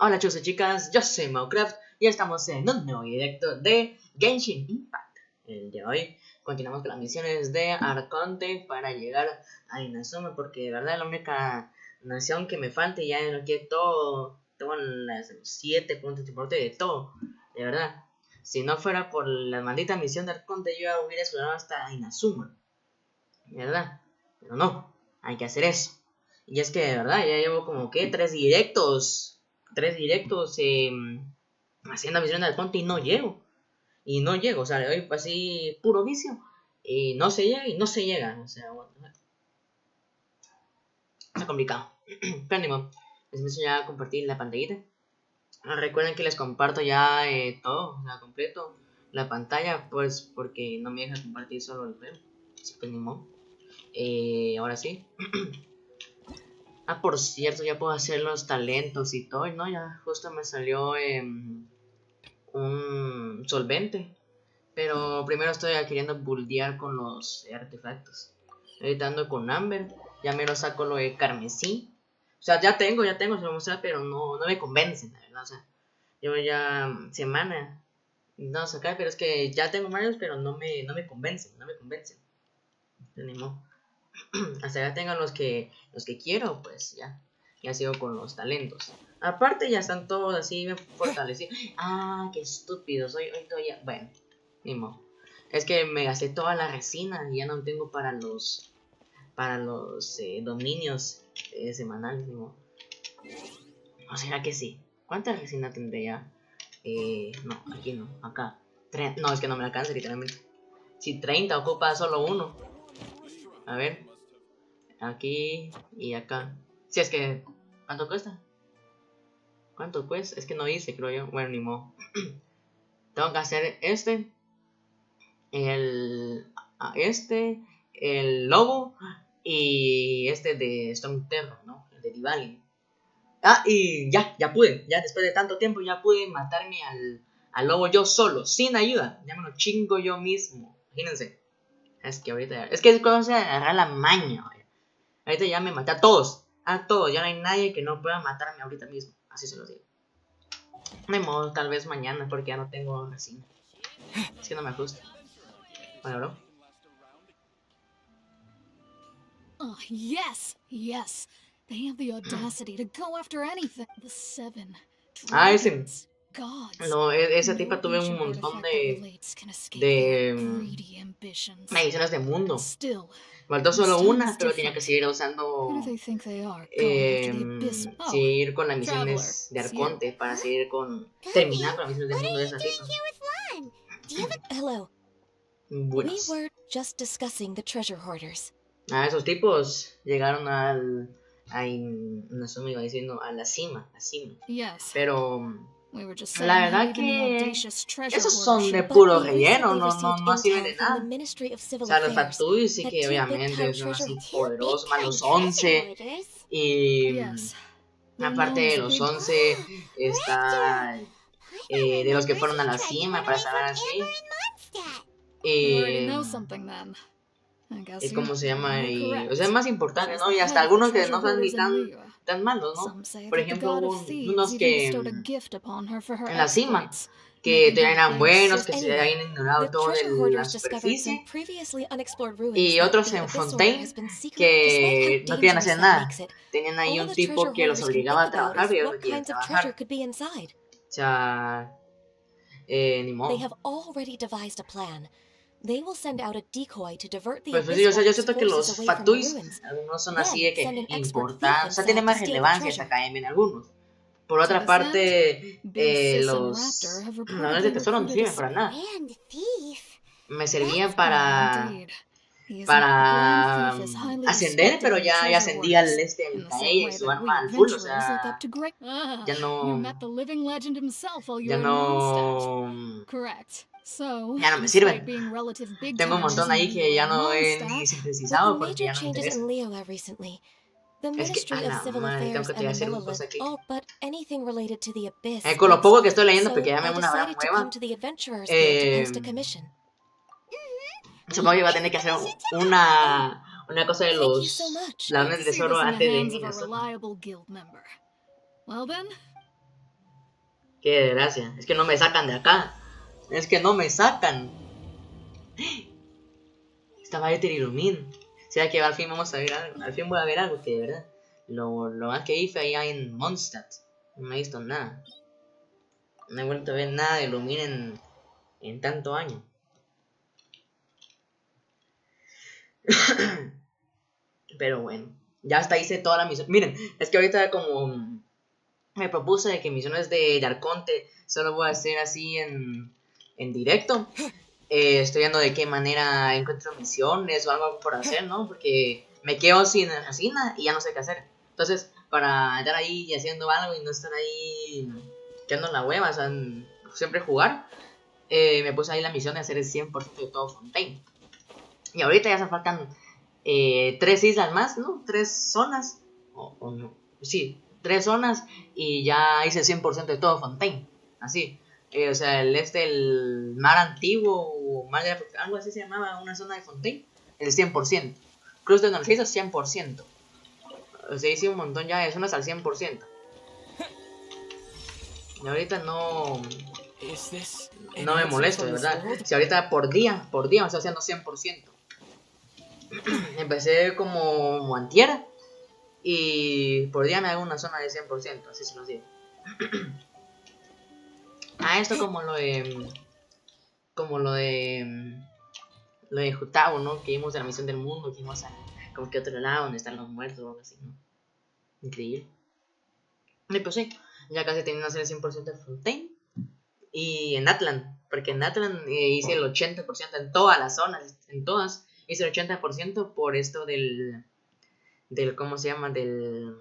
Hola chicos y chicas, yo soy ytmaucraft y estamos en un nuevo directo de Genshin Impact. El de hoy continuamos con las misiones de Arconte para llegar a Inazuma, porque de verdad es la única nación que me falta y ya no quiero todo. Tengo las 7 puntos de importe de todo, de verdad. Si no fuera por la maldita misión de Arconte, yo ya hubiera explorado hasta Inazuma, de verdad. Pero no, hay que hacer eso. Y es que de verdad ya llevo como que 3 directos haciendo misiones de Arconte y no llego. O sea, le doy así puro vicio y no se llega, o sea, bueno, está complicado. Pero ni modo, les empiezo ya a compartir la pantallita. Recuerden que les comparto ya todo, o sea, completo la pantalla, pues porque no me deja compartir solo el video. Así que ni modo. Ahora sí. Por cierto, ya puedo hacer los talentos y todo, ¿no? Ya justo me salió un solvente. Pero primero estoy queriendo buldear con los artefactos. Ahorita ando con Amber. Ya me lo saco lo de carmesí. O sea, ya tengo, se lo voy a mostrar, pero no me convencen, la verdad. O sea, llevo ya semana no sacar, pero es que ya tengo varios, pero no me convencen, Tenemos. Hasta ya tengan los que quiero, pues ya sigo con los talentos. Aparte ya están todos así bien fortalecidos. Qué estúpido soy hoy todavía. Bueno, ni modo. Es que me gasté toda la resina y ya no tengo para los dominios semanales, ni modo. ¿O será que sí? ¿Cuánta resina tendré ya? No, aquí no, acá. No, es que no me alcanza literalmente. Si 30 ocupa solo uno. A ver. Aquí y acá. Si es que... ¿Cuánto cuesta? ¿Cuánto cuesta? Es que no dice, creo yo. Bueno, ni modo. Tengo que hacer el lobo y de Stone Terror, ¿no? El de Divali. Y ya pude. Ya después de tanto tiempo ya pude matarme al lobo yo solo, sin ayuda. Ya me lo chingo yo mismo. Imagínense. Es que ahorita... Es que es cuando se agarra la maña, ¿vale? Ahorita ya me maté a todos, ya no hay nadie que no pueda matarme ahorita mismo, así se los digo. Me modo tal vez mañana porque ya no tengo resina. Es que no me ajusta. Bueno, bro. Oh, yes. They have the audacity to go after anything. The 7 Ese. gods. No, esa tipa tuve un montón de ediciones de mundo. Faltó solo una, pero tenía que seguir usando seguir con las misiones de Arconte para seguir terminar con las misiones de mundo de esa tipa. Hello. Buenas. We were just discussing the treasure hoarders. Esos tipos llegaron a Inazuma, iba diciendo, a la cima. Yes. Pero la verdad que esos son de puro relleno, no sirven de nada. O sea, los Fatui sí que obviamente son así poderosos, más los 11. Y aparte de los 11 está de los que fueron a la cima para estar así. Y cómo se llama, o sea, es más importante, ¿no? Y hasta algunos que no son ni tan malos, ¿no? Por ejemplo, unos que en la cima, que eran buenos, que se habían ignorado todo de la superficie, y otros en Fontaine que no querían hacer nada. Tenían ahí un tipo que los obligaba a trabajar, pero ellos no querían trabajar. O sea, ni modo. They will send out a decoy to divert the pues sí, o sea, yo siento que los Fatuis, algunos son así de que importan, o sea, tienen más relevancia esta academia en algunos. Por otra parte, los ladrones de tesoro no sirven para nada. Me servían para ascender, pero ya ascendía el caella y su arma al full, o sea, ya no me sirven. Tengo un montón ahí que ya no he ni sintetizado porque ya no me interesa. Es que, madre, tengo que hacer un cosa aquí. Con lo poco que estoy leyendo, porque ya me una hora nueva, supongo que iba a tener que hacer una cosa de los ladrones de tesoro antes de Inazuma. Qué desgracia. Es que no me sacan de acá. Es que no me sacan. Estaba Ether Illumin. O sea que al fin vamos a ver algo. Al fin voy a ver algo que de verdad. Lo más que hice allá en Mondstadt. No he visto nada. No he vuelto a ver nada de Illumin en tanto año. Pero bueno. Ya hasta hice toda la misión. Miren, es que ahorita como me propuse de que misiones de Arconte solo voy a hacer así en directo. Estoy viendo de qué manera encuentro misiones o algo por hacer, ¿no? Porque me quedo sin asesina y ya no sé qué hacer. Entonces, para estar ahí haciendo algo y no estar ahí quedando en la hueva, o sea, siempre jugar, me puse ahí la misión de hacer el 100% de todo Fontaine. Y ahorita ya se faltan 3 islas más, ¿no? 3 zonas. O no. Sí, 3 zonas y ya hice el 100% de todo Fontaine. Así. O sea, el mar antiguo, o mar de algo así se llamaba, una zona de Fontaine, el 100%. Cruz de Narciso, 100%. O sea, hice un montón ya de zonas al 100%. Y ahorita no me molesto, de verdad. Si ahorita por día me estoy haciendo 100%. Empecé como antier y por día me hago una zona de 100%, así se los digo. Esto como lo de Jutabo, ¿no? Que vimos de la misión del mundo, que vimos a como que otro lado donde están los muertos o algo así, ¿no? Increíble. Y pues sí, ya casi terminé de hacer el 100% de Fontaine. Y en Atlan, porque en Atlan hice el 80% en todas las zonas, en todas. Hice el 80% por esto del ¿cómo se llama? De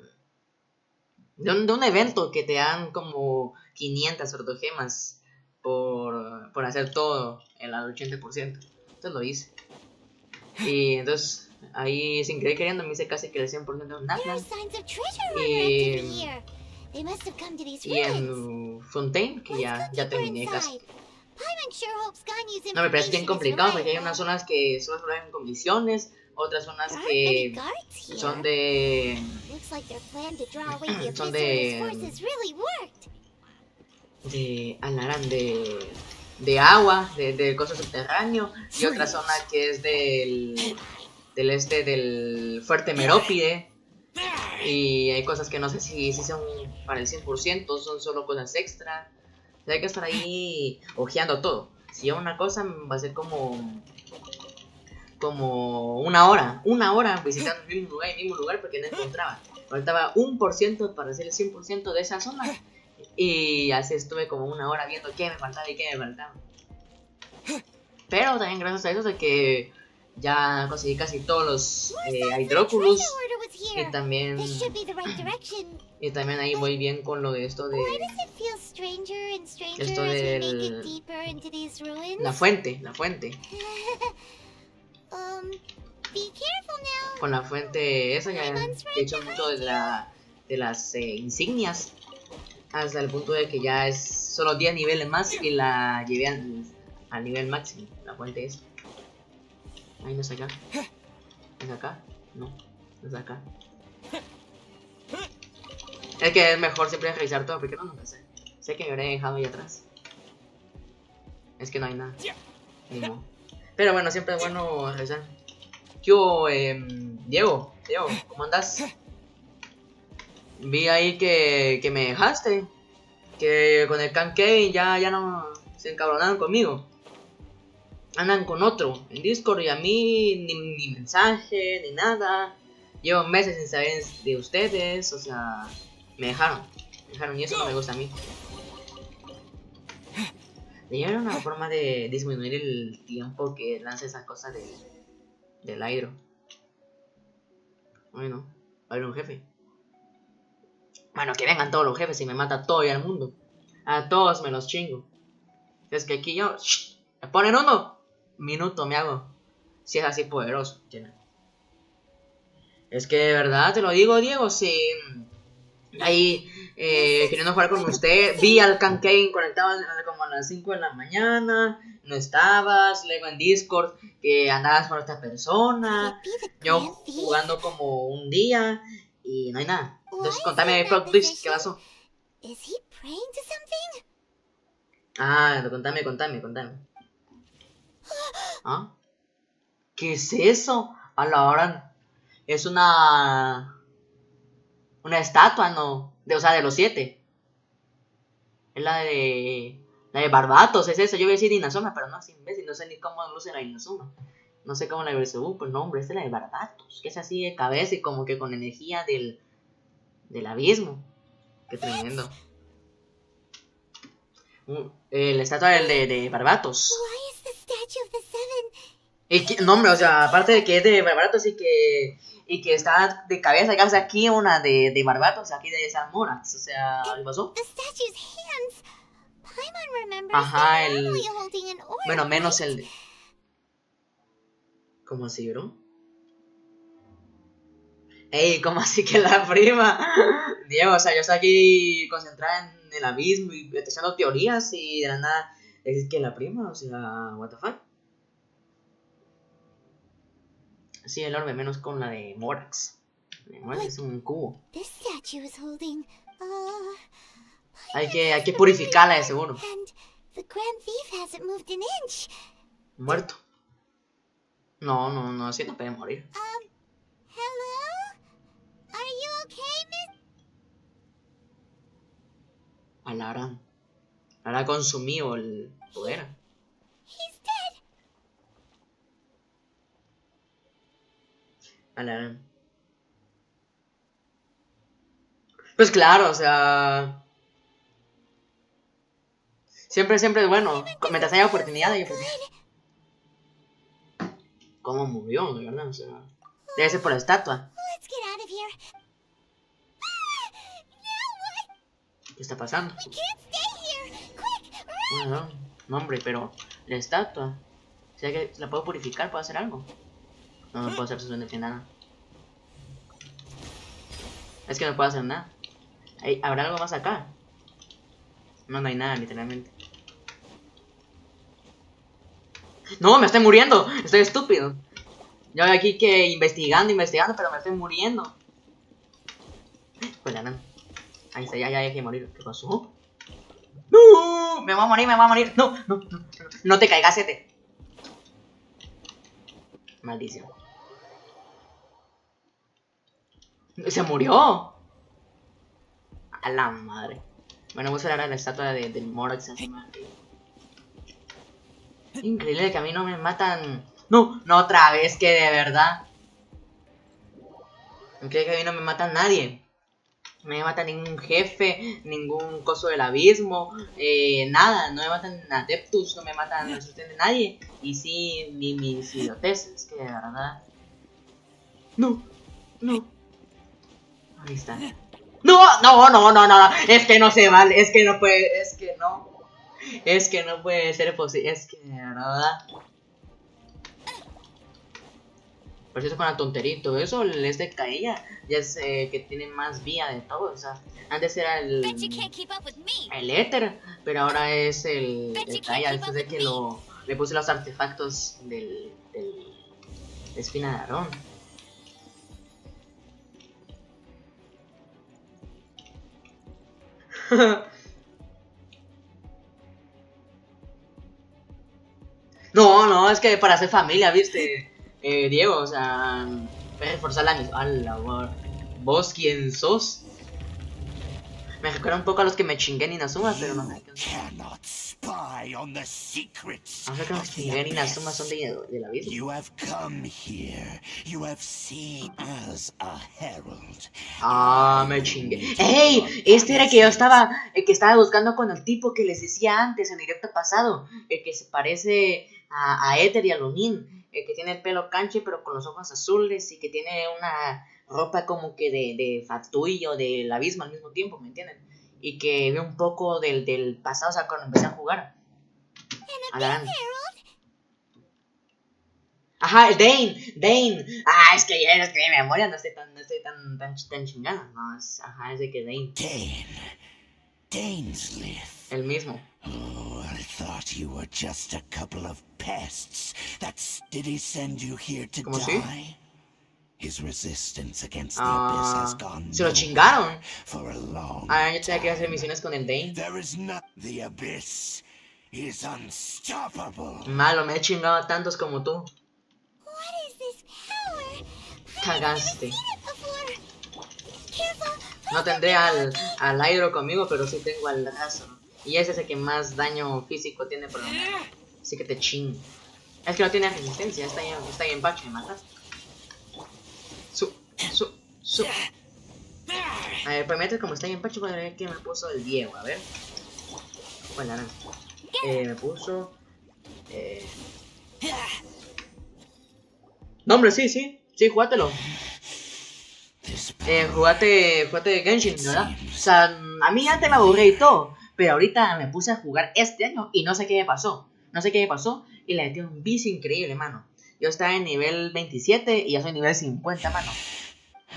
un evento que te dan como 500 ortogemas por hacer todo al 80%. Entonces lo hice. Y entonces ahí sin querer queriendo me hice casi que el 100% de un Atlas. Y en Fontaine, que ya terminé casi. No, me parece bien complicado porque hay unas zonas que solo juegan con misiones, otras zonas que son de agua, de cosas subterráneo, y otra zona que es del fuerte Merópide, y hay cosas que no sé si son para el 100%, son solo cosas extra. O sea, hay que estar ahí ojeando todo. Si yo una cosa va a ser como una hora visitando el mismo lugar porque no encontraba. Faltaba 1% para hacer el 100% de esa zona. Y así estuve como una hora viendo qué me faltaba y qué me faltaba. Pero también gracias a eso de que ya conseguí casi todos los Hydroculus. Y también ahí voy bien con lo de esto de la fuente. Con la fuente esa ya he hecho mucho de las insignias, hasta el punto de que ya es solo 10 niveles más y la llevé al nivel máximo. La fuente es ahí, no es acá. ¿Es acá? No es acá. Es que es mejor siempre revisar todo porque no sé. Sé que me habré dejado ahí atrás. Es que no hay nada. No. Pero bueno, siempre es bueno revisar. Yo, Diego, ¿cómo andás? Vi ahí que me dejaste. Que con el Can Kevin ya no se encabronaron conmigo. Andan con otro en Discord y a mí ni mensaje, ni nada. Llevo meses sin saber de ustedes, o sea, me dejaron y eso no me gusta a mí. Debería haber una forma de disminuir el tiempo que lanza esa cosa del hidro. Bueno, va a haber un jefe. Bueno, que vengan todos los jefes y me mata todo ya el mundo. A todos me los chingo. Es que aquí yo... me ponen 1 minuto me hago. Si es así poderoso. Es que de verdad te lo digo, Diego, si... ahí queriendo jugar con usted, vi al Can Kane conectado como a las 5 de la mañana, no estabas, luego en Discord que andabas con otra persona, yo jugando como un día y no hay nada. Entonces contame plot twist, ¿qué pasó? Ah, contame. ¿Ah? ¿Qué es eso? A la hora. Es una estatua, ¿no? O sea, de los 7. Es la de Barbatos, es eso. Yo voy a decir Inazuma, pero no, es imbécil. No sé ni cómo luce la Inazuma. No sé cómo la versión. Pues no, hombre, esta es la de Barbatos. Que es así de cabeza y como que con energía del abismo. Qué tremendo. La estatua de Barbatos. Why is the statue of the seven? No, hombre, o sea, aparte de que es de Barbatos y que está de cabeza, digamos, aquí una de Barbatos, aquí de Salmorax, o sea, ¿qué pasó? The statue's hands. Paimon remembers Ajá, they're normally holding an orb, bueno, menos right? el de... ¿Cómo así, bro? Ey, ¿cómo así que la prima? Diego, o sea, yo estoy aquí concentrada en el abismo y haciendo teorías y de la nada es que la prima, o sea, what the fuck. Sí, el orbe, menos con la de Morax. La de Morax es un cubo. This statue is holding, Hay que purificarla de seguro. and the Grand Thief hasn't moved an inch. Muerto. No, así no puede morir. Hello? Are you okay, Miss? A Lara consumió el poder. He's dead. A Lara. Pues claro, o sea... Siempre es bueno. Mientras haya oportunidad, hay oportunidad. ¿Cómo murió, de verdad? O sea... Debe ser por la estatua. Let's get out of here. Now what? ¿Qué está pasando? We can't stay here. Quick, run! Bueno, no, hombre, pero... La estatua... O sea que la puedo purificar, ¿puedo hacer algo? No puedo hacer absolutamente nada. Es que no puedo hacer nada. ¿Habrá algo más acá? No hay nada, literalmente. No, me estoy muriendo. Estoy estúpido. Yo aquí que investigando, pero me estoy muriendo. Pues ya no. Ahí está, ya dejé de morir. ¿Qué pasó? ¡No! Me voy a morir. No te caigas, Sete. Maldición. Se murió. A la madre. Bueno, voy a cerrar la estatua del Morax encima. Increíble que a mí no me matan. No otra vez, que de verdad. Increíble que a mí no me mata nadie. No me mata ningún jefe, ningún coso del abismo, nada. No me matan adeptus, no me matan absolutamente nadie. Y sí, mis idioteces, que de verdad. No. Ahí está. No. Es que no se vale, es que no puede, es que no puede ser posible, es que de verdad. Por cierto, con la tontería y todo eso, el de Caella ya es que tiene más vía de todo. O sea, antes era el éter, pero ahora es el Caella, después de que le puse los artefactos del espina de Aarón. No, es que para hacer familia, ¿viste? Diego, o sea, reforzar la amistad. ¿Vos quién sos? Me recuerda un poco a los que me chingué en Inazuma, pero no sé qué. No sé que los chingué en Inazuma son de la vida. Me chingué. ¡Ey! Este era el que yo estaba buscando con el tipo que les decía antes en directo pasado. El que se parece a Ether y a Lunin. El que tiene el pelo canche pero con los ojos azules y que tiene una ropa como que de Fatui o del abismo al mismo tiempo, ¿me entienden? Y que ve un poco del pasado, o sea, cuando empecé a jugar. Ajá, el Dane. Es que mi memoria no estoy tan chingada. No, es de que Dane. Dainsleif. El mismo. Oh, I thought you were just a couple of pests. Did he send you here to die? ¿Sí? His resistance against the abyss has gone se lo chingaron for a long yo tenía que hacer misiones con el Dane. There is not the abyss is unstoppable. Malo, me he chingado a tantos como tú. What is this power? Cagaste. Seen it before. Careful. No tendré al Hydro conmigo, pero sí tengo al Razor. Y ese es el que más daño físico tiene por lo menos. Así que te chingo. Es que no tiene resistencia, está ahí en pache, me mataste. Su. A ver, pues como está ahí en pache, voy a ver qué me puso el Diego, a ver. Bueno, me puso... No, hombre, sí, jugátelo. Jugate Genshin, ¿verdad? O sea, a mí antes me aburrí y todo, pero ahorita me puse a jugar este año y no sé qué me pasó. Y le metí un vicio increíble, mano. Yo estaba en nivel 27 y ya soy nivel 50, mano.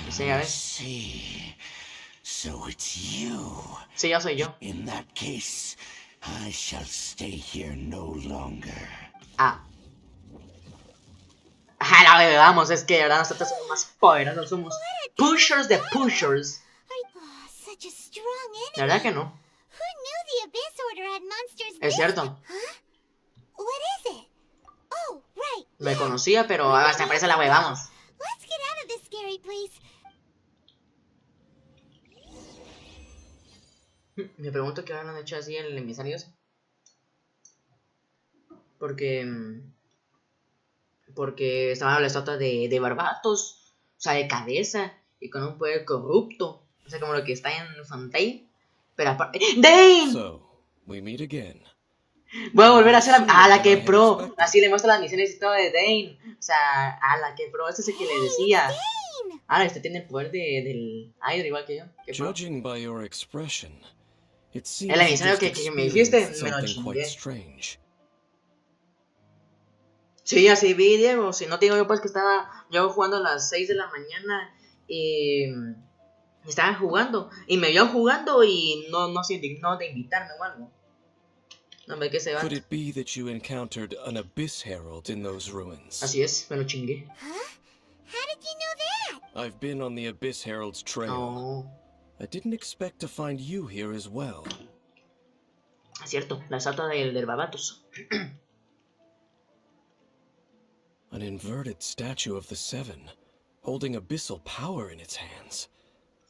O sea, ya ves. See, so it's you. Sí, ya soy yo. In that case, I shall stay here no longer. Ah, vamos, es que ahora nosotros somos más poderosos, somos pushers de pushers. Oh, such a strong enemy. La verdad que no, Who knew the Abyss Order had monsters? es cierto. Huh? What is it? Oh, right. Me conocía, pero hasta parece la wea, vamos. Let's get out of this scary place. Me pregunto qué han hecho así en mis amigos. Porque estaba la estatua de Barbatos, o sea, de cabeza, y con un poder corrupto, o sea, como lo que está en Fontaine. Pero aparte... ¡Dane! So, we meet again. Voy a volver a hacer la que pro. Así le muestro las misiones y todo de Dane. O sea, la que pro, este es el que le decía. Este tiene el poder del Hydra igual que yo. ¿Qué pro? Judging by your expression, it seems El emisario you just que me dijiste, experienced me lo something quite chingué. strange. Sí, así vi, Diego. Si no te digo yo, pues que estaba yo jugando a las 6 de la mañana y estaban jugando. Y me vio jugando y no se indignó de invitarme o algo. No ve que se va. Could it be that you encountered an Abyss Herald in those ruins? Así es, me lo chingué. Huh? How did you know that? I've been on the Abyss Herald's trail. No, I didn't expect to find you here as well. es cierto, la estatua del Barbatos. An inverted statue of the Seven, holding abyssal power in its hands.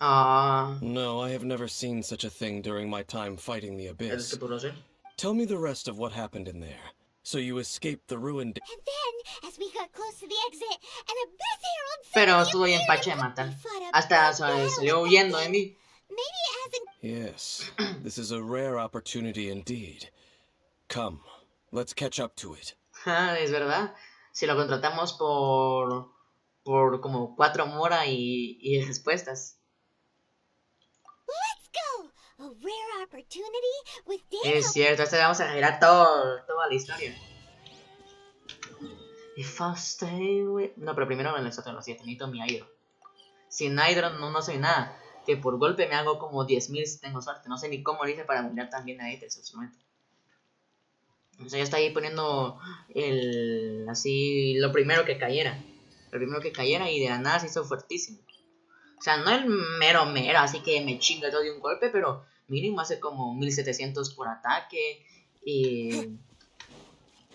No, I have never seen such a thing during my time fighting the ¿Es Abyss. que puedo hacer? Tell me the rest of what happened in there. So you escaped the ruined... And then, as we got close to the exit, an Abyss Herald Pero suddenly estuvo bien appeared. pache de matar. We fought a Hasta big battle salió with huyendo that de thing. mí. Maybe it hasn't. Yes, this is a rare opportunity indeed. Come, let's catch up to it. Es verdad. Si lo contratamos por como 4 mora y respuestas. Let's go. A rare opportunity with Daniel. Es cierto, vamos a arreglar toda la historia. If I stay with... No, pero primero me lo necesito mi Hydro. Sin Hydro no soy nada. Que por golpe me hago como 10.000 si tengo suerte. No sé ni cómo lo hice para mundiar también a Aether en su momento. O sea, yo estaba ahí poniendo así lo primero que cayera. Lo primero que cayera y de la nada se hizo fuertísimo. O sea, no el mero, así que me chinga todo de un golpe, pero mínimo hace como 1700 por ataque.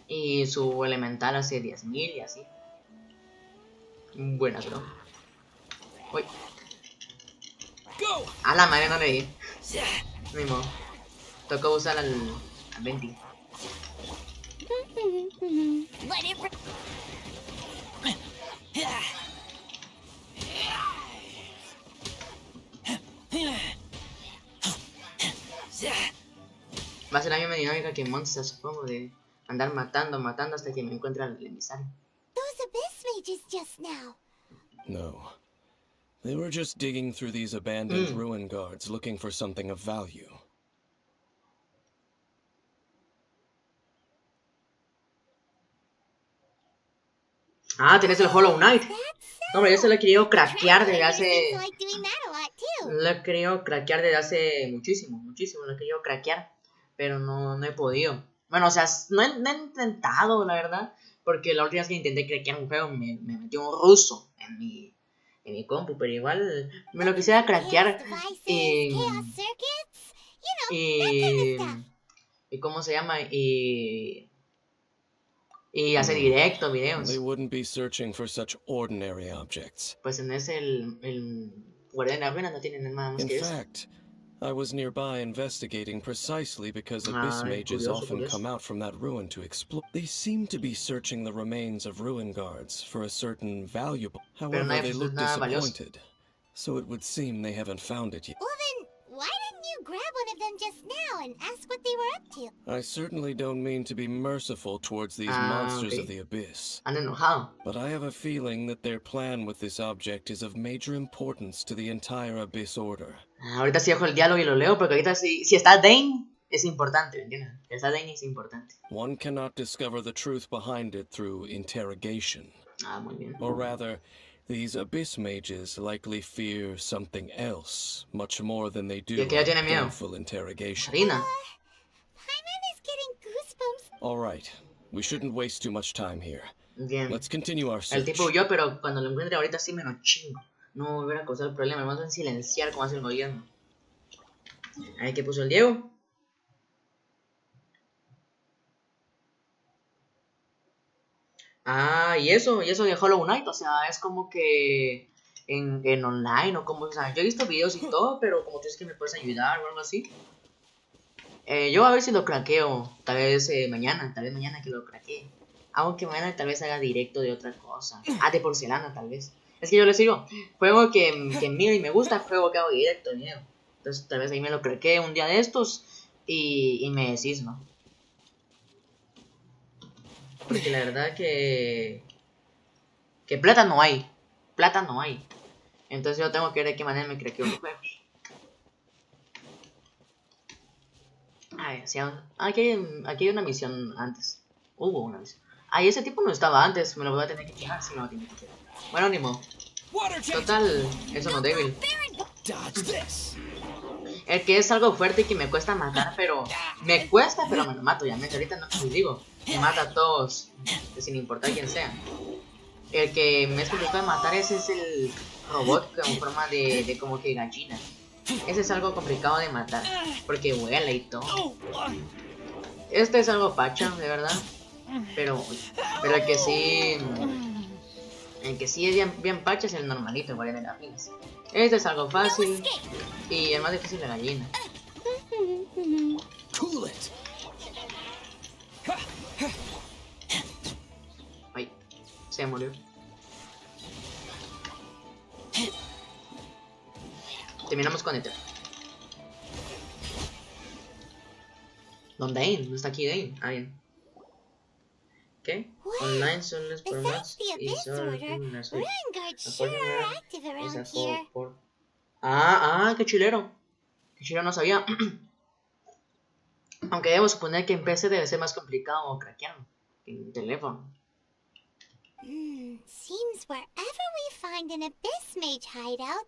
Y su elemental hace 10.000 y así. Buenas, bro. Uy. A la madre no le di. Ni modo. Tocó usar al 20. Let it. Va a ser la misma dinámica que Monster, supongo, de andar matando hasta que me encuentre el emisario. Those Abyss mages just now. No. They were just digging through these abandoned ruin guards looking for something of value. Tenés el Hollow Knight. No, hombre, yo se lo he querido craquear desde Traveler hace... seems like doing that a lot too. Lo he querido craquear desde hace muchísimo. Lo he querido craquear, pero no he podido. Bueno, o sea, no he intentado, la verdad. Porque la última vez que intenté craquear un juego me metió un ruso en mi compu. Pero igual me lo quisiera craquear. Chaos devices, chaos circuits, you know, that kind of stuff. ¿cómo se llama? Y hace directo, videos. They wouldn't be searching for such ordinary objects. Pues en ese el guardián de la ruina no tiene nada más In que eso. fact, I was nearby investigating precisely because abyss mages often come out from that ruin to explore. They seem to be searching the remains of ruin guards for a certain valuable. However, they look disappointed, so it would seem they haven't found it yet. Well then, why didn't you grab one of them just now and ask what they were up to? I certainly don't mean to be merciful towards these monsters of the abyss. But I have a feeling that their plan with this object is of major importance to the entire abyss order. Ahorita sí dejo el diálogo y lo leo, porque ahorita si está Dane, es importante, ¿me entiendes? Si está Dane es importante. One cannot discover the truth behind it through interrogation. Muy bien. Or rather, these abyss mages likely fear something else, much more than they do careful interrogation. Paimon is getting goosebumps. Alright, we shouldn't waste too much time here. Bien. Let's continue our search. El tipo huyó, pero cuando lo encuentre ahorita sí me lo chingo. No volver a causar el problema, vamos a silenciar como hace el gobierno. Ahí que puso el Diego. Y eso de Hollow Knight, o sea, es como que en online o como, o sea, yo he visto videos y todo, pero como tú dices que me puedes ayudar o algo así. Yo a ver si lo craqueo, tal vez mañana que lo craquee. Aunque mañana tal vez haga directo de otra cosa. De porcelana tal vez. Es que yo les digo, juego que miro y me gusta, juego que hago directo de video. Entonces tal vez ahí me lo craquee un día de estos y me decís, ¿no? Porque la verdad que plata no hay. Entonces yo tengo que ver de qué manera me craqueo los juegos. Aquí hay una misión antes. Hubo una misión. Ese tipo no estaba antes. Me lo voy a tener que quedar. Sí, me lo tiene que quedar. Bueno, ni modo. Total, eso no es débil. El que es algo fuerte y que me cuesta matar, pero me lo mato, ya. Ahorita no les digo. Me mata a todos, sin importar quién sea. El que me es complicado de matar ese es el robot con forma de como que gallina. Ese es algo complicado de matar, porque vuela y todo. Este es algo pacha, de verdad. Pero el que sí es bien pacha es el normalito, el guardián de las ruinas. Este es algo fácil y el más difícil es la gallina. Ay, se murió. Terminamos con este. ¿Dónde Dane? ¿No está aquí Dane? Bien. ¿Qué? Online son los programas y son las qué chilero. Qué chilero, no sabía. Aunque debo suponer que en PC debe ser más complicado craquearlo que en teléfono. Seems wherever we find an abyss mage hideout,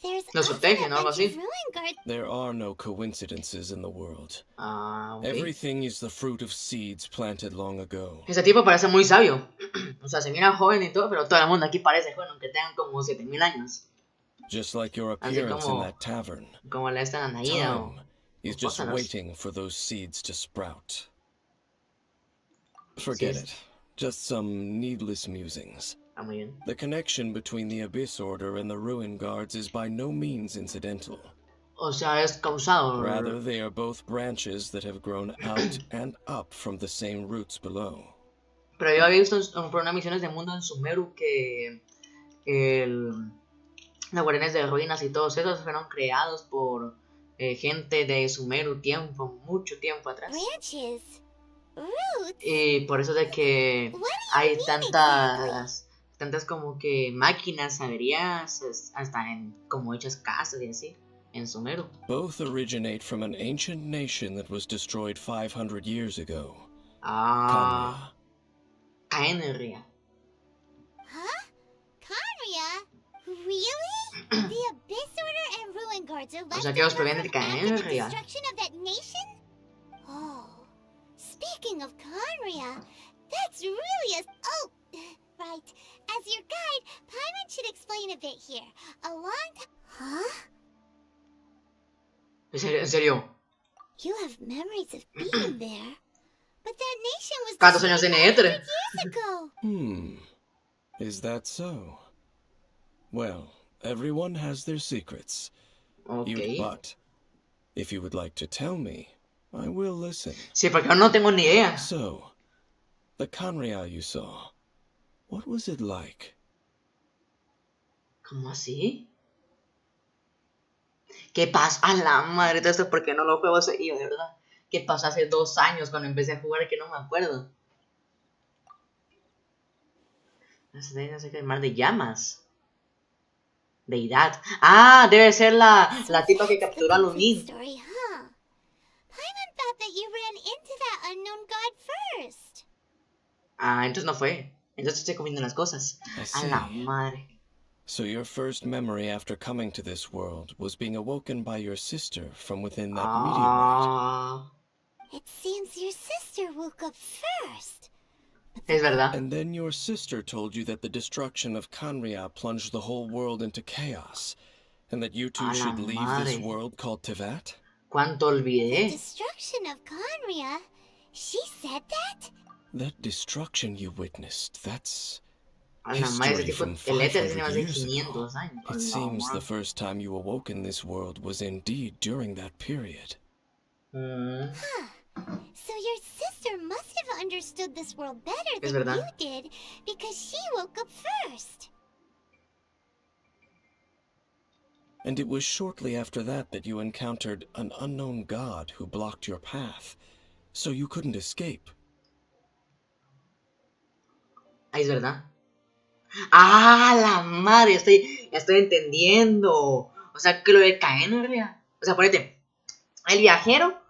there's Nos protegen, ¿no? Algo así. There are no coincidences in the world. Okay. Everything is the fruit of seeds planted long ago. Ese tipo parece muy sabio. O sea, se mira joven y todo, pero todo el mundo aquí parece joven, aunque tengan como 7000 años. Just like your appearance in that tavern. Como la esta Anaída o... He's just waiting for those seeds to sprout. Forget it. Just some needless musings. Muy bien. The connection between the Abyss Order and the Ruin Guards is by no means incidental. O sea, es causado. Rather, they are both branches that have grown out and up from the same roots below. Pero yo había visto por unas misiones de mundo en Sumeru que los guardianes de ruinas y todos esos fueron creados por gente de Sumeru mucho tiempo atrás. Y por eso de que hay tantas como que máquinas averiadas hasta en como hechas casas y así en Sumeru. Both originate from an ancient nation that was destroyed 500 years ago. Khaenri'ah. Huh? Khaenri'ah? Really? The Abyss Order and Ruin Guards are left over from after the destruction of that nation? Oh, speaking of Khaenri'ah, that's really oh, right. As your guide, Paimon should explain a bit here. A long time... Huh? ¿En serio? You have memories of being there. But that nation was ¿Cuántos años destroyed tiene Éter? 500 years ago. Is that so? Well, everyone has their secrets. Ok. But if you would like to tell me, I will listen. Sí, porque yo no tengo ni idea. So, the Canrea you saw, what was it like? ¿Cómo así? ¿Qué pasó? A la madre, todo esto porque no lo juego seguido, de verdad. ¿Qué pasó hace 2 años cuando empecé a jugar que no me acuerdo? No sé qué, el mar de llamas. Deidad. Ah, debe ser la tipa que capturó a Lumin. Story, huh? Paimon thought that you ran into that unknown god first. Ah, entonces no fue. Entonces estoy comiendo las cosas. A la madre. So your first memory after coming to this world was being awoken by your sister from within that meteorite. It seems your sister woke up first. Es verdad. And then your sister told you that the destruction of Canrea plunged the whole world into chaos, and that you two should leave this world called Tevat? ¿Cuánto olvidé? The destruction of Canrea? She said that? That destruction you witnessed, that's history from 500 years ago. It seems the first time you awoke in this world was indeed during that period. Huh. So your sister must have understood this world better than you did, because she woke up first. And it was shortly after that that you encountered an unknown god who blocked your path, so you couldn't escape. Es verdad. ¡Ah, la madre! Estoy entendiendo. O sea, que lo de caer en realidad. O sea, ponete. El viajero,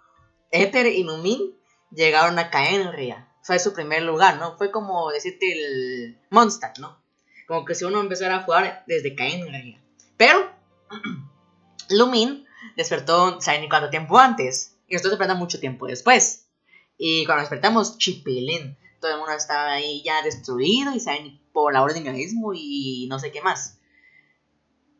Éter y Lumin llegaron a caer en realidad. Fue su primer lugar, ¿no? Fue como decirte el Mondstadt, ¿no? Como que si uno empezara a jugar desde caer en realidad. Pero Lumin despertó, ¿saben ni cuánto tiempo antes? Y nosotros despertamos mucho tiempo después. Y cuando despertamos, chipilín. Todo el mundo estaba ahí ya destruido y saben por la orden mismo y no sé qué más.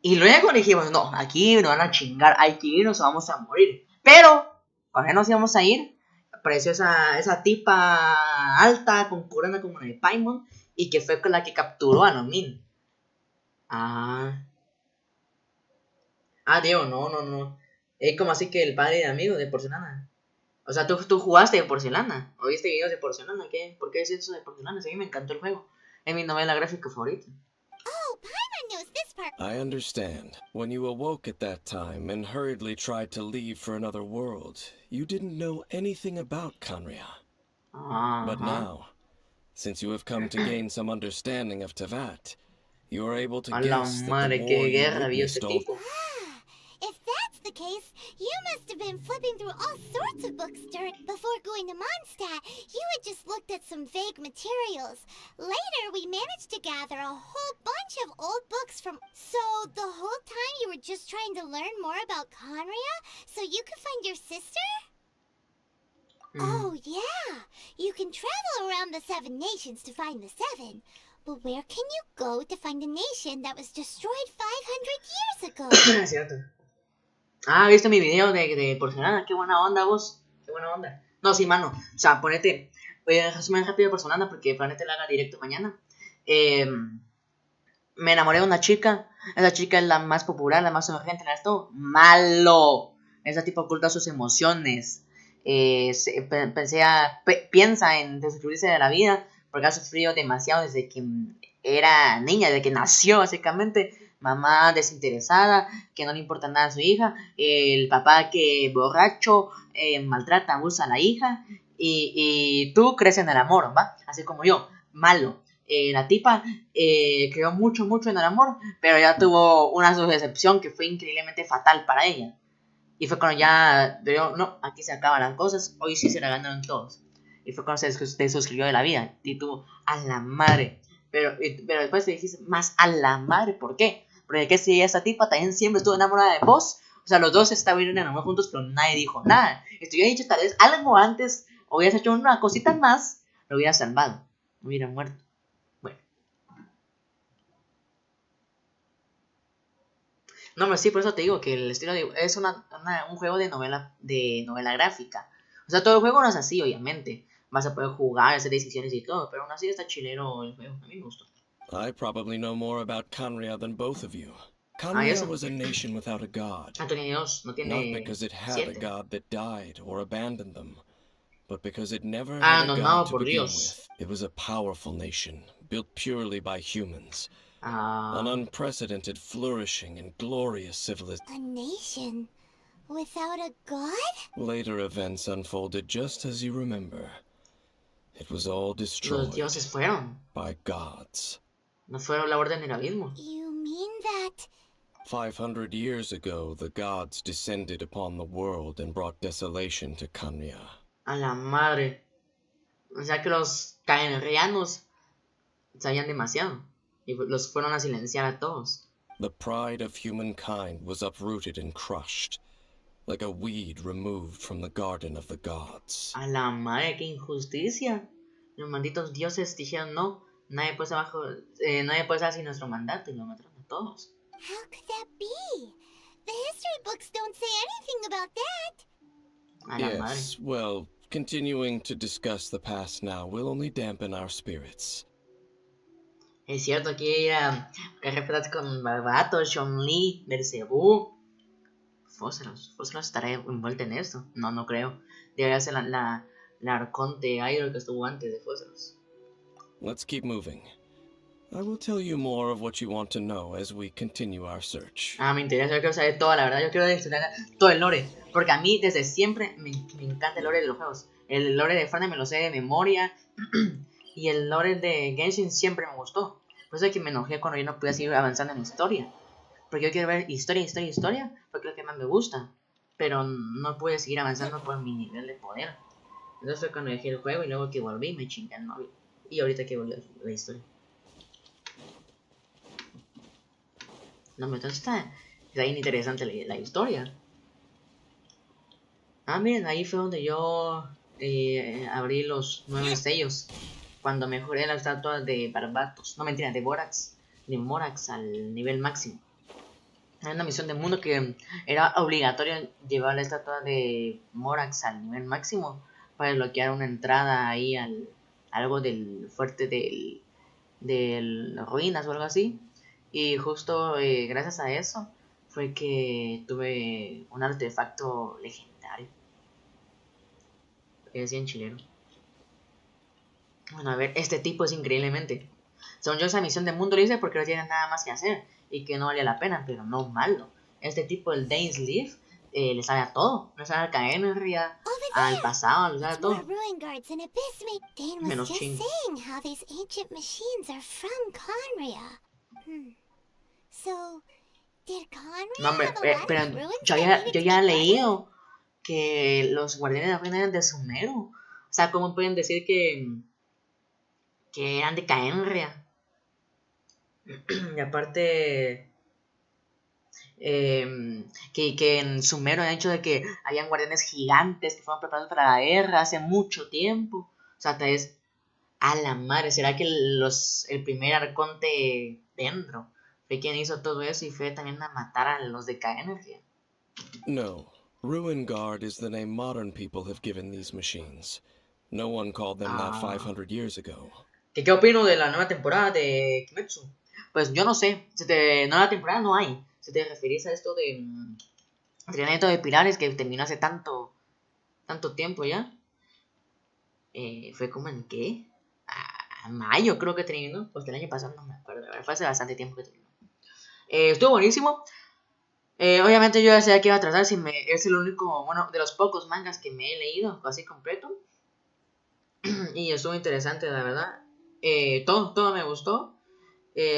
Y luego dijimos, no, aquí nos van a chingar, hay que irnos o vamos a morir. Pero, cuando ya nos íbamos a ir, apareció esa tipa alta con corona como la de Paimon y que fue con la que capturó a Lumin. Diego, no. Es como así que el padre de amigo de porcelana. O sea, tú jugaste de porcelana. ¿O viste videos de porcelana? ¿Qué? ¿Por qué es eso de porcelana? Sí, a mí me encantó el juego. Es mi novela gráfica favorita. Oh, Paimon knows this part. I understand. When you awoke at that time and hurriedly tried to leave for another world, you didn't know anything about Canrea. But now, since you have come to gain some understanding of Tevat, you are able to guess that the war you witnessed If that's the case, you must have been flipping through all sorts of books before going to Mondstadt. You had just looked at some vague materials. Later, we managed to gather a whole bunch of old books from... So, the whole time you were just trying to learn more about Canrea so you could find your sister? Oh, yeah. You can travel around the 7 nations to find the 7. But where can you go to find a nation that was destroyed 500 years ago? Es cierto. ¿Viste mi video de porcelana? Qué buena onda, vos. Qué buena onda. No, sí, mano. O sea, ponete. Voy a resumir rápido de porcelana porque probablemente la haga directo mañana. Me enamoré de una chica. Esa chica es la más popular, la más urgente en esto. ¡Malo! Ese tipo oculta sus emociones. Piensa en destruirse de la vida porque ha sufrido demasiado desde que era niña, desde que nació, básicamente. Mamá desinteresada, que no le importa nada a su hija, el papá que borracho, maltrata, abusa a la hija, y tú crees en el amor, ¿va? Así como yo, malo. La tipa creyó mucho en el amor, pero ya tuvo una decepción que fue increíblemente fatal para ella. Y fue cuando ya dijo, no, aquí se acaban las cosas, hoy sí se la ganaron todos. Y fue cuando se suscribió de la vida, y tuvo a la madre. Pero después te dijiste, más a la madre, ¿por qué? Porque que si esa tipa también siempre estuvo enamorada de vos. O sea, los dos estaban enamorados juntos, pero nadie dijo nada. Si te hubiera dicho tal vez algo antes, o hubieras hecho una cosita más, lo hubieras salvado. No hubiera muerto. Bueno. No, pero sí, por eso te digo que el estilo es un juego de novela gráfica. O sea, todo el juego no es así, obviamente. Vas a poder jugar, hacer decisiones y todo, pero aún así está chilero el juego. A mí me gustó. I probably know more about Canria than both of you. Ah, Canria eso. was a nation without a god. No tiene Dios, no Not tiene because it had a 7. god that died or abandoned them, but because it never Ah, had a no, god to por begin Dios. with. It was a powerful nation, built purely by humans. Ah, An unprecedented, flourishing, and glorious civilization. A nation without a god? Later events unfolded just as you remember. It was all los destroyed dioses fueron. by gods. No fueron la orden del abismo. You mean that 500 years ago, the gods descended upon the world and brought desolation to Canria. A la madre. O sea que los caenrianos sabían demasiado. Y los fueron a silenciar a todos. The pride of humankind was uprooted and crushed, like a weed removed from the garden of the gods. A la madre, qué injusticia. Los malditos dioses dijeron no. Nadie puede estar sin nuestro mandato y lo mataron a todos. how could that be? The history books don't say anything about that. A la madre. Yes, well, continuing to discuss the past now will only dampen our spirits. Es cierto, aquí que respetas con Barbato, Chun-Li, del Cebú. Fósseros estará envuelta en esto. No creo. Debería ser la arconte Idol que estuvo antes de Fósseros. Let's keep moving. I will tell you more of what you want to know as we continue our search. Me interesa, yo quiero saber toda la verdad. Yo quiero estudiar todo el lore. Porque a mí desde siempre me encanta el lore de los juegos. El lore de Fortnite me lo sé de memoria. Y el lore de Genshin siempre me gustó. Por eso es que me enojé cuando yo no podía seguir avanzando en la historia. Porque yo quiero ver historia. Porque es lo que más me gusta. Pero no pude seguir avanzando por mi nivel de poder. Entonces fue cuando dejé el juego y luego que volví me chingué al móvil. Y ahorita que volví a la historia. No, pero entonces está bien interesante la historia. Miren, ahí fue donde yo abrí los 9 sellos. Cuando mejoré la estatua de Barbatos. No, mentira, de Morax al nivel máximo. Era una misión de mundo que era obligatorio llevar la estatua de Morax al nivel máximo para desbloquear una entrada ahí algo del fuerte del ruinas o algo así. Y justo gracias a eso fue que tuve un artefacto legendario. Que decía en chileno. Bueno, a ver, este tipo es increíblemente. Según yo, esa misión de mundo lo hice porque no tiene nada más que hacer y que no valía la pena, pero no malo. Este tipo, el Dane's Leaf, le sabe a todo. Le sabe al Caenria, al pasado, le sabe a todo. Menos ching. No, hombre, pero yo ya he leído que los guardianes de la ruina eran de Sumero. O sea, ¿cómo pueden decir que eran de Caenria? Y aparte que en Sumero han hecho de que habían guardianes gigantes que fueron preparados para la guerra hace mucho tiempo. O sea, tal vez a la madre, ¿será que el primer arconte dentro fue quien hizo todo eso y fue también a matar a los de Caenria? No. Ruin Guard is the name modern people have given these machines. No one called them that 500 years ago. ¿Qué opino de la nueva temporada de Kimetsu? Pues yo no sé. Nueva temporada no hay. Si te referís a esto de entrenamiento de pilares que terminó hace tanto tiempo ya. Fue como en ¿qué? Mayo creo que terminó. Pues el año pasado no me acuerdo. Fue hace bastante tiempo que terminó. Estuvo buenísimo. Obviamente yo ya sabía que iba a tratar. Es el único, bueno, de los pocos mangas que me he leído así completo. Y estuvo interesante, la verdad. Todo me gustó.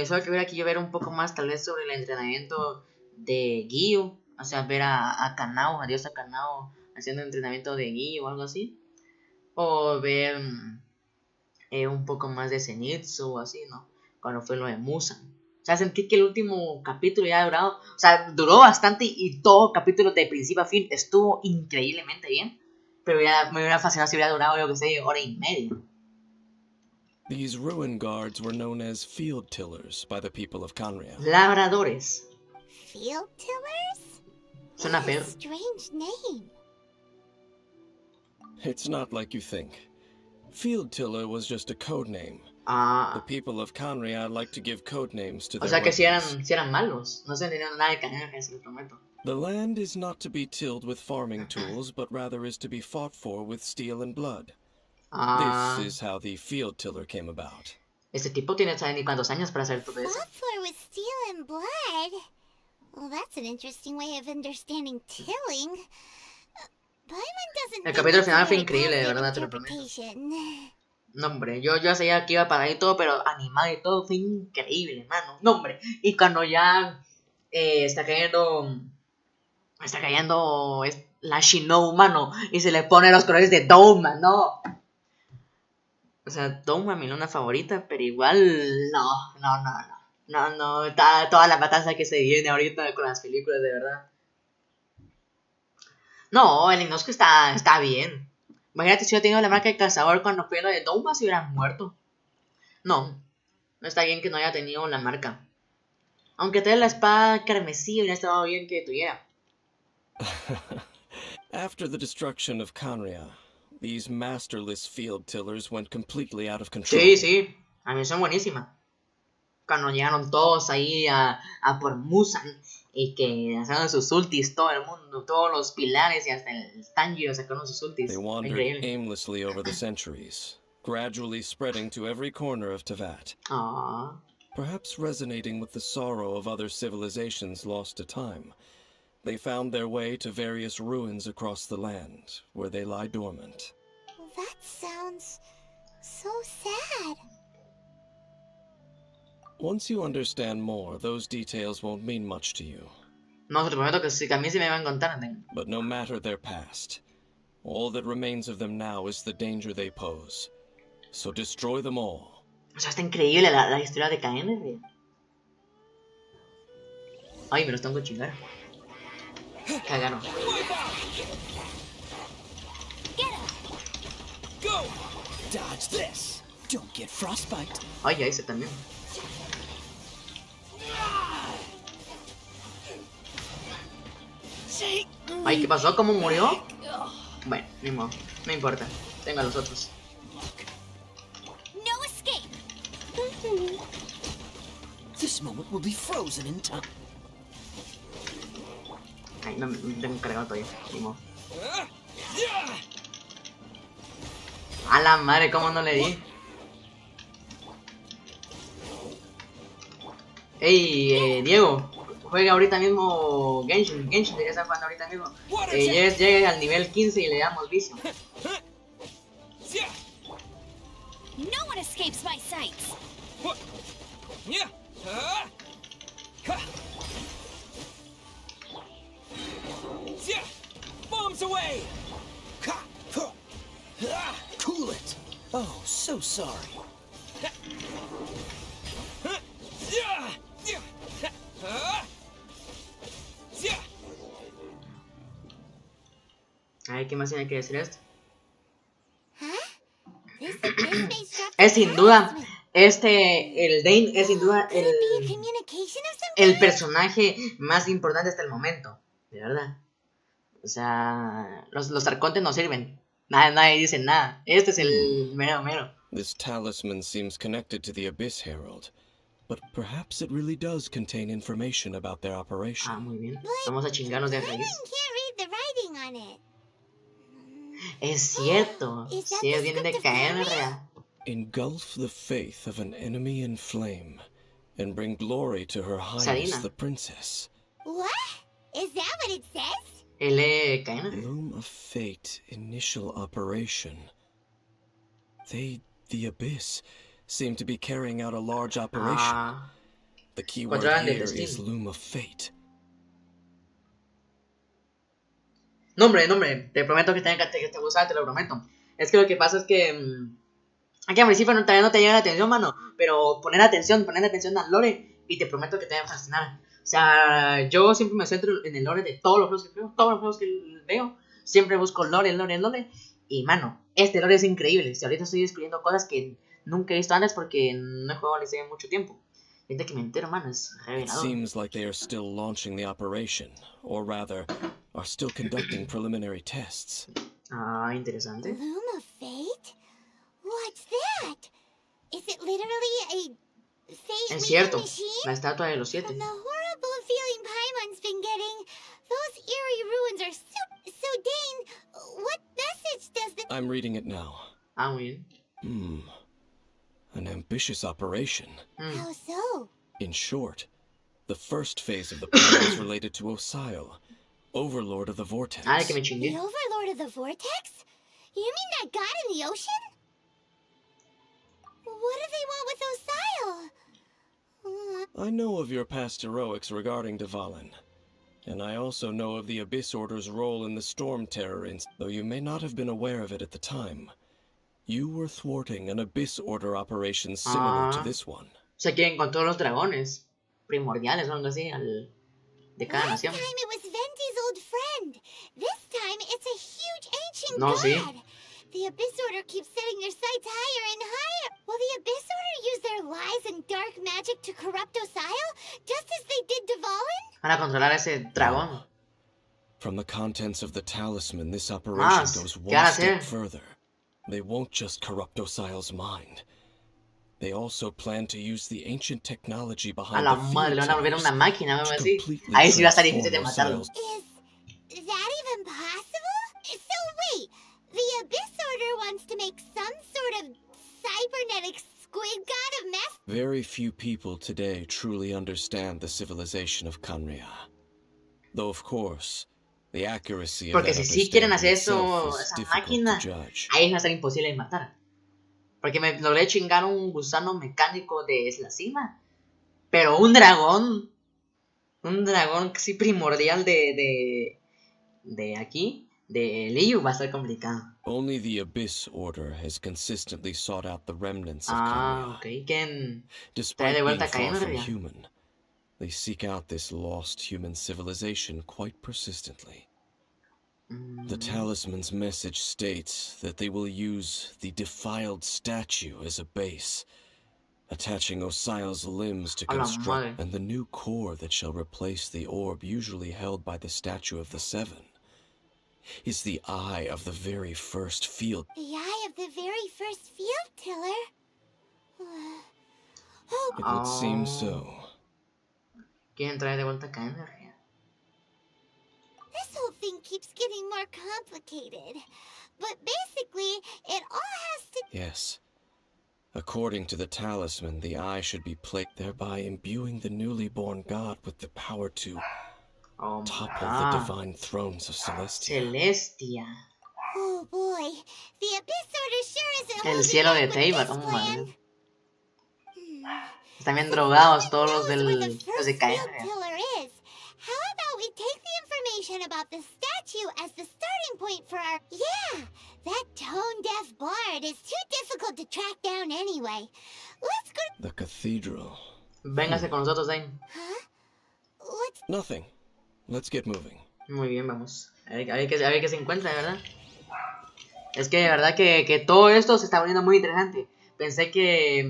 Solo que quiero ver un poco más tal vez sobre el entrenamiento de Gyu. O sea, ver a Kanao, adiós a Kanao haciendo entrenamiento de Gyu o algo así. O ver un poco más de Zenitsu o así, ¿no? Cuando fue lo de Musan. O sea, sentí que el último capítulo ya ha durado. O sea, duró bastante y todo capítulo de principio a fin estuvo increíblemente bien. Pero ya me hubiera fascinado si hubiera durado, yo que sé, hora y media. These ruin guards were known as field tillers by the people of Canria. Labradores. Field tillers? Suena What a feo. strange name. It's not like you think. Field tiller was just a code name. The Ah, people of Canria like to give code names to o their sea que weapons. si eran malos. No se entendieron nada de canal, se lo prometo. The land is not to be tilled with farming tools, but rather is to be fought for with steel and blood. Ah, This is how the field tiller came about. este tipo tiene sabe ni cuántos años para hacer todo eso. Fought for with steel and blood? Well, that's an interesting way of understanding tilling. Paimon doesn't El think capítulo that's a final fue very increíble, de accurate verdad, te lo prometo. interpretation. No, hombre, yo sabía que iba para ahí todo, pero animado y todo fue increíble, mano. No, hombre. Y cuando ya está cayendo la Shinou, mano, y se le pone los colores de Douma, no. O sea, Douma, mi luna favorita, pero igual, no. Toda la matanza que se viene ahorita con las películas, de verdad. No, el Inosuke está bien. Imagínate si hubiera tenido la marca de cazador cuando fue lo de Douma, se hubieran muerto. No está bien que no haya tenido la marca. Aunque tenga la espada carmesí, hubiera estado bien que tuviera. After the destruction of Canria, these masterless field tillers went completely out of control. Sí, a mí son buenísimas. Cuando llegaron todos ahí a por Musan y que hacían sus ultis, todo el mundo, todos los pilares y hasta el Tanjiro sacaron sus ultis. They wandered Increíble. aimlessly over the centuries, gradually spreading to every corner of Teyvat. Aww. Perhaps resonating with the sorrow of other civilizations lost to time, they found their way to various ruins across the land, where they lie dormant. That sounds so sad. Once you understand more, those details won't mean much to you. No, te prometo que, que a mí sí me van a contar. But no matter their past, all that remains of them now is the danger they pose. So destroy them all. O sea, está increíble la historia de KN. Ay, me los tengo que chingar. Cagaron. Go! Dodge this. Don't get frostbite. Ay, ya hice también. Ay, ¿qué pasó? ¿Cómo murió? Bueno, ni modo, no importa. Tengo a los otros. No escape. This moment will be frozen in time. Ay, no me tengo cargado todavía. Ni modo. A la madre, ¿cómo no le di? Ey, Diego, juega ahorita mismo Genshin debería estar jugando ahorita mismo. Llegue al nivel 15 y le damos vicio. No one escapes my sights. Bombs away! Cool it. Oh, so sorry. A ver, ¿qué más tiene que decir esto? This base dropped Es sin duda, announcement. el Dane es sin duda Could it be a communication of some el kind? personaje más importante hasta el momento, de verdad. O sea, los arcontes no sirven. Nadie dice nada. Este es el mero. This talisman seems connected to the Abyss Herald, but perhaps it really does contain information about their operation. Ah, muy bien. Vamos a chingarnos de Paimon raíz. can't read the writing on it. Es cierto. Is that Sí, the viene de script of caer Correo? real. Engulf the faith of an enemy in flame, and bring glory to her highness Sarina. the princess. What? Is that what it says? L. Caena. Loom of Fate initial operation. They, the Abyss, seem to be carrying out a large operation. Ah, The key word Controlan del here is destino. Loom of Fate. no, hombre. Te prometo que te gustaba, te lo prometo. Es que lo que pasa es que aquí al principio todavía no te llega la atención, mano. Pero poner atención al lore y te prometo que te va a fascinar. O sea, yo siempre me centro en el lore de todos los juegos que veo. Todos los juegos que veo. Siempre busco lore. Y, mano, este lore es increíble. Si ahorita estoy descubriendo cosas que nunca he visto antes porque no he jugado desde hace mucho tiempo. Ahorita que me entero, mano, es It revelador. seems like they are still launching the operation, or rather, are still conducting preliminary tests. Ah, interesante. Bloom of Fate? What's that? Is it literally a fate Es making cierto, machine? la estatua de los 7. From the horrible feeling Paimon's been getting, those eerie ruins are so Dane, what message does the— I'm reading it now. Ah, muy bien. An ambitious operation. How so? In short, the first phase of the plan is related to Osile, Overlord of the Vortex. Ah, el que me The chingué. Overlord of the Vortex? You mean that god in the ocean? What do they want with Osile? I know of your past heroics regarding Dvalin, and I also know of the Abyss Order's role in the Storm Terror though you may not have been aware of it at the time. You were thwarting an Abyss Order operation similar to this one. O sea, quieren con todos los dragones primordiales o algo así de cada Last nación. time it was Venti's old friend. This time it's a huge ancient No, god. sí. The Abyss Order keeps setting their sights higher and higher. Will the Abyss Order use their lies and dark magic to corrupt Osile, just as they did Dvalin? Para controlar ese dragón. From the contents of the talisman, this operation goes ¿qué van a one step hacer? further. They won't just corrupt Osile's mind. They also plan to use the ancient technology A behind la the madre, le van a volver field una máquina o algo to así. completely Ahí sí va a estar difícil de transform matarlo. Osile's. Is that even possible? So wait, the Abyss Order wants to make some sort of cybernetic squid god of mass— Very few people today truly understand the civilization of Canria. Though, of course, the accuracy of Porque that si sí quieren hacer understanding eso, itself is esa difficult máquina, to judge. ahí va a ser imposible de matar. Porque me logré chingar un gusano mecánico de la cima. Pero un dragón sí primordial de aquí, de Liu, va a ser complicado. Only the Abyss Order has consistently sought out the remnants of Ah, Canria. ok. ¿Quién trae Despite de being vuelta a far from Canria? human, they seek out this lost human civilization quite persistently. The talisman's message states that they will use the defiled statue as a base, attaching Osile's limbs to A la construct, madre. and the new core that shall replace the orb usually held by the statue of the Seven is the eye of the very first field. The eye of the very first field tiller? Oh, It would seem so. ¿Quién trae de vuelta a Canria? this whole thing keeps getting more complicated. But basically, it all has to— Yes. According to the talisman, the eye should be placed, thereby imbuing the newly born god with the power to Oh my topple the god. divine thrones of Celestia. Celestia. Oh boy, the Abyss Order sure isn't El holding cielo back de with Teibar. this Oh plan. madre. Están bien drogados todos Knows where the los first de field Canria. tiller is. How about we take the information about the statue as the starting point for our— Yeah, that tone-deaf bard is too difficult to track down anyway. Let's go— The cathedral. Véngase con nosotros, Dane. Huh? What's— Nothing. Let's get moving. Muy bien, vamos. A ver qué se encuentra, ¿verdad? Es que de verdad que todo esto se está volviendo muy interesante. Pensé que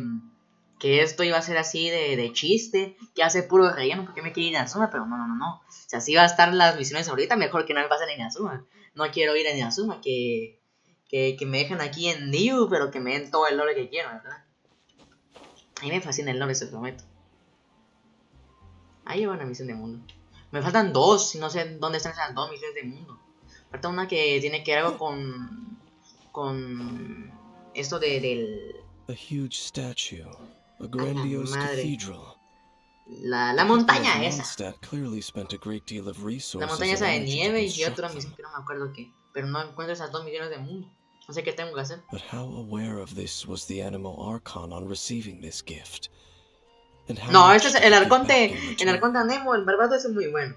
esto iba a ser así de chiste, que hace puro relleno porque me quiero ir a Inazuma, pero no. O sea, si va a estar las misiones ahorita, mejor que no me pasen en Inazuma. No quiero ir a Inazuma, que me dejen aquí en Liu, pero que me den todo el lore que quiero, ¿verdad? A mí me fascina el lore, se lo prometo. Ahí lleva una misión de mundo. Me faltan dos, no sé dónde están esas dos misiones de mundo. Falta una que tiene que ver algo con esto del... A huge statue. A grandiose madre. cathedral. La montaña esa. Mondstadt clearly spent a great deal of La resources montaña esa and de energy to nieve y construct otra them. misión que no me acuerdo qué. Pero no encuentro esas dos misiones de mundo. No sé qué tengo que hacer. But how aware of this was the Animal Archon on receiving this gift? And how No, much este es did el he give back arconte. in El return? arconte de Nemo, el Barbatos es muy bueno.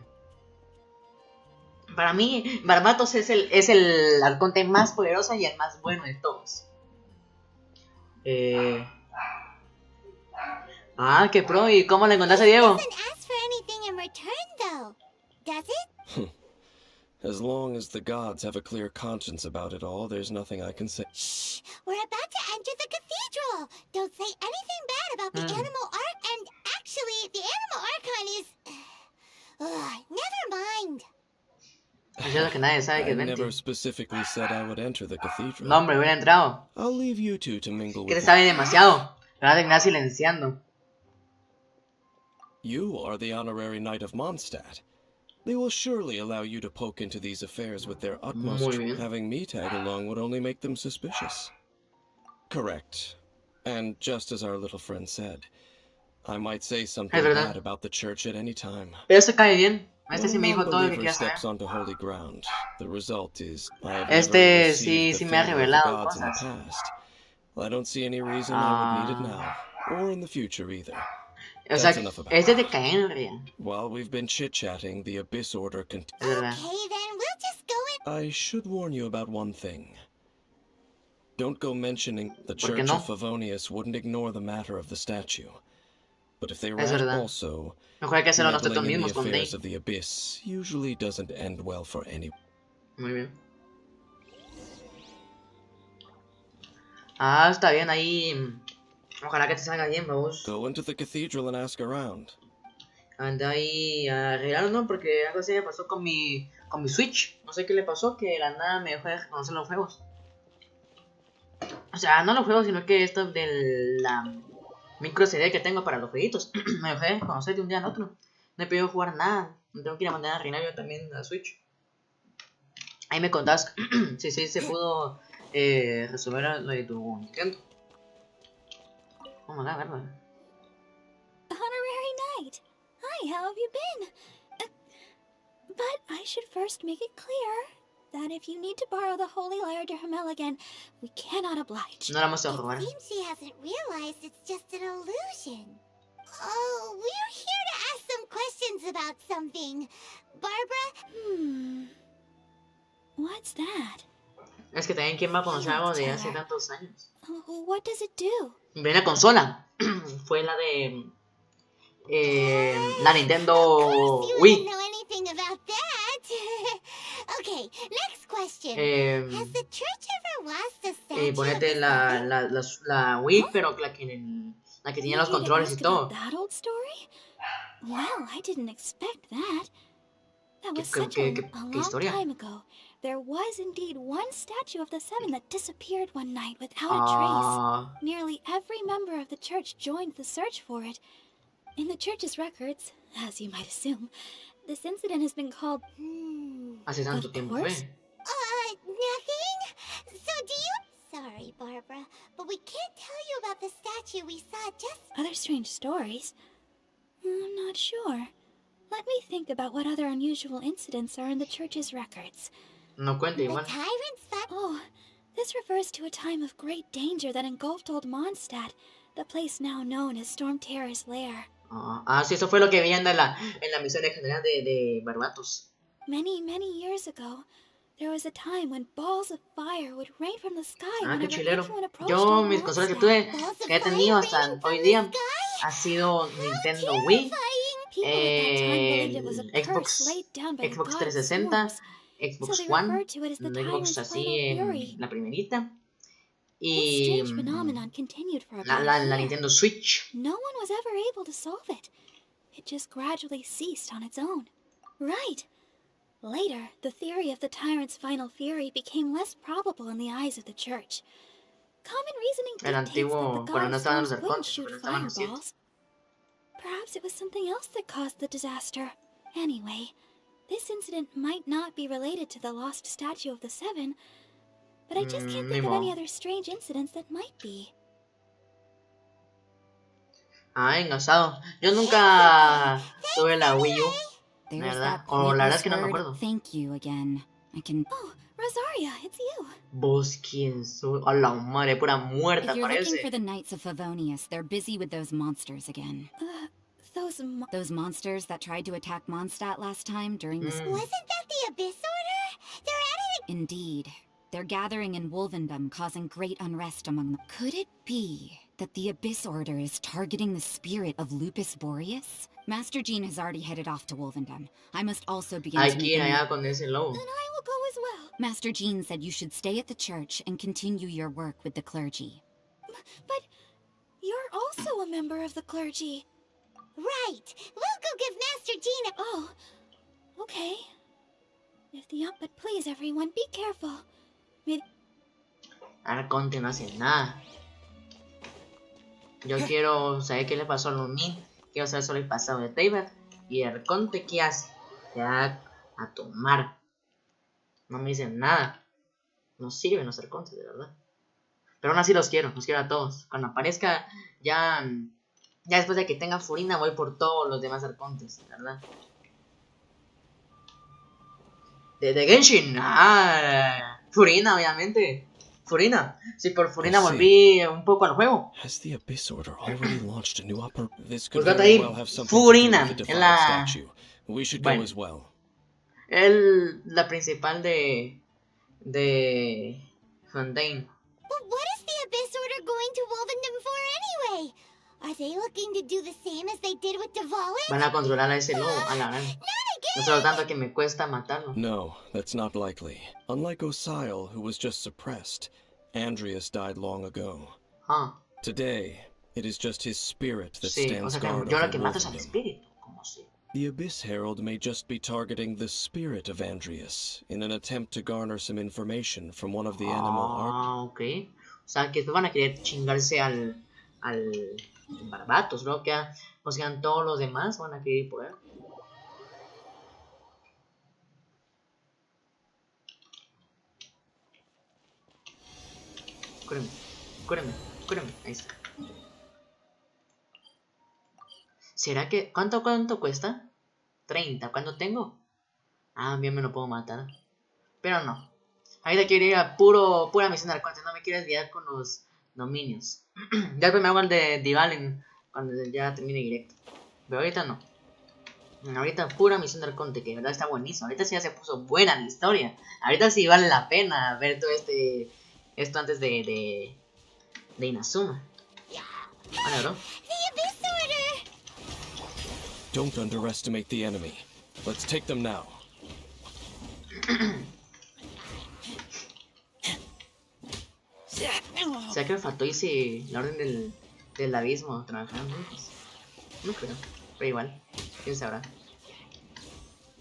Para mí, Barbatos es el arconte más poderoso y el más bueno de todos. Qué pro. ¿Y cómo le encontraste a Diego? doesn't ask for anything in return, though. Does it? As long as the gods have a clear conscience about it all, there's nothing I can say. Shh! We're about to enter the cathedral. Don't say anything bad about the animal art. And actually, Es cierto que nadie sabe que I es 20. never specifically said I would enter the cathedral. No, hombre, hubiera entrado. I'll leave you two to mingle Que with te sabe demasiado. Me vas a terminar silenciando. You are the honorary knight of Mondstadt. They will surely allow you to poke into these affairs with their utmost. Muy bien. Having me tag along would only make them suspicious. Correct. And just as our little friend said, I might say something bad about the church at any time. Pero este cae bien. Este sí When me a dijo todo lo que non-believer quería saber. steps onto holy ground, the result is I have Este never sí, received sí the me ha favor of the revelado gods in the cosas. past. I don't see any reason I would need it now, or in the future either. O sea, That's enough about este te that. cae en realidad. While we've been chit-chatting, the Abyss Order Es continues. verdad. Okay, then we'll just go in. I should warn you about one thing. Don't go mentioning the ¿Por qué Church no? of Favonius wouldn't ignore the matter of the statue. But if they Es rat verdad. also, Mejor hay que hacerlo nosotros meddling in the mismos con Day. affairs of the Abyss usually doesn't end well for anyone. Muy bien. Ah, está bien ahí. Ojalá que te salga bien, vamos. Go into the cathedral and ask around. Anda ahí a arreglarlo, ¿no? Porque algo así me pasó con mi Switch. No sé qué le pasó, que de la nada me dejó de reconocer los juegos. O sea, no los juegos, sino que esto de la micro CD que tengo para los jueguitos. Me dejé de reconocer de un día al otro. No he podido jugar nada. Me tengo que ir a mandar a reinar yo también a Switch. Ahí me contás si sí se pudo resolver lo de tu Nintendo. Oh my god, verdad. Honorary Knight! Hi, how have you been? But I should first make it clear that if you need to borrow the Holy Lyre to Hermel again, we cannot oblige. No la hemos ido a It jugar. seems she hasn't realized it's just an illusion. Oh, we're here to ask some questions about something. Barbara? What's that? Es que también quién va a conocer algo de hace tantos años. What does it do? Ve la consola. Fue la de la Nintendo You Wii. wouldn't know anything about that. Okay, next question. Has the church ever lost a statue of Ponete the la Wii, pero la que tenía los controles y todo. That old story? Well, I didn't expect that. That was ¿Qué- such qué- a qué- qué long historia? time ago. There was indeed one statue of the seven that disappeared one night without a trace. Nearly every member of the church joined the search for it. In the church's records, as you might assume, this incident has been called... Hace tanto Of tiempo, course. nothing? So do you... Sorry, Barbara, but we can't tell you about the statue we saw just... Other strange stories? I'm not sure. Let me think about what other unusual incidents are in the church's records. No cuenta The igual. tyrants thought... Oh, this refers to a time of great danger that engulfed old Mondstadt, the place now known as Storm Terror's lair. Sí, eso fue lo que vi en la misión general de Barbatos. Many, many years ago, there was a time when balls of fire would rain from the sky Qué whenever chilero. anyone approached Yo, old mis consolas que Mondstadt. tuve, que he tenido hasta hoy día, ha sido Nintendo Wii, People at that time believed it was a Xbox, curse laid down by the Xbox god of 360, storms. Xbox So they One, referred to it as the Xbox tyrant's así final en fury. la primerita, This y strange phenomenon continued for la, about la, a la year. Nintendo Switch. No one was ever able to solve it. It just gradually ceased on its own. Right. Later, the theory of the tyrant's final fury became less probable in the eyes of the church. Common reasoning El dictates that antiguo, the cuando god no of estaban los storms wouldn't arcontes, shoot cuando estaban los 7. fireballs. Perhaps it was something else that caused the disaster. Anyway, this incident might not be related to the lost statue of the seven, but I just can't think of any other strange incidents that might be. Engasado. Yo nunca tuve la Wii U, There's ¿verdad? that O la verdad es pointless que no me word, acuerdo. thank you again. I can... Oh, Rosaria, it's you. ¿Vos quién soy? A la madre, pura muerta If you're looking parece. for the Knights of Favonius, they're busy with those monsters again. Those monsters that tried to attack Mondstadt last time during the... Wasn't that the Abyss Order? They're at it... Indeed. They're gathering in Wolvendom, causing great unrest among them. Could it be that the Abyss Order is targeting the spirit of Lupus Boreas? Master Jean has already headed off to Wolvendom. I must also begin to Aquí, make allá con ese lobo. Then I will go as well. Master Jean said you should stay at the church and continue your work with the clergy. But you're also a member of the clergy. Right. We'll go give Master Jean a... Oh, okay. If the but please everyone, be careful. Arconte no hace nada. Yo quiero saber qué le pasó a Lumin. Quiero saber sobre el pasado de David. Y Arconte, ¿qué hace? Ya a tomar. No me dicen nada. No sirven los Arcontes, de verdad. Pero aún así los quiero a todos. Cuando aparezca, ya después de que tenga Furina, voy por todos los demás Arcontes, de verdad. De Genshin, Furina, obviamente. Furina. Sí, por Furina volví un poco al juego. Has the Abyss Order already launched a new This could Pues very well have something Furina, to do with the en defied la... statue. We should Bueno. go as well. La principal de Fontaine. But what is the Abyss Order going to Wolvendom for anyway? Are they looking to do the same as they did with Dvalin? Van a controlar a ese lobo, a la gran. No solo tanto que me cuesta matarlo. No, that's not likely. Unlike Osile, who was just suppressed, Andreas died long ago. Today, it is just his spirit that stands guard yo over lo que mato es al Wolvendom. espíritu, como si. The Abyss Herald may just be targeting the spirit of Andreas in an attempt to garner some information from one of the animal art. Ok. O sea, que van a querer chingarse al Barbatos, ¿no? Que pues sean todos los demás, van a querer ir por él. Cúreme. Ahí está. ¿Será que... ¿Cuánto cuesta? 30. ¿Cuánto tengo? Bien me lo puedo matar. Pero no. Ahorita quiero ir a pura misión de Arconte. No me quiero desviar con los dominios. Ya después me hago el de Dvalin cuando ya termine directo. Pero ahorita no. Ahorita pura misión de Arconte, que de verdad está buenísimo. Ahorita sí ya se puso buena la historia. Ahorita sí vale la pena ver todo esto antes de Inazuma. Vale, bro. Don't underestimate the enemy. Let's take them now. ¿Será que me faltó ese la orden del abismo trabajando juntos? No creo, pero igual, quién sabrá.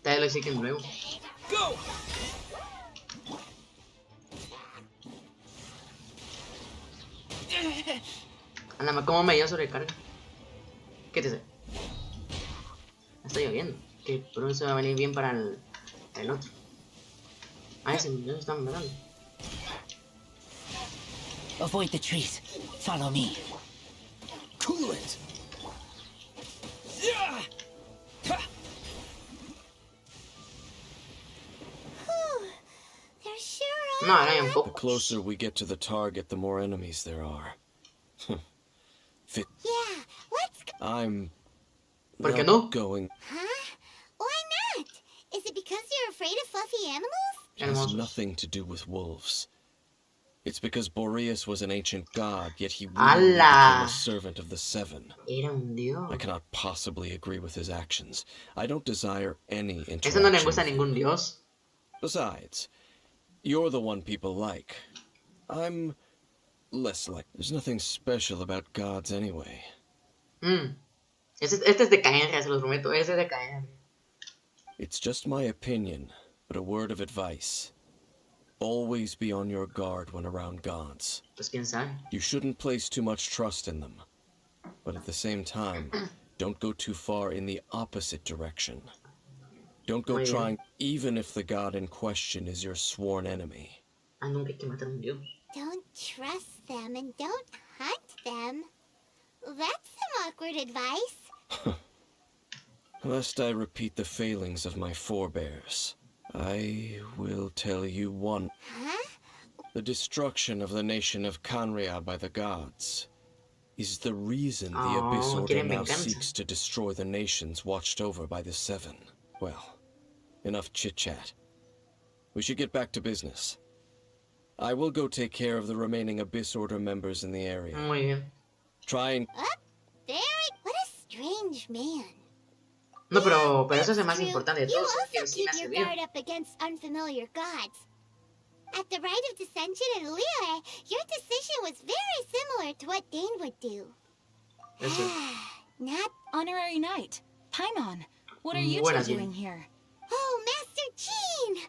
Tal vez lo exigen luego. Anda, ¿cómo me dio sobrecarga? ¿Qué te sé? Está lloviendo, que por eso va a venir bien para el otro. Ese ya están matando. Avoid the trees. Follow me. Cool it! There sure No, ahora hay un The poco. closer we get to the target, the more enemies there are. Yeah, let's go. I'm ¿Por qué not no? going. Huh? Why not? Is it because you're afraid of fluffy animals? It has Hermosos. nothing to do with wolves. It's because Boreas was an ancient god, yet he ¡Hala! willingly became a servant of the Seven. Era un dios. I cannot possibly agree with his actions. I don't desire any interaction. Eso no le gusta a with ningún him. dios. Besides, you're the one people like. I'm less like. There's nothing special about gods anyway. Este es de caer, se los prometo. Este es de caer. It's just my opinion, but a word of advice. Always be on your guard when around gods. Pues quién sabe. You shouldn't place too much trust in them. But at the same time, don't go too far in the opposite direction. Don't go Muy bien. trying, even if the god in question is your sworn enemy. Nunca hay que matar a un dios. Don't trust them and don't hunt them. That's some awkward advice. Lest I repeat the failings of my forebears, I will tell you one. Huh? The destruction of the nation of Canria by the gods is the reason the Abyss Order quieren now venganza. seeks to destroy the nations watched over by the Seven. Well, enough chit-chat. We should get back to business. I will go take care of the remaining Abyss Order members in the area. Muy bien. Try and... What a strange man. No, pero eso es el más True. importante de You todo. Es que also sí me keep hace your bien. guard up against unfamiliar gods. At the Rite of Dissension in Liyue, your decision was very similar to what Dane would do. Eso. Not... Honorary Knight, Paimon, what are you two Buenas, doing here? Oh, Master Jean!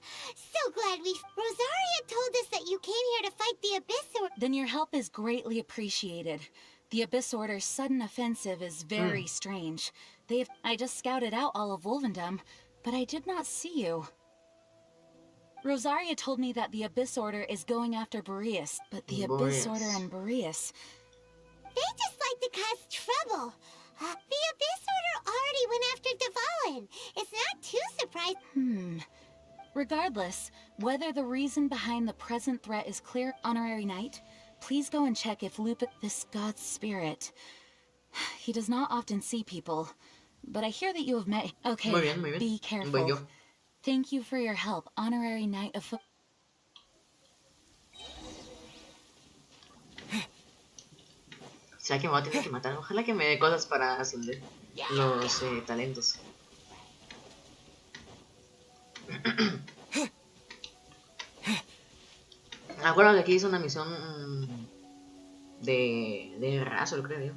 glad we... Rosaria told us that you came here to fight the Abyss Order. Then your help is greatly appreciated. The Abyss Order's sudden offensive is very strange. I just scouted out all of Wolvendom, but I did not see you. Rosaria told me that the Abyss Order is going after Boreas, but the Abyss Order and Boreas... They just like to cause trouble. The Abyss Order already went after Dvalin. It's not too surprising. Regardless, whether the reason behind the present threat is clear, Honorary Knight, please go and check if Lupus, this god's spirit. He does not often see people, but I hear that you have met... Okay, muy bien. be careful. Thank you for your help, Honorary Knight of... O sea que me voy a tener que matar. Ojalá que me dé cosas para ascender los talentos. Me acuerdo que aquí hice una misión de raso, creo yo.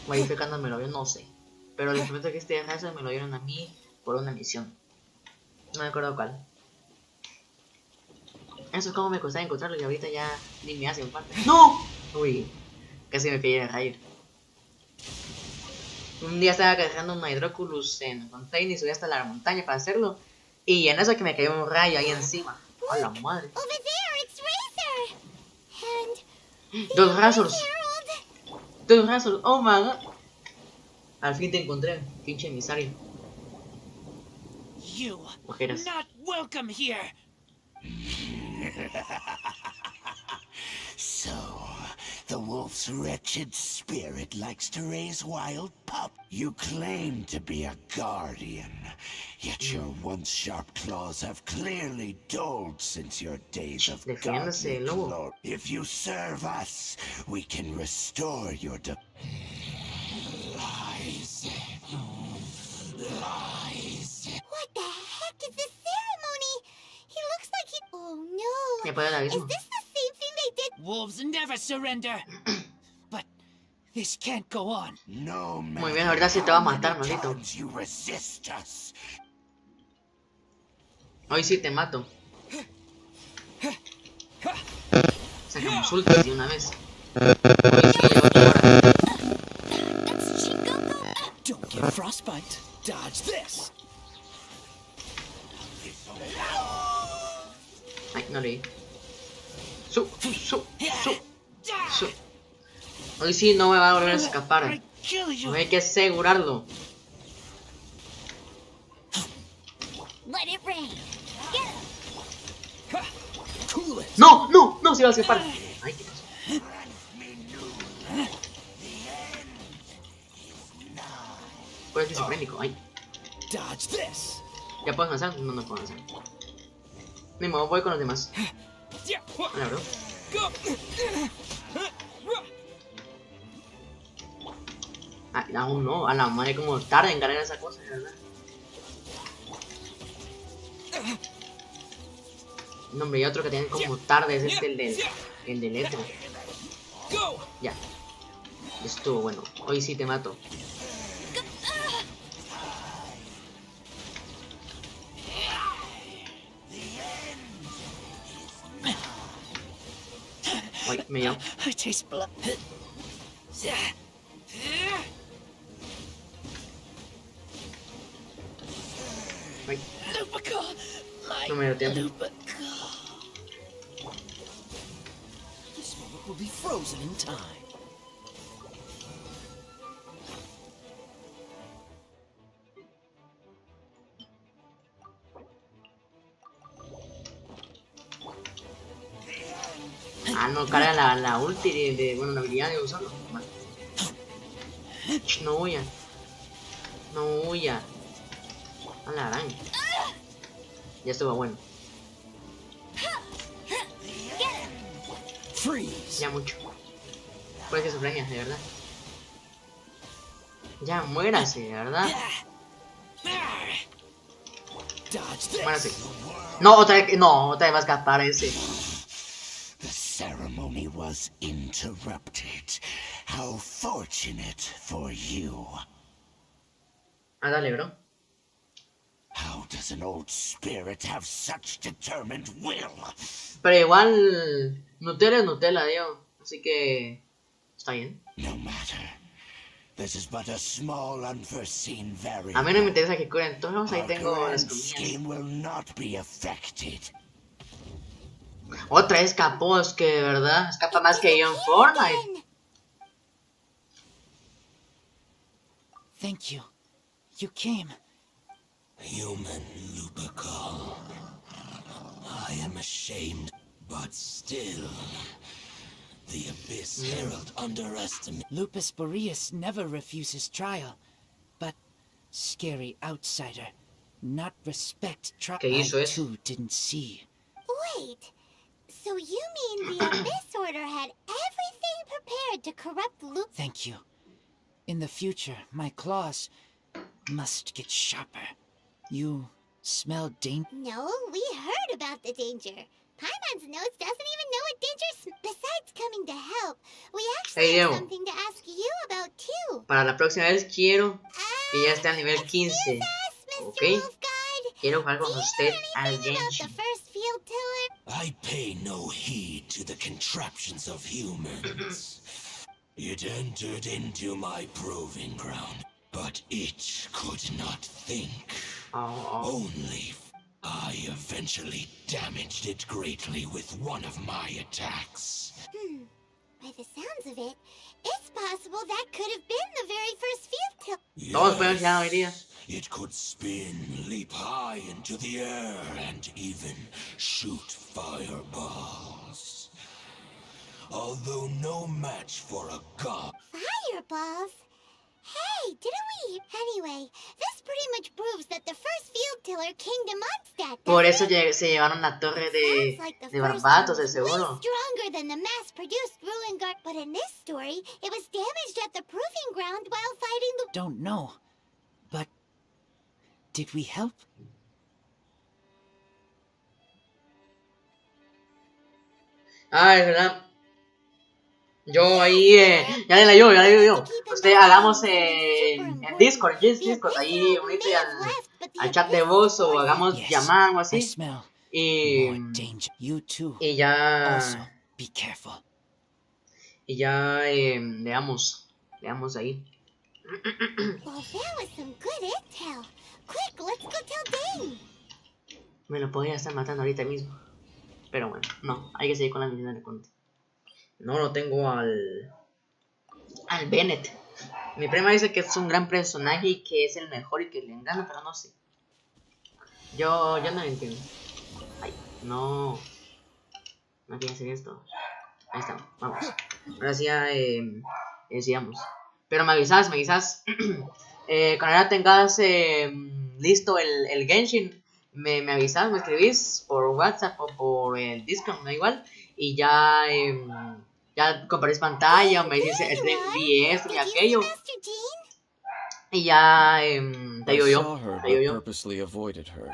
O ahí fue cuando me lo vio, no sé. Pero el momento que este raso me lo dieron a mí por una misión. No me acuerdo cuál. Eso es como me costaba encontrarlo y ahorita ya ni me hacen falta. ¡No! Uy, casi me caí de rayo. Un día estaba cargando un Hydroculus en Fontaine y subí hasta la montaña para hacerlo. Y en eso que me cayó un rayo ahí encima. ¡A la madre! Dos Razors. Dos Razors. Oh my god. Al fin te encontré, pinche emisario. You Ojeras. not welcome here. So, the wolf's wretched spirit likes to raise wild pup. You claim to be a guardian, yet your once sharp claws have clearly dulled since your days of guardian glory. If you serve us, we can restore your lies. What the heck is this ceremony? He looks like he... Oh no! Me puede dar Is eso. this the same thing they did? Wolves never surrender. But this can't go on. No matter Muy bien, ahorita sí te va a matar, how many maldito. times you resist us. Hoy sí te mato. Sacamos ultis de una vez. Hoy sí llevo tu hora. Don't get frostbite. Dodge this. Ay, no leí. Su. Hoy sí no me va a volver a escapar. No hay que asegurarlo. Let it rain. No, no, no se va a escapar. Ay, qué pasó. ¿Cuál es esquizofrénico? Ay. Dodge this. ¿Ya puedo avanzar? No, no puedo avanzar. Ni modo, voy con los demás. Hola, bro. Ah, aún no, a la madre como tarde en ganar esa cosa, de verdad. No, hombre, y otro que tiene como tarde es este, el del Etro. Ya. Estuvo bueno. Hoy sí te mato. Ay, me llamo. I taste blood. Ay, Lupica. no me dio tiempo. Lupica. This moment will be frozen in time. Ah, no carga la ulti bueno, la habilidad de usarlo. No huya. No huya. A la araña. Ya estuvo bueno. Freeze. Ya mucho. Puede que sufreña, de verdad. Ya muérase, de verdad. Dodge this. Muérase. No, otra vez va a escapar ese. The ceremony was interrupted. How fortunate for you. Ah, dale, bro. How does an old spirit have such determined will? Pero igual, Nutella es Nutella, Dios. Así que está bien. No matter. This is but a small unforeseen variable. A mí no me interesa que curen todos, ahí tengo Our las grand comidas. scheme will not be affected. Otra escapó, es que de verdad escapa más que yo en Fortnite. Thank you. You came. Human Lupercal. I am ashamed, but still. The Abyss Herald underestimated. Lupus Boreas never refuses trial, but scary outsider, not respect trial. ¿Qué hizo I eso? too didn't see. Wait, so you mean the Abyss Order had everything prepared to corrupt Lup? Thank you. In the future, my claws must get sharper. You smell danger? No, we heard about the danger. Paimon's nose doesn't even know what danger besides coming to help. We actually Hey, have Diego. something to ask you about too. Para la próxima vez quiero que ya esté a nivel 15. Excuse us, Mr. ¿Ok? Wolf Guide. Quiero jugar Do con you know usted al anything about the Genshin. first field tiller? I pay no heed to the contraptions of humans. It entered into my proving ground, but it could not think. Only I eventually damaged it greatly with one of my attacks. By the sounds of it, it's possible that could have been the very first field tiller. Todos podemos ya hoy día. It could spin, leap high into the air, and even shoot fireballs. Although no match for a god. Fireballs? Hey, didn't we? Anyway, this pretty much proves that the first field tiller came to Mondstadt. Por eso se llevaron la torre de Barbatos, de seguro. Stronger than the mass-produced ruin guard, but in this story, it was damaged at the proving ground while fighting the. Don't know, but did we help? Ah, es verdad. Yo ahí, ya le digo yo. Usted hagamos en Discord, ahí unite al chat de voz o hagamos Yes, llamada o algo I así. smell Y more danger. You too. Y Also, be careful. ya leamos ahí. Well, that was some good intel. Quick, let's go tell Dane. Me lo podría estar matando ahorita mismo. Pero bueno, no, hay que seguir con la misión de Conte. No lo tengo al Bennett. Mi prima dice que es un gran personaje y que es el mejor y que le engana, pero no sé. Yo no lo entiendo. Ay, no quiero hacer esto. Ahí está, vamos. Ahora sí ya sigamos. Pero me avisas. Cuando ya tengas listo el Genshin, me avisas, me escribís por WhatsApp o por el Discord, me da igual. Y ya compartís pantalla o me dices, vi esto y aquello. Y ya te digo yo. Purposely avoided her.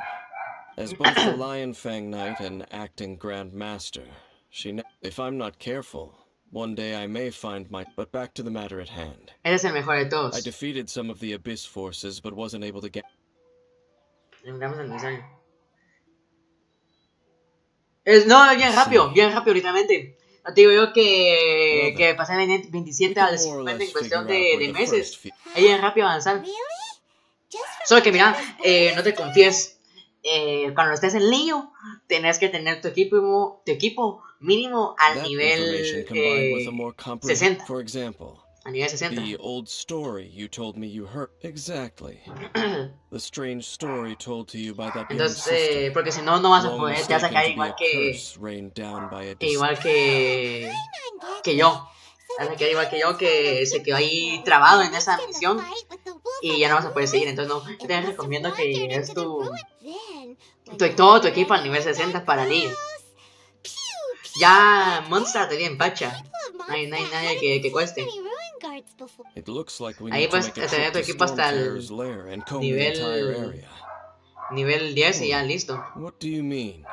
As both the Lion Fang Knight and acting Grand Master, if I'm not careful, one day I may find my... But back to the matter at hand. Eres el mejor de todos. I defeated some of the Abyss forces, but wasn't able to get... Entramos al mensaje. No, bien rápido, literalmente. No te digo yo que pasé del 27 al 50 en cuestión de meses. Es bien rápido avanzar. Solo que mira, no te confíes. Cuando estés en lío, tenés que tener tu equipo mínimo al nivel 60. For example, A nivel 60. the old story you told me you heard. Exactly. The strange story told to you by that young Entonces, sister. porque si no, no vas a Long poder, te vas a mistaken caer to be igual a que curse rained down by a yo. Vas a quedar igual que yo, que se quedó ahí trabado en esa misión y ya no vas a poder seguir. Entonces, no, yo te recomiendo que lleves todo tu equipo al nivel 60 para lío. Ya, Monster te bien pacha. No hay nadie que cueste. It looks like we Ahí need to puedes make a tener trip tu to equipo hasta Stormterror's el lair and comb the entire area. nivel 10 y ya listo. What do you mean?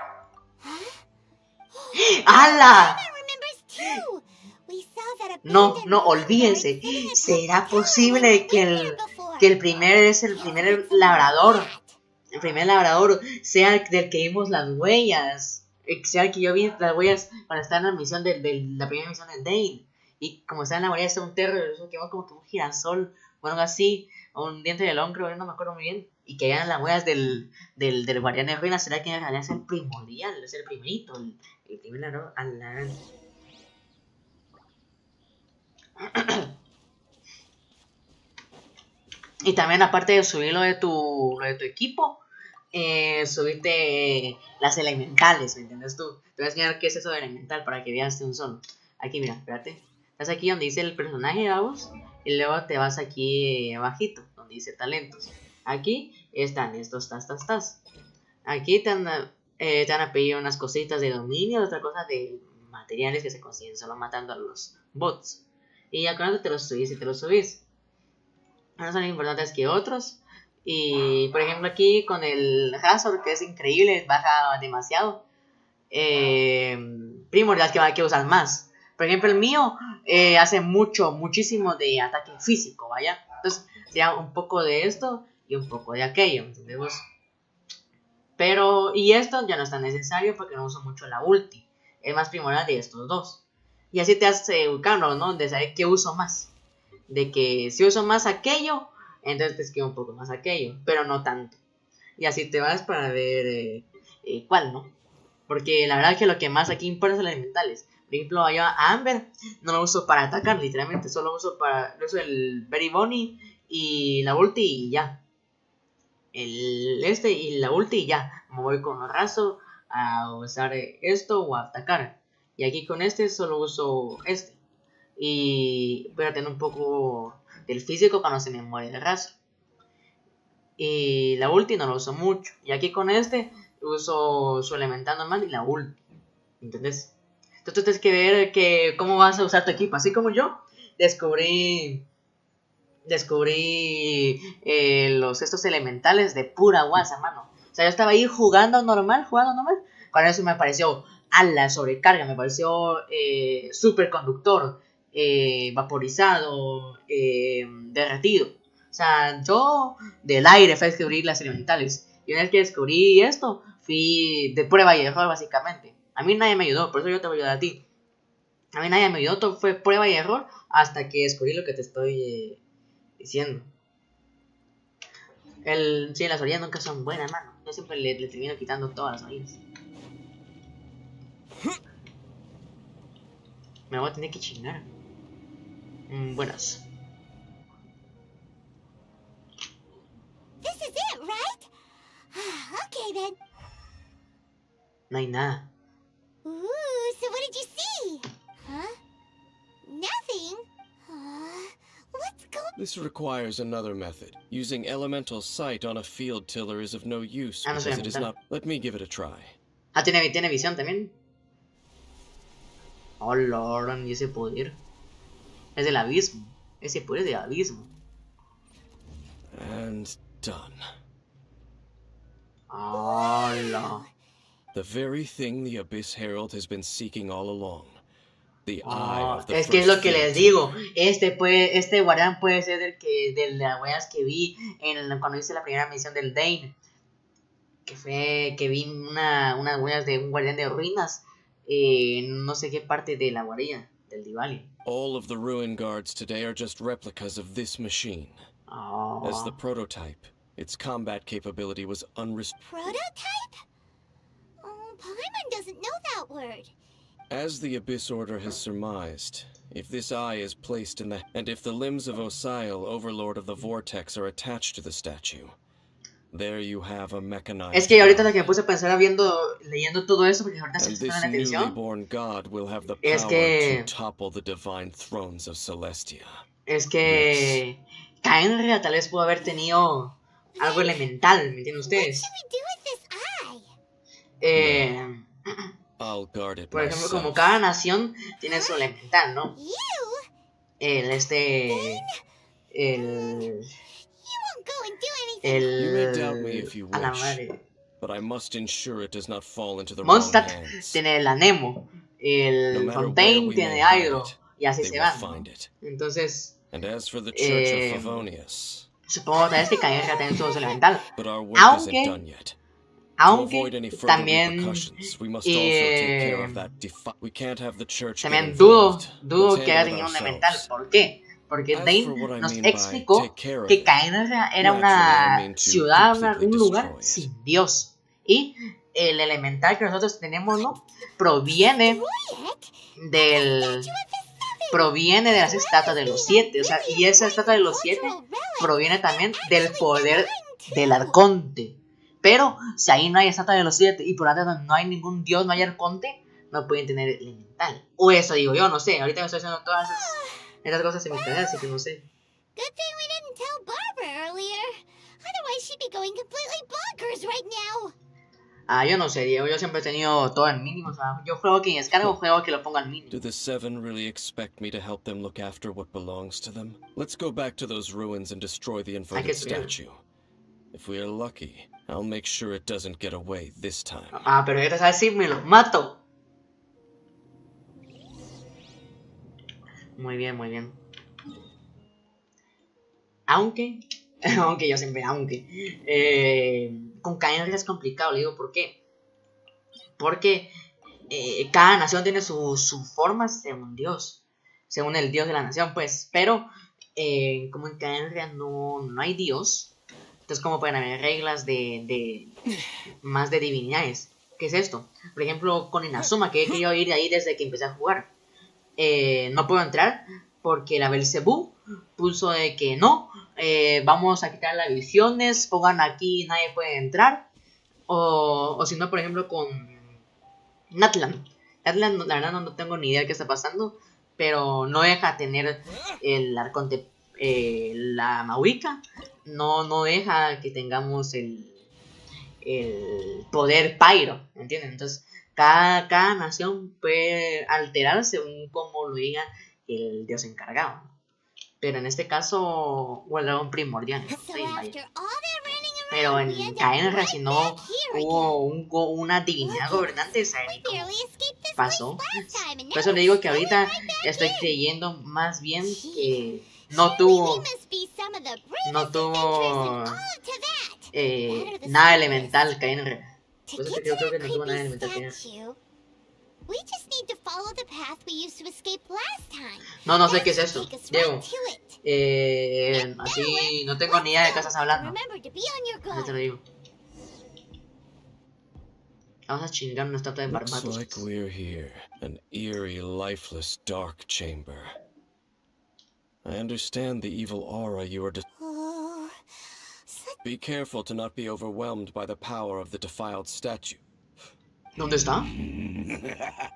¡Hala! No, olvídense. ¿Será posible que el primer labrador el primer labrador, sea del que vimos las huellas, sea el que yo vi las huellas cuando estaba en la misión de la primera misión de Dane, y como está en la huella de un terror, eso que vemos como que un girasol, o algo así, o un diente de león, creo, no me acuerdo muy bien, y que hayan las huellas del guardián de ruinas, será que en realidad es el primordial, es el primerito, el primer labrador, a la... Y también aparte de subir lo de tu equipo, subirte las elementales, ¿me entiendes tú? Te voy a enseñar qué es eso de elemental para que veas de un solo. Aquí, mira, espérate. Estás aquí donde dice el personaje, vamos, y luego te vas aquí abajito, donde dice talentos. Aquí están estos tas. Aquí te van a pedir unas cositas de dominio, otra cosa de materiales que se consiguen solo matando a los bots. Y ya con eso te los subís y te los subís. Unos son importantes que otros. Y por ejemplo aquí con el Hazard, que es increíble, baja demasiado. Primordial que hay que usar más. Por ejemplo el mío hace muchísimo de ataque físico, vaya. Entonces sería un poco de esto y un poco de aquello, ¿entendemos? Pero, y esto ya no es tan necesario porque no uso mucho la ulti. Es más primordial de estos dos. Y así te hace ubicando, ¿no? De saber qué uso más. De que si uso más aquello, entonces te esquivo un poco más aquello, pero no tanto. Y así te vas para ver cuál, ¿no? Porque la verdad que lo que más aquí importa son los elementales. Por ejemplo, yo a Amber no lo uso para atacar, literalmente. Solo uso el Berry Bunny y la ulti y ya. Y la ulti y ya. Me voy con raso a usar esto o a atacar. Y aquí con este solo uso este. Y voy a tener un poco del físico cuando se me muere el raso. Y la ulti no lo uso mucho. Y aquí con este uso su elemental normal y la ulti. ¿Entendés? Entonces tú tienes que ver cómo vas a usar tu equipo. Así como yo descubrí estos elementales de pura guasa, mano. O sea, yo estaba ahí jugando normal. Cuando eso me pareció ala, sobrecarga, me pareció superconductor, vaporizado, derretido. O sea, yo del aire fui a descubrir las elementales. Y una vez que descubrí esto, fui de prueba y error, básicamente. A mí nadie me ayudó, por eso yo te voy a ayudar a ti. A mí nadie me ayudó, todo fue prueba y error hasta que descubrí lo que te estoy diciendo. Sí, las orillas nunca son buenas, mano. Yo siempre le termino quitando todas las orillas. Me voy a tener que chingar. Buenas. This is it, right? Okay then. No hay nada. Ooh, so what did you see? Huh? Nothing? Let's go. This requires another method. Using elemental sight on a field tiller is of no use no because it is not. Let me give it a try. Ah, tiene visión también. Oh Lord, y ese poder. Es del abismo. Ese poder es del abismo. And done. Hola. The very thing the Abyss Herald has been seeking all along. The eye of the es que es lo que field. les digo. Este guardián puede ser de las huellas que vi cuando hice la primera misión del Dane. Que fue que vi unas huellas de un guardián de ruinas. No sé qué parte de la guardia del Divali. All of the ruin guards today are just replicas of this machine. As the prototype, its combat capability was Prototype? Paimon doesn't know that word. As the Abyss Order has surmised, if this eye is placed in and if the limbs of Osial, Overlord of the Vortex, are attached to the statue, there you have a mechanized. Es que ahorita lo que me puse a pensar leyendo todo eso, porque ahorita se this la atención. newly born god will have the power to topple the divine thrones of Celestia. Es que Kaenria tal vez pudo haber tenido algo elemental, ¿me entienden ustedes? I'll guard it por ejemplo, myself. como cada nación tiene su elemental, ¿no? You may doubt me if you a la wish, madre. but I must ensure it does not fall into the Mondstadt wrong hands. tiene el Anemo, el No Fontaine tiene Hydro, y así se van, ¿no? Entonces, And as for the Church of Favonius, Supongo tal vez que Caen también su elemental. But our work isn't Aunque done yet. To avoid any further también repercussions, we must also take care of that we can't have the church get también involved. dudo Let's que haya handle it tenido un elemental. ourselves. ¿Por qué? Porque As Dane for what I nos mean by explicó take care of que it, Caen era naturally, I una mean to ciudad, completely un lugar destroy it. sin Dios. Y el elemental que nosotros tenemos, ¿no? Proviene del... Proviene de las estatuas de los 7. O sea, y esa estatua de los 7 proviene también del poder del arconte. Pero si ahí no hay estatua de los 7 y por lo tanto no hay ningún dios, no hay arconte, no pueden tener elemental. O eso digo yo, no sé. Ahorita me estoy haciendo todas esas cosas en mi cabeza, así que no sé. Good thing we didn't tell Barbara earlier. Otherwise she'd be going completely bonkers right now. Yo no sé, Diego, yo siempre he tenido todo en mínimo. O sea, yo juego que descargo, juego que lo ponga en mínimo. Do the 7 really expect me to help them look after what belongs to them? Let's go back to those ruins and destroy the inverted statue. If we are lucky, I'll make sure it doesn't get away this time. Pero ya sabes si me lo mato. Muy bien, muy bien. Aunque yo siempre, con Caen es complicado, le digo, ¿por qué? Porque cada nación tiene su forma según Dios, según el Dios de la nación, pues, pero como en Caen no hay Dios, entonces como pueden haber reglas de más de divinidades. ¿Qué es esto? Por ejemplo, con Inazuma, que he querido ir de ahí desde que empecé a jugar, no puedo entrar porque la Belzebú puso de que no, vamos a quitar las visiones, pongan aquí, nadie puede entrar. O si no, por ejemplo, con Natlan, la verdad no tengo ni idea de qué está pasando, pero no deja tener el arconte, la Mauica, no deja que tengamos el poder Pyro, ¿entienden? Entonces, cada nación puede alterar según como lo diga el dios encargado. Pero en este caso, o el dragón primordial, ¿no? Sí, pero en Caen si no hubo una divinidad gobernante, ¿saben cómo pasó? Por eso le digo que ahorita estoy creyendo más bien que no tuvo nada elemental Caen. Por eso yo creo que no tuvo nada elemental Caen. No sé qué es eso, Diego. Así no tengo ni idea de qué estás hablando. Así te lo digo. Vamos a chingar una estatua de Barbatos. Looks like we're here, an eerie, lifeless, dark chamber. I understand the evil aura you are. Be careful to not be overwhelmed by the power of the defiled statue. ¿Dónde está?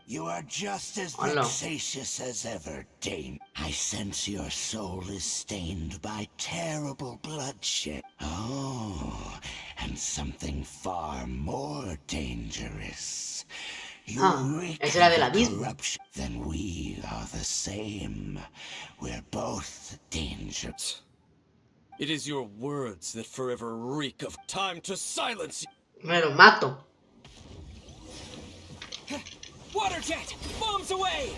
You are just as vexatious as ever, Dane. I sense your soul is stained by terrible bloodshed. Oh, and something far more dangerous. Esa era del abismo. Then we are the same. We're both dangerous. It is your words that forever reek of time to silence you. Me lo mato. Water jet! Bombs away!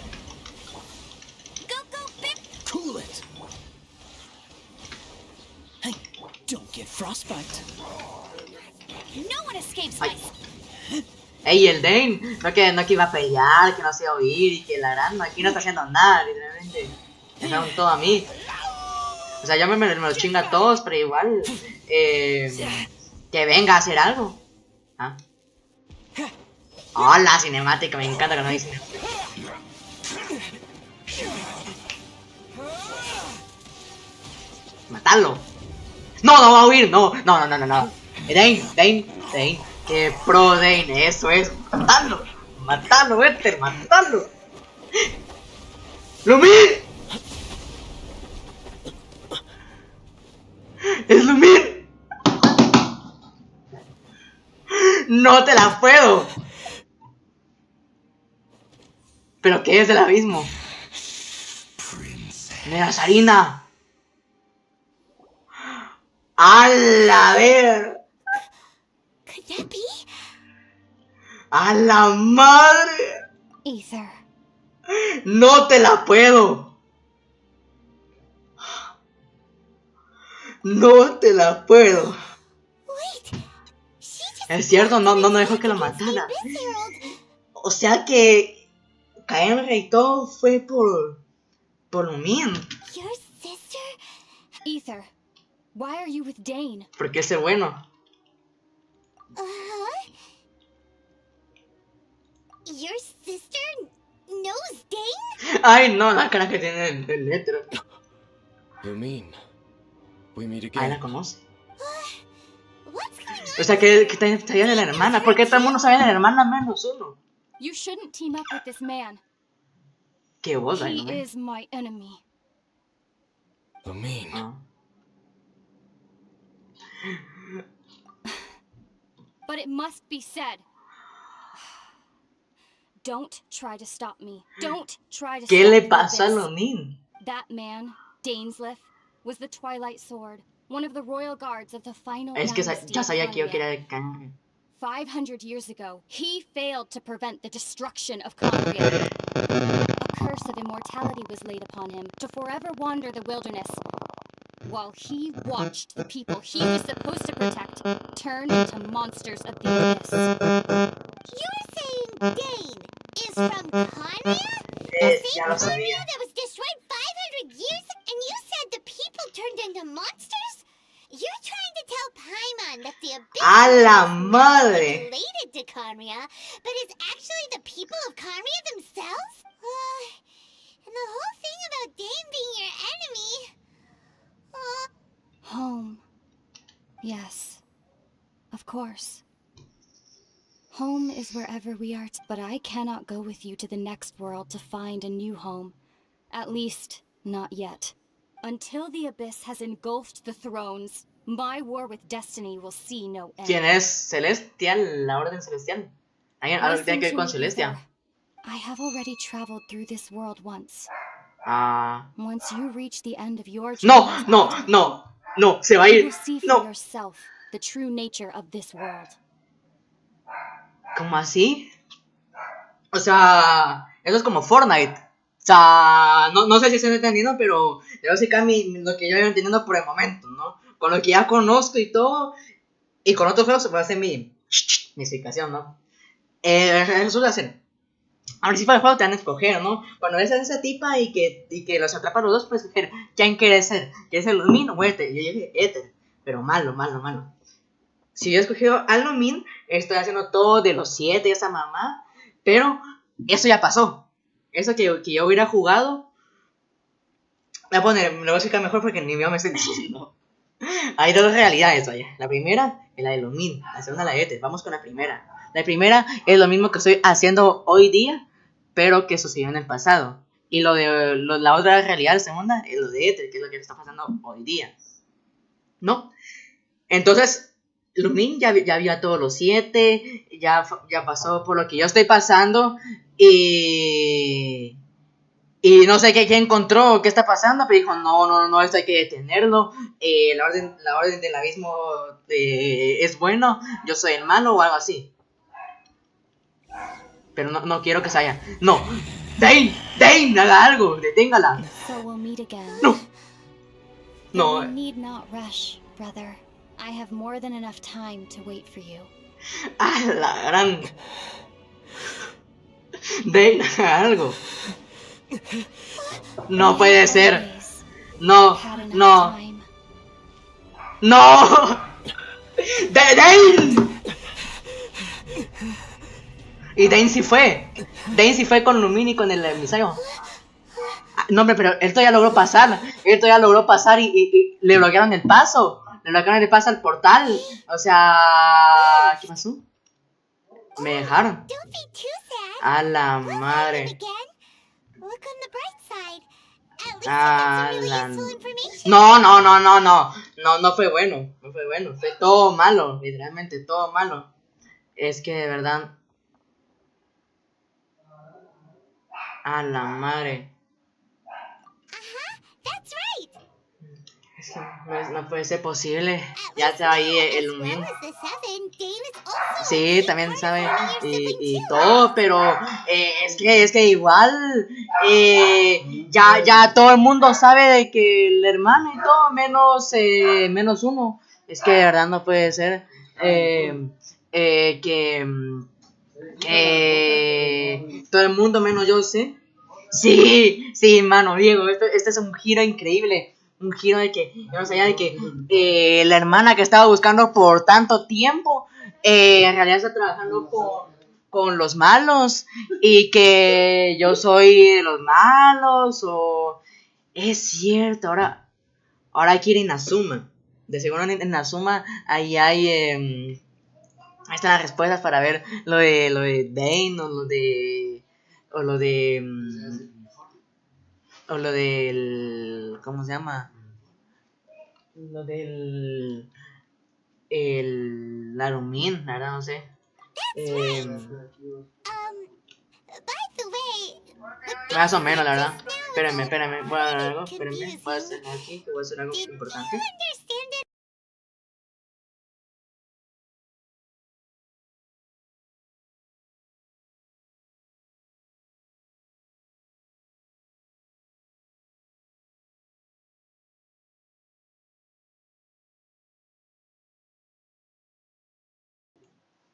Go, Pip! Cool it! Hey, don't get frostbite. No one escapes my... Ey, el Dane, no que iba a pelear, que no se iba a oír y que la gran aquí no está haciendo nada, literalmente. Me dejaron todo a mí. O sea, ya me lo chinga a todos, pero igual que venga a hacer algo. ¿Ah? Oh, la cinemática, me encanta que no hay cinemática. Matarlo. No va a huir, no. Dane. Que pro Dane, eso es. Matarlo, Éter, matarlo. ¡Lumir! ¡Es Lumir! ¡No te la puedo! ¿Pero qué es el abismo? ¡Mira, Sarina! ¡A la ver! ¡A la madre! Ether. ¡No te la puedo! No te la puedo. Wait. She just Es cierto, no dejó que lo against the matara. Abyss Herald. O sea que caer y todo fue por Lumin. Your sister? Ether, why are you with Dane? Porque es el bueno. Uh-huh. Your sister knows Dane? Ay, no, la cara que tiene el letro. Lumin, we meet Ay, la again. conoce. What's going on? O sea que sabía de la hermana. ¿Por qué todo el mundo sabía de la hermana menos uno? You shouldn't team up with this man. Qué voz He hay, ¿no? is my enemy. Lumin. Ah. But it must be said. Don't try to stop me. Don't try to ¿Qué stop le the pasó a Abyss. Lumin? That man, Dainsleif, was the Twilight Sword, one of the royal guards of the final Es que dynasty ya of sabía que yo Conria. quería el cangre. 500 years ago, he failed to prevent the destruction of Conria. A curse of immortality was laid upon him to forever wander the wilderness, while he watched the people he was supposed to protect turn into monsters of the abyss. You're saying Dane is from Conria? The Ya same lo Conria sabía. that was destroyed 500 years and you said the people turned into monsters? You're trying to tell Paimon that the Abyss ¡A la is not madre! related to Conria, but is actually the people of Conria themselves? And the whole thing about Dane being your enemy... Home. Yes. Of course. Home is wherever we are, but I cannot go with you to the next world to find a new home. At least, not yet. Until the Abyss has engulfed the thrones, my war with destiny will see no end. ¿Quién es Celestial? La Orden Celestial. ¿Algo tiene que ver con Listen to me, Celestia? Ether. I have already traveled through this world once. Ah. Once you reach the end of your No, journey, no, no, no, se va a you ir. will see for No. yourself the true nature of this world. ¿Cómo así? O sea, eso es como Fortnite. O sea, no sé si se está entendiendo, pero debo sacar lo que yo voy entendiendo por el momento, ¿no? Con lo que ya conozco y todo. Y con otros juegos se puede hacer mi explicación, ¿no? Resulta ser. Al principio del juego te van a escoger, ¿no? Cuando ves a esa tipa y que los atrapa a los dos, puedes escoger quién quieres ser. ¿Quieres ser Lumin o Éter? Yo dije Éter, pero malo. Si yo he escogido a Lumin, estoy haciendo todo de los 7 esa mamá. Pero eso ya pasó. Eso que yo hubiera jugado. Voy a poner, me lo voy a explicar mejor porque ni yo me estoy diciendo. Hay dos realidades, vaya. La primera es la de Lumin, la segunda la de Éter. Vamos con la primera. La primera es lo mismo que estoy haciendo hoy día, pero que sucedió en el pasado. Y la otra realidad, la segunda, es lo de Éter, que es lo que está pasando hoy día. ¿No? Entonces, Lumin ya vio a todos los 7, ya pasó por lo que yo estoy pasando, y no sé qué encontró, qué está pasando, pero dijo, no, esto hay que detenerlo, la orden del abismo es bueno, yo soy el malo o algo así. Pero no quiero que se vaya. ¡No! ¡Dane! ¡Haga algo! ¡Deténgala! So we'll meet again. ¡No! No. You need not rush, brother. I have more than enough time to wait for you. ¡Ah, la gran! Dane, haga algo. No puede ser. No. ¡Dane! Y Dane sí fue con Lumin y con el emisario. No, hombre, pero él todavía logró pasar. Y le bloquearon el paso. Le bloquearon el paso al portal. O sea, ¿qué pasó? Me dejaron. A la madre. No fue bueno. Fue todo malo. Literalmente todo malo. Es que de verdad. A la madre. No puede ser posible. Ya está ahí el Lumin. Sí, también sabe y todo, pero es que igual ya todo el mundo sabe de que el hermano y todo, menos uno. Es que de verdad no puede ser que todo el mundo menos yo sé. Sí, mano, Diego, este es un giro increíble. Un giro de que, yo no sabía de que la hermana que estaba buscando por tanto tiempo, en realidad está trabajando con los malos. Y que yo soy de los malos. O es cierto, ahora hay que ir a Inazuma. De seguro en Inazuma ahí hay ahí están las respuestas para ver lo de Dane o lo del ¿cómo se llama? Lo del el Larumin, la verdad no sé. Más o menos, la verdad. Espérenme, voy a dar algo, voy a hacer aquí, que voy a hacer algo importante.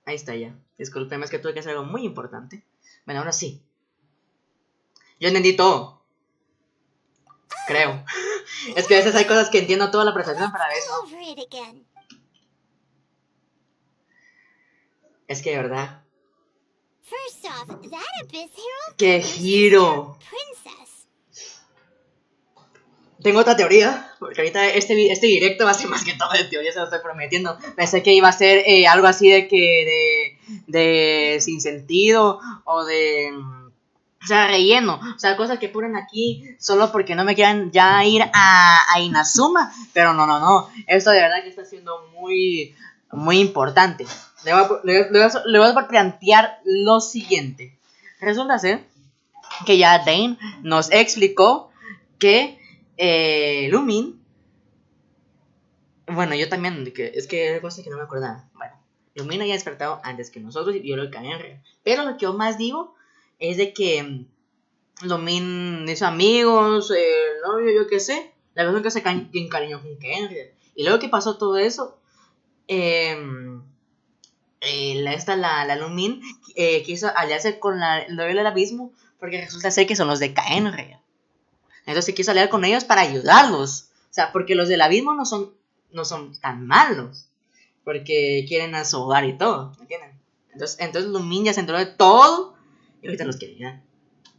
Ahí está ya. Disculpen, es que tuve que hacer algo muy importante. Bueno, ahora sí. Yo entendí todo. Creo. Es que a veces hay cosas que entiendo toda la perfección para eso. Es que de verdad. ¡Qué giro! Tengo otra teoría, porque ahorita este directo va a ser más que todo de teoría, se lo estoy prometiendo. Pensé que iba a ser algo así de sin sentido o de... O sea, relleno, o sea, cosas que ponen aquí solo porque no me quieran ya ir a Inazuma. Pero no, esto de verdad que está siendo muy, muy importante. Le voy a plantear lo siguiente. Resulta ser que ya Dane nos explicó que Lumin, bueno, yo también, es que hay cosas que no me acordaba. Bueno, Lumin había despertado antes que nosotros y yo lo caí. Pero lo que yo más digo es de que Lumin hizo amigos, novio, yo qué sé. La verdad es que se encariñó con Kenry. Y luego que pasó todo eso, la Lumin quiso aliarse con el novio del abismo, porque resulta ser que son los de Kenry. Entonces se quiso aliar con ellos para ayudarlos. O sea, porque los del abismo no son tan malos. Porque quieren a su hogar y todo, ¿me entienden? Entonces Lumin ya se enteró de todo y ahorita los quiere ayudar.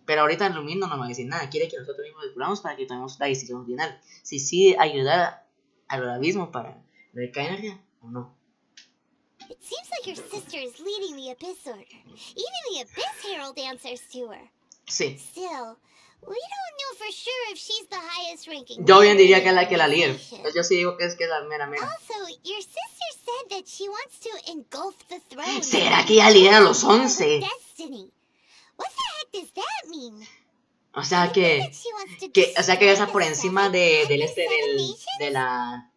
Pero ahorita Lumin no nos va a decir nada. Quiere que nosotros mismos descubramos para que tomemos la decisión final. Si sí ayudar al abismo para lo de Kainaria o no. It seems like your sister is leading the Abyss Order. Even the Abyss Herald answers to her. Sí. Still, we don't know for sure if she's the highest ranking. Yo bien diría que es la líder. Yo sí digo que es la mera. Also, your sister said that she wants to engulf the throne. ¿Será que ella lidera los 11? Destiny. What the heck does that mean? O sea que ella está por encima de la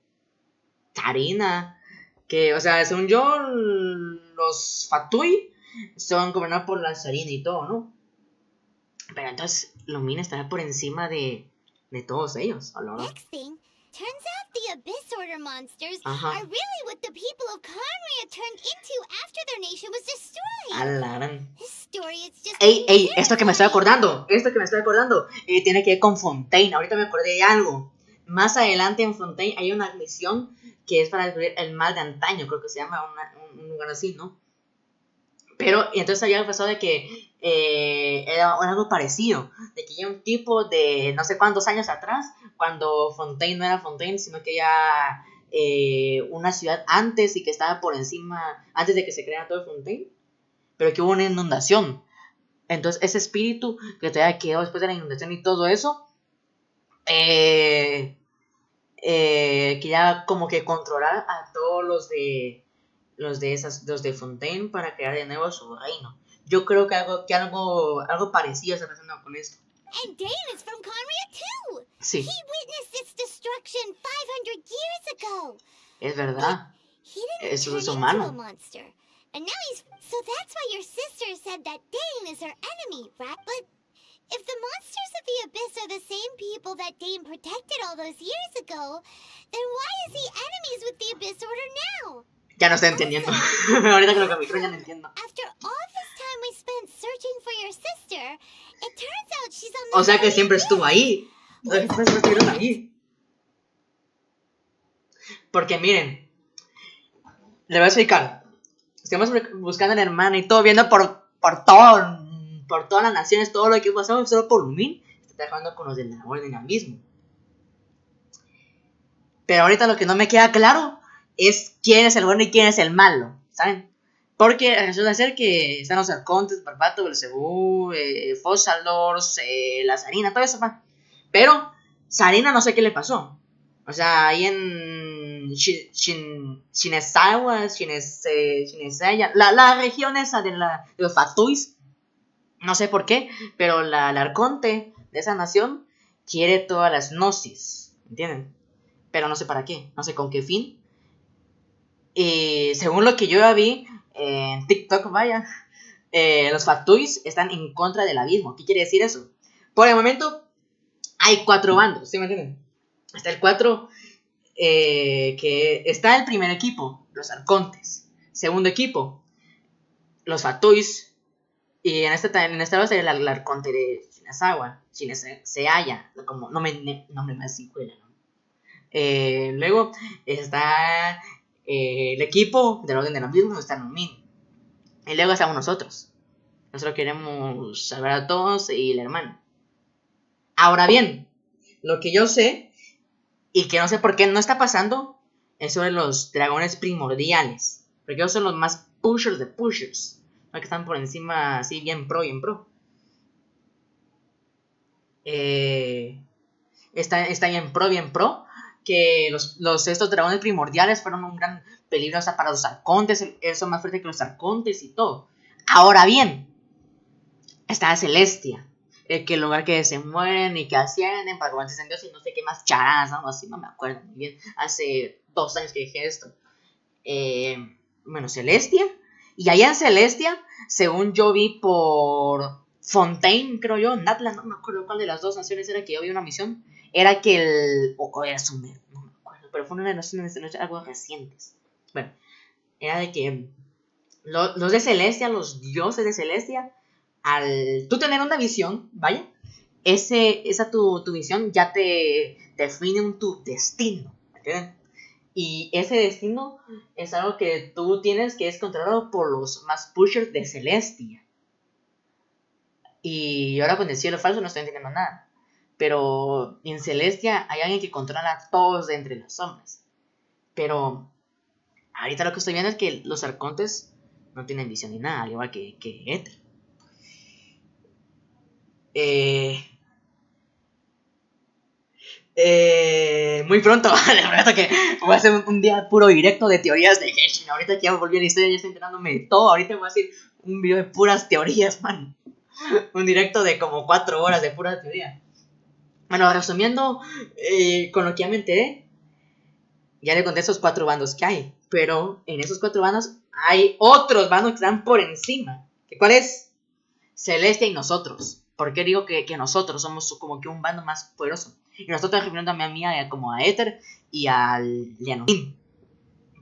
Tarina. Que, o sea, según yo, los Fatui son gobernados por la Sarina y todo, ¿no? Pero entonces Lumina estará por encima de todos ellos, ¿no? Next thing, turns out the Abyss Order monsters are really what the people of Conria turned into after their nation was destroyed. Alaran. This story is just Ey, esto que me estoy acordando, tiene que ver con Fontaine. Ahorita me acordé de algo. Más adelante en Fontaine hay una misión que es para descubrir el mal de antaño, creo que se llama un lugar así, ¿no? Pero, y entonces había pasado de que era algo parecido, de que ya un tipo de no sé cuántos años atrás, cuando Fontaine no era Fontaine, sino que ya una ciudad antes y que estaba por encima, antes de que se creara todo Fontaine, pero que hubo una inundación. Entonces ese espíritu que todavía quedó después de la inundación y todo eso, que ya como que controlar a todos los de Fontaine para crear de nuevo su reino. Yo creo que algo parecido está pasando con esto. And Dane is from Conria too. Sí. He witnessed its destruction 500 years ago. Es verdad. He didn't Eso turn es into a humano. monster. And now he's... So that's why your sister said that Dane is her enemy, right? But if the monsters of the Abyss are the same people that Dane protected all those years ago, then why is he enemies with the Abyss Order now? Ya no estoy entendiendo. Ahorita que lo cambié, ya no entiendo. After all this time we spent searching for your sister, it turns out she's on the O sea que very siempre estuvo list. ahí. O sea que siempre estuvieron ahí. Porque miren, le voy a explicar. Estamos buscando a la hermana y todo, viendo por todas las naciones, todo lo que pasó, solo por Lumin. Está trabajando con los de la orden ahora mismo. Pero ahorita lo que no me queda claro es quién es el bueno y quién es el malo, ¿saben? Porque resulta ser que están los arcontes, Barbato, Belcebú, Fossalors, la Sarina, todo eso, ¿va? Pero Sarina no sé qué le pasó. O sea, ahí en Shinesawa, Shinesaya, la región esa de los Fatuis, no sé por qué, pero la arconte de esa nación quiere todas las gnosis, ¿entienden? Pero no sé para qué, no sé con qué fin. Según lo que yo ya vi en TikTok, vaya, los Fatuis están en contra del abismo. ¿Qué quiere decir eso? Por el momento hay 4 bandos, ¿sí me entienden? Está el 4, que está el primer equipo, los arcontes. Segundo equipo, los Fatuis. Y en esta base la arconte de Shinasawa, Shinesaya, como nombre más escuela, ¿no? Luego está el equipo del orden del abismo, está Numin. Y luego estamos nosotros. Nosotros queremos salvar a todos y la hermana. Ahora bien, lo que yo sé, y que no sé por qué no está pasando, es sobre los dragones primordiales. Porque ellos son los más pushers de pushers. Que están por encima, así bien pro. Está bien pro. Que estos dragones primordiales fueron un gran peligro, o sea, para los arcontes. Son más fuertes que los arcontes y todo. Ahora bien, está Celestia. Que el lugar que se mueren y que ascienden para convertirse en Dios y no sé qué más charadas, algo así, no me acuerdo muy bien. Hace 2 años que dije esto. Bueno, Celestia. Y allá en Celestia, según yo vi por Fontaine, creo yo, Natla, no me acuerdo cuál de las 2 naciones era que yo vi una misión. Era que o era Sumer, no me acuerdo, pero fue una de las naciones algo recientes. Bueno, era de que los de Celestia, los dioses de Celestia, al tú tener una visión, vaya, esa tu visión ya te define tu destino, ¿entiendes? Y ese destino es algo que tú tienes que es controlado por los más pushers de Celestia. Y ahora con el cielo falso no estoy entendiendo nada. Pero en Celestia hay alguien que controla a todos de entre las sombras. Pero ahorita lo que estoy viendo es que los arcontes no tienen visión ni nada, al igual que Éter. Muy pronto, les prometo que voy a hacer un día puro directo de teorías de Genshin. Ahorita que ya volví a la historia, ya estoy enterándome de todo. Ahorita voy a hacer un video de puras teorías, man. Un directo de como 4 horas de pura teoría. Bueno, resumiendo, con lo que ya me enteré, ya le conté esos 4 bandos que hay. Pero en esos 4 bandos hay otros bandos que están por encima. ¿Cuál es? Celestia y nosotros. ¿Por qué digo que nosotros somos como que un bando más poderoso? Y nosotros refiriéndome a mí como a Éter y al Lianumin.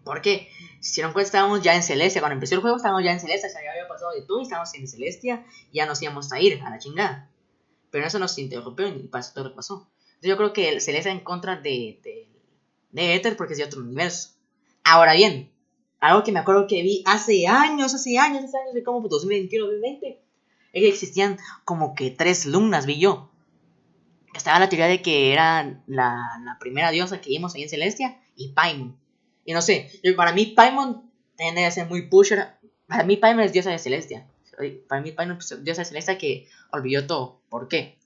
¿Por qué? Si se dieron cuenta, estábamos ya en Celestia. Cuando empezó el juego estábamos ya en Celestia. O sea, ya había pasado de todo y estábamos en Celestia. Y ya nos íbamos a ir a la chingada. Pero eso nos interrumpió y pasó todo lo que pasó. Entonces yo creo que el Celestia en contra de Éter porque es de otro universo. Ahora bien, algo que me acuerdo que vi hace años, de como 2021, 2020. Es que existían como que 3 lunas, vi yo. Estaba la teoría de que era la primera diosa que vimos ahí en Celestia y Paimon. Y no sé, para mí Paimon tiene que ser muy pusher. Para mí Paimon es diosa de Celestia. Para mí Paimon es diosa de Celestia que olvidó todo. ¿Por qué?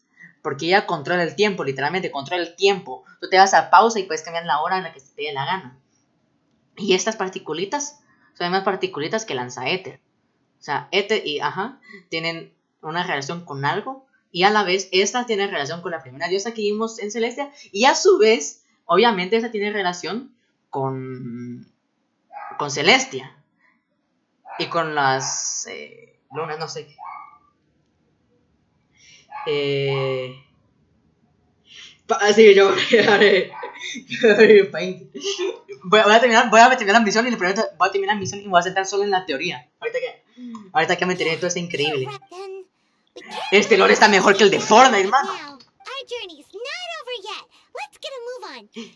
Porque ella controla el tiempo, literalmente controla el tiempo. Tú te vas a pausa y puedes cambiar la hora en la que te dé la gana. Y estas particulitas son más particulitas que lanza Éter. O sea, Éter y tienen una relación con algo y a la vez esta tiene relación con la primera diosa que vimos en Celestia, y a su vez, obviamente, esta tiene relación con Celestia y con las lunas, no sé. Así que yo voy a terminar la misión y le prometo, voy a terminar la misión y me voy a centrar solo en la teoría. Ahorita que me enteré de todo esto increíble. Este lore está mejor que el de Fortnite, hermano.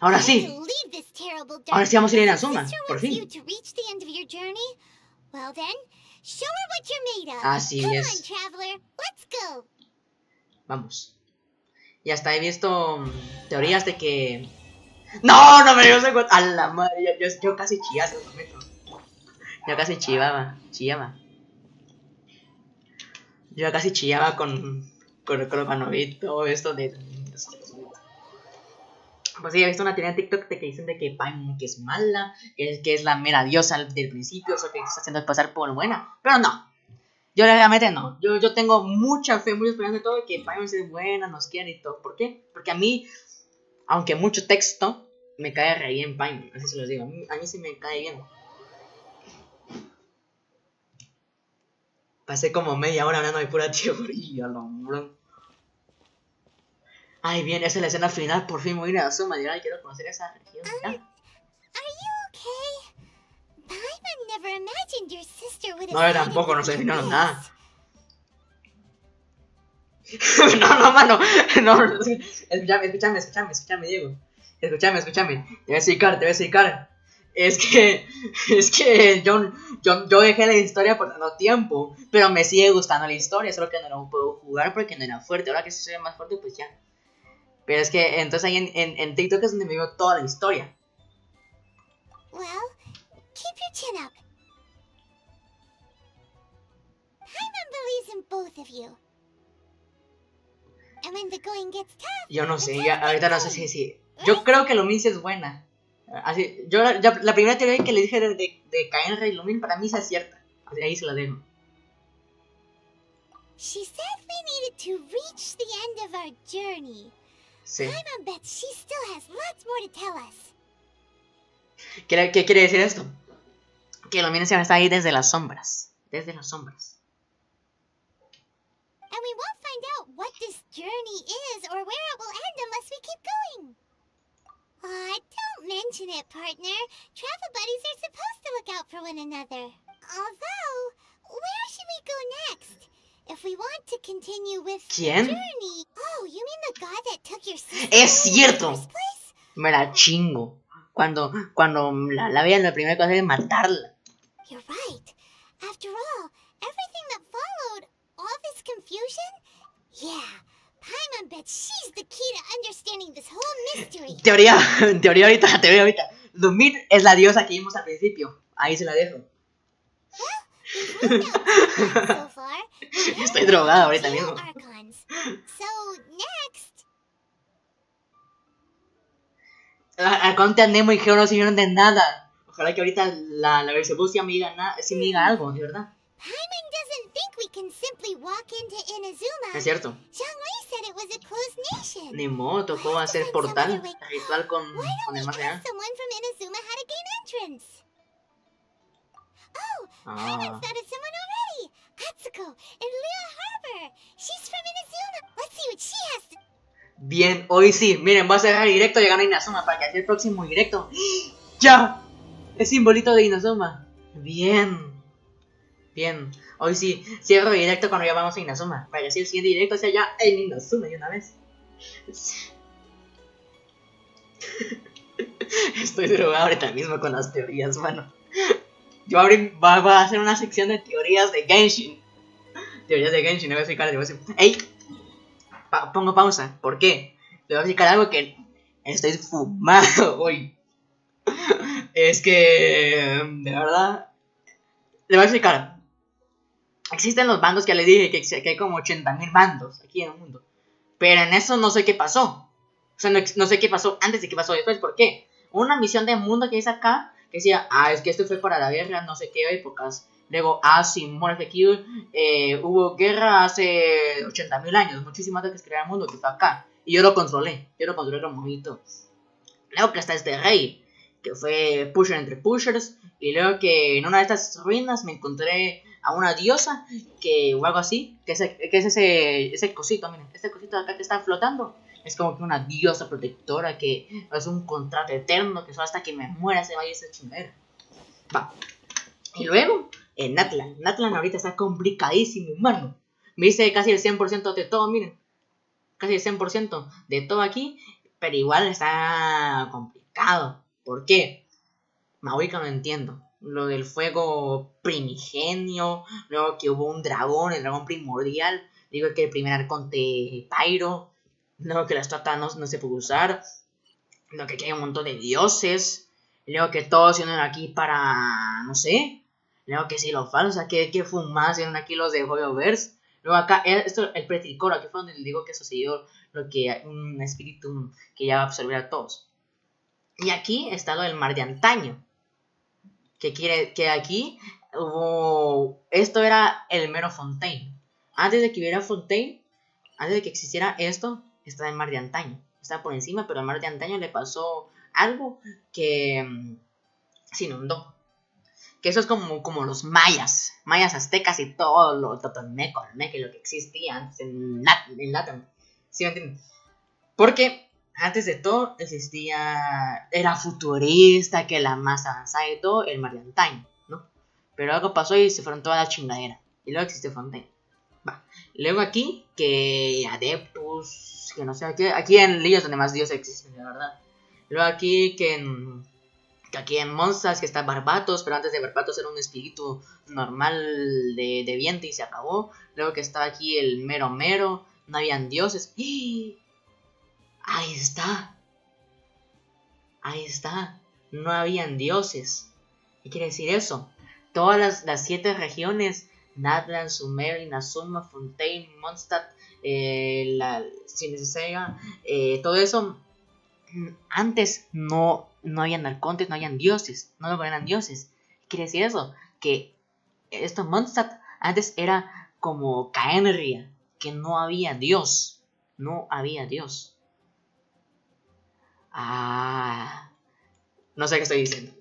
Ahora sí. Ahora sí vamos a ir a Inazuma, por fin. Así es. Vamos. Y hasta he visto teorías de que... No me dio ese... A la madre, yo casi chillaba, se lo prometo. Yo casi chillaba. Yo casi chillaba con cuando vi todo esto de... Pues sí, he visto una teoría en TikTok de que dicen de que Paimon que es mala, que es la mera diosa del principio, o sea, que se está haciendo pasar por buena. Pero no. Yo realmente no. Yo tengo mucha fe, mucha esperanza de todo, de que Paimon es buena, nos quiere y todo. ¿Por qué? Porque a mí, aunque mucho texto, me cae re bien Paimon. Así se los digo. A mí sí me cae bien. Pasé como media hora hablando de pura teoría, hombre. Ay, bien, esa es la escena final. Por fin voy a ir a Inazuma. Y quiero conocer esa región. No, yo tampoco, no sé si no nada. No, mano. No, escúchame, Diego. Escúchame. Te voy a explicar. Es que yo dejé la historia por tanto tiempo, pero me sigue gustando la historia, solo que no lo puedo jugar porque no era fuerte. Ahora que sí soy más fuerte, pues ya. Pero es que entonces ahí en TikTok es donde me veo toda la historia. Well, keep your chin up. Paimon believes in both of you. And when the going gets tough, yo no sé, ahorita no sé si. Yo creo que Lumin sí es buena. Así, la primera teoría que le dije de Kaenra y Lumin para mí sí es cierta. Así, ahí se la dejo. She said we needed to reach the end of our journey. Sí. Paimon bets she still has lots more to tell us. ¿Qué quiere decir esto? Que Lumin se está ahí desde las sombras. And we won't find out what this journey is or where it will end unless we keep going. Don't mention it, partner. Travel buddies are supposed to look out for one another. Although, where should we go next? If we want to continue with ¿Quién? the journey... Oh, you mean the god that took your sister? ¡Es cierto! Me la chingo. Cuando la vean, la primera cosa es matarla. You're right. After all, everything that followed, all this confusion... Yeah, Paimon bets she's the key to understanding this whole mystery. Teoría ahorita. Lumin es la diosa que vimos al principio. Ahí se la dejo. So far, estoy drogado ahorita mismo. So, next. Conte Nemo y Geo no sirvieron de nada. Ojalá que ahorita la Beelzebub sí me diga algo, de verdad. Paimon doesn't think we can simply walk into Inazuma. Es cierto. Zhongli said it was a closed nation. Ni modo, tocó hacer portal ritual con el más real. Someone from Inazuma how to gain entrance. Oh, Paimon's thought of someone already. Atsuko in Lea Harbor. She's from Inazuma. Let's see what she has to... Bien, hoy sí. Miren, voy a cerrar el directo llegando a Inazuma para que así el próximo directo. ¡Ya! Es simbolito de Inazuma. Bien. Hoy sí, cierro el directo cuando ya vamos a Inazuma. Para que así el siguiente directo sea ya en Inazuma de una vez. Estoy drogado ahorita mismo con las teorías, mano. Yo voy a hacer una sección de teorías de Genshin. Le voy a explicar, ¡Ey! Pongo pausa. ¿Por qué? Le voy a explicar algo que estoy fumado hoy. Es que... de verdad... Le voy a explicar. Existen los bandos que les dije que hay como 80.000 bandos aquí en el mundo. Pero en eso no sé qué pasó. O sea, no sé qué pasó antes y qué pasó después. ¿Por qué? Una misión de mundo que dice acá, que decía, es que esto fue para la guerra, no sé qué épocas. Luego, Simón, aquí hubo guerra hace 80.000 años, muchísimo antes que se creara el mundo, que fue acá. Y yo lo controlé con mojito. Luego que está este rey, que fue pusher entre pushers. Y luego que en una de estas ruinas me encontré a una diosa, o algo así, que es ese cosito, miren, este cosito de acá que está flotando. Es como que una diosa protectora, que es un contrato eterno, que solo hasta que me muera se vaya esa chingadera. Va. Y luego, en Natlan ahorita está complicadísimo, mano. Me dice casi el 100% de todo, miren. Casi el 100% de todo aquí, pero igual está complicado. ¿Por qué? Ahorita no entiendo. Lo del fuego primigenio, luego que hubo un dragón, el dragón primordial, digo que el primer arconte Pyro, luego que la estatua no se puede usar, luego que aquí hay un montón de dioses, luego que todos se unen aquí para, no sé, luego que si lo falso, o sea, que fumas se unen aquí los de Hoyoverse. Luego acá, esto, el pretricoro, aquí fue donde les digo que sucedió lo que un espíritu que ya va a absorber a todos. Y aquí está lo del mar de antaño. Que aquí hubo... Esto era el mero Fontaine. Antes de que hubiera Fontaine, antes de que existiera esto, estaba el mar de antaño. Estaba por encima, pero al mar de antaño le pasó algo que se inundó. Que eso es como los mayas aztecas y todo lo totomeco, lo que existía antes en Latam. ¿Sí me entienden? Porque antes de todo era futurista, que la más avanzada y todo, el mar de antaño, ¿no? Pero algo pasó y se fueron toda la chingadera. Y luego existe Fontaine. Va. Luego aquí, que Adeptus, que no sé, aquí en Lillos donde más dioses existen, la verdad. Luego aquí que aquí en Monsters que está Barbatos, pero antes de Barbatos era un espíritu normal de viento y se acabó. Luego que estaba aquí el Mero, no habían dioses. ¡Ah! Ahí está, no habían dioses. ¿Qué quiere decir eso? Todas las 7 regiones, Natlan, Sumer, Inazuma, Fontaine, Mondstadt, Sinesea, todo eso, antes no habían arcontes, no habían dioses, no eran dioses. ¿Qué quiere decir eso? Que esto Mondstadt antes era como Caenria, que no había Dios. No sé qué estoy diciendo.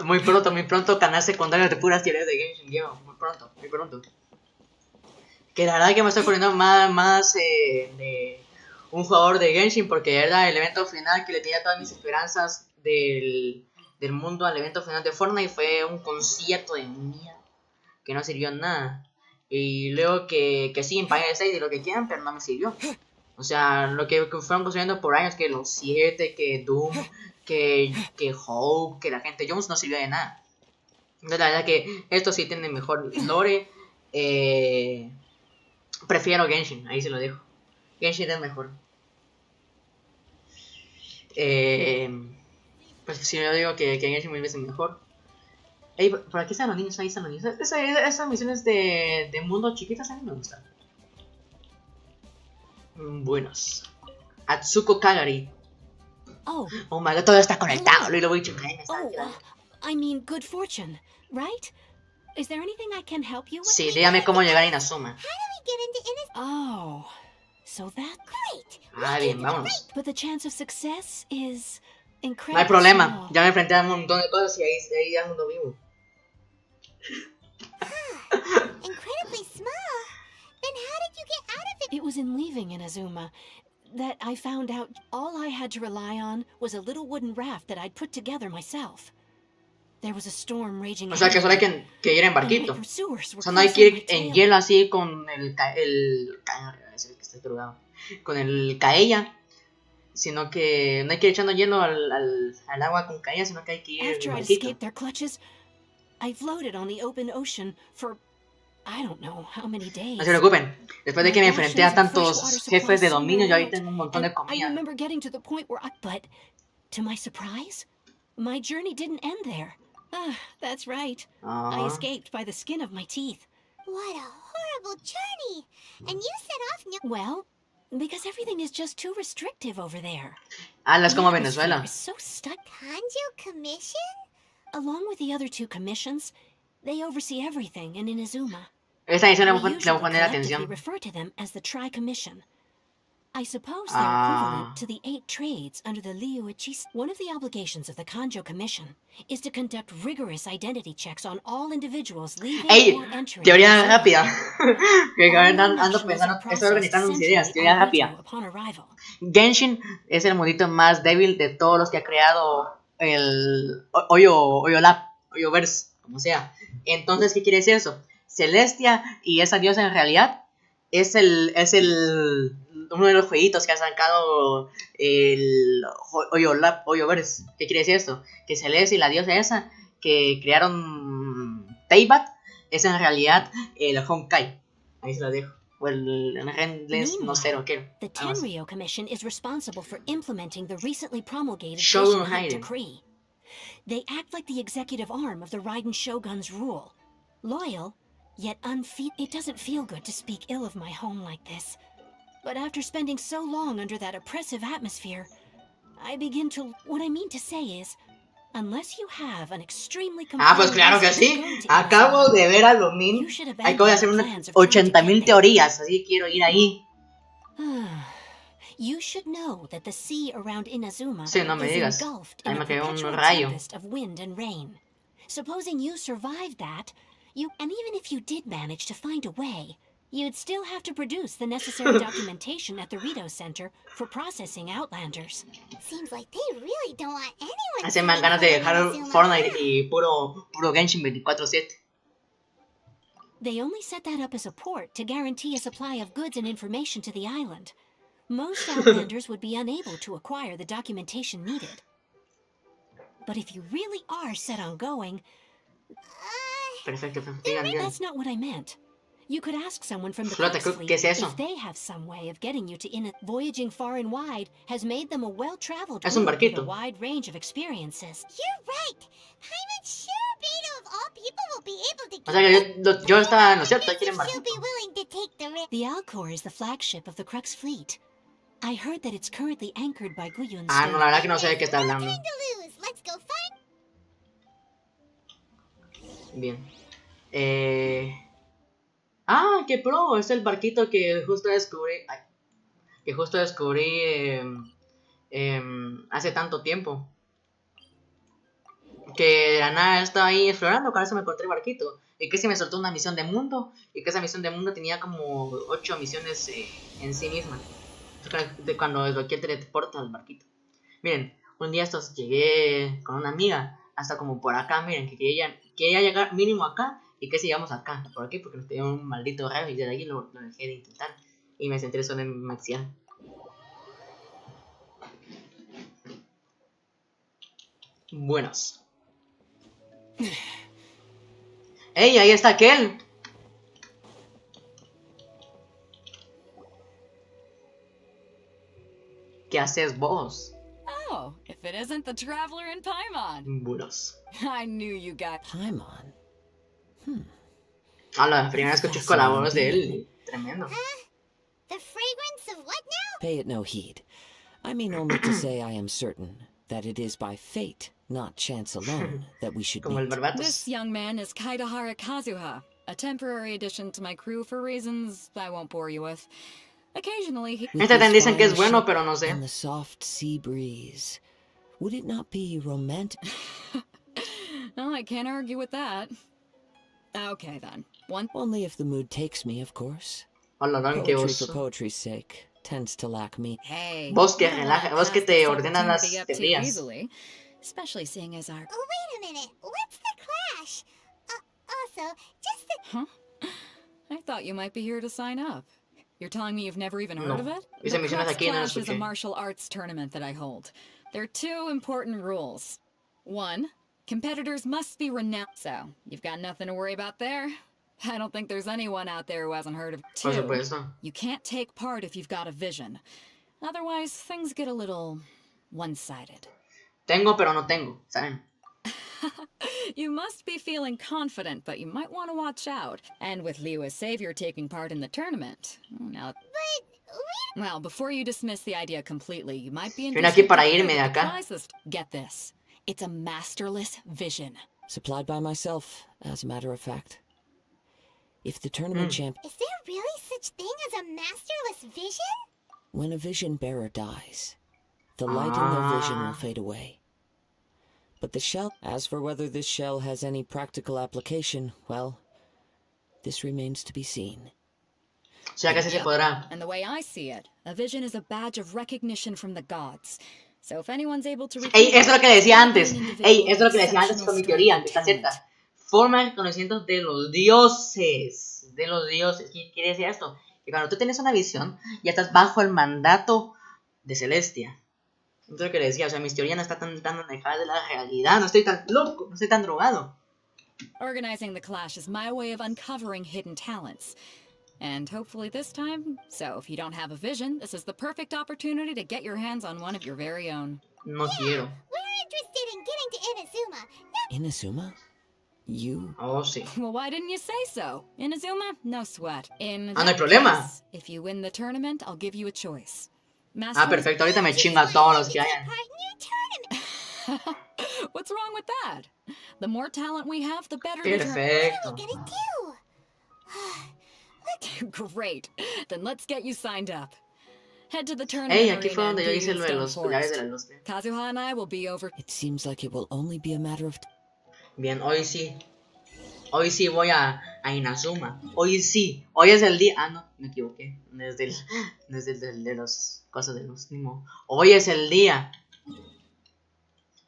Muy pronto, canal secundario de puras teorías de Genshin. Muy pronto. Que la verdad que me estoy poniendo más de un jugador de Genshin, porque era el evento final que le tenía todas mis esperanzas del mundo al evento final de Fortnite. Fue un concierto de mierda que no sirvió en nada. Y luego que sí, en Empire 6 y lo que quieran, pero no me sirvió. O sea, lo que fueron construyendo por años, que los 7, que Doom, que Hope, que la gente Jones, no sirvió de nada. Entonces la verdad que esto sí tiene mejor lore. Prefiero Genshin, ahí se lo dejo. Genshin es mejor. Pues si yo digo que Genshin mil veces mejor. Ey, por aquí están los niños, ahí están los niños. Esas misiones de mundo chiquitas a mí me gustan. Buenos. Atsuko Kagari. Oh my god, todo está conectado. Lo voy a checar. I mean, good fortune, right? Is there anything I can help you with? Sí, dígame cómo llegar a Inazuma. Oh, so that great. Bien, vámonos. But the chance of success is incredible. No hay problema. Ya me enfrenté a un montón de cosas y ahí ya mundo vivo. Incredibly small. Then how did you get out of it? It was in leaving Inazuma that I found out all I had to rely on was a little wooden raft that I'd put together myself. There was a storm raging. O sea, que solo hay que ir en barquito. O sea, no hay que ir en hielo así con con el caella, sino que no hay que ir echando hielo al agua con caella, sino que hay que ir en barquito. I floated on the open ocean for I don't know how many days. No se preocupen. Después de que me enfrenté a tantos jefes de dominio, yo ahí tengo un montón de comida. I remember getting to the point where but to my surprise, my journey didn't end there. That's right. I escaped by the skin of my teeth. What a horrible journey! And you set off. Well, because everything is just too restrictive over there. Ah, no es como The Venezuela. atmosphere is so stuck. Kanjo Commission? Along with the other two commissions, they oversee everything in Inazuma. Esa edición le We voy a usually poner collectively atención. refer to them as the Tri-Commission. I suppose they're equivalent to the 8 trades under the Liu Ichis. One of the obligations of the Kanjo Commission is to conduct rigorous identity checks on all individuals leaving ¡Ey! or entering. Teoría rápida. Que All ando nationals pensando, are estoy organizando mis processed ideas. centrally Teoría on rápida. Rito upon arrival. Genshin es el mundito más débil de todos los que ha creado el Hoyoverse, como sea. Entonces, ¿qué quiere decir eso? Celestia y esa diosa en realidad es uno de los jueguitos que ha sacado el Hoyoverse. ¿Qué quiere decir esto? Que Celestia y la diosa esa que crearon Teyvat es en realidad el Honkai. Ahí se lo dejo. O el Renless, no sé, lo quiero. The Tenryo Commission is responsible for implementing the recently promulgated Shogun Genshin Haiden. decree. They act like the executive arm of the Raiden Shogun's rule. Loyal, yet it doesn't feel good to speak ill of my home like this. But after spending so long under that oppressive atmosphere, I begin to... What I mean to say is, unless you have an extremely pues claro que sí. Acabo de ver a Lumin. Acabo de hacer unas 80,000 teorías, así que quiero ir ahí. You should know that the sea around Inazuma Sí, no me is digas. engulfed Ahí in me a cayó un perpetual rayo. tempest of wind and rain. Supposing you survived that, and even if you did manage to find a way, you'd still have to produce the necessary documentation at the Rito Center for processing Outlanders. Seems like they really don't want anyone. Hace más ganas de dejar Fortnite y puro Genshin 24/7. They only set that up as a port to guarantee a supply of goods and information to the island. Most Outlanders would be unable to acquire the documentation needed. But if you really are set on going... Perfecto, That's not what I meant. You could ask someone from the Flota, Crux fleet ¿qué es eso? if they have some way of getting you to voyaging far and wide has made them a well-traveled Es un group with barquito. a wide range of experiences. You're right. Paimon sure Beto of all people will be able to. O sea que yo estaba en lo cierto, aquí en She'll be barquito. willing to take the risk. The Alcor is the flagship of the Crux fleet. I heard that it's currently anchored by Guyun Ah, no, la verdad que no sé de qué está No hablando. time to lose. Let's go find. Bien. Ah, qué pro. Es el barquito que justo descubrí. Ay, que justo descubrí hace tanto tiempo. Que de la nada estaba ahí explorando. Con eso me encontré el barquito. Y que se me soltó una misión de mundo. Y que esa misión de mundo tenía como 8 misiones en sí misma. De cuando desbloqueé el teleporte al barquito. Miren, un día estos llegué con una amiga. Hasta como por acá, miren, que quería llegar mínimo acá. Y que si llegamos acá. ¿Por qué? Porque nos tenía un maldito rayo. Y desde ahí lo dejé de intentar. Y me centré solo en maxiar. Buenas. ¡Ey! Ahí está aquel. ¿Qué haces vos? Oh, if it isn't the traveler in Paimon. Buenos. I knew you got Paimon? A la primera vez que escucho la voz de él. Tremendo. The fragrance of what now? Pay it no heed. I mean only to say I am certain that it is by fate, not chance alone, that we should Como el meet. Barbatos. This young man is Kaidahara Kazuha, a temporary addition to my crew for reasons I won't bore you with. Occasionally, he... With Este this dicen que es fine bueno, ship pero no sé. and the soft sea breeze, would it not be romantic? No, I can't argue with that. Okay then. Only if the mood takes me, of course. Hola, que Poetry vos. for poetry's sake tends to lack me. Hey. Vos que you don't relaja, wanna vos que pass te this ordenan las opportunity up too teorías. easily, especially seeing as our... Oh, wait a minute. What's the clash? Also, just the... Huh? I thought you might be here to sign up. You're telling me you've never even heard of it? Hice The misiones Crux aquí y no las Clash is a escuché. martial arts tournament that I hold. There are 2 important rules. 1, competitors must be renowned. So, you've got nothing to worry about there. I don't think there's anyone out there who hasn't heard of it. Por 2, supuesto. you can't take part if you've got a vision. Otherwise, things get a little one-sided. Tengo, pero no tengo, ¿saben? You must be feeling confident, but you might want to watch out. And with Liu as savior taking part in the tournament, now... But Well, before you dismiss the idea completely, you might be Vine aquí para irme de acá. Get this. It's a masterless vision. Supplied by myself, as a matter of fact. If the tournament champ... Is there really such thing as a masterless vision? When a vision bearer dies, the light in their vision will fade away. But the shell... As for whether this shell has any practical application, well, this remains to be seen. O sea, casi se podrá. And the way I see it, a vision is a badge of recognition from the gods. So if anyone's able to... Ey, eso es lo que le decía antes. Ey, eso es lo que le decía antes con mi teoría, que está cierta. Forma de reconocimiento de los dioses. De los dioses. ¿Qué quiere decir esto? Que cuando tú tienes una visión, ya estás bajo el mandato de Celestia. Eso es lo que le decía. O sea, mis teorías no están tan alejadas de la realidad. No estoy tan loco, no estoy tan drogado. Organizing the clash is my way of uncovering hidden talents. And hopefully this time, so if you don't have a vision, this is the perfect opportunity to get your hands on one of your very own. No quiero. We're interested in getting to Inazuma. Inazuma? You? Oh, sí. Well, why didn't you say so? Inazuma? No sweat. In no hay problema. Case, if you win the tournament, I'll give you a choice. Perfecto. Ahorita me chingo a todos los que hayan. What's wrong with that? The more talent we have, the better. Perfecto. What are we gonna do? Great. Then let's get you signed up. Head to the tournament. Hey, aquí fue donde yo hice lo de los pilares de la luz. Kazuha and I will be over. It seems like it will only be a matter of... Bien, hoy sí. Hoy sí voy a Inazuma. Hoy sí. Hoy es el día. Ah, no, me equivoqué. No es del de las cosas de luz. Ni modo. Hoy es el día.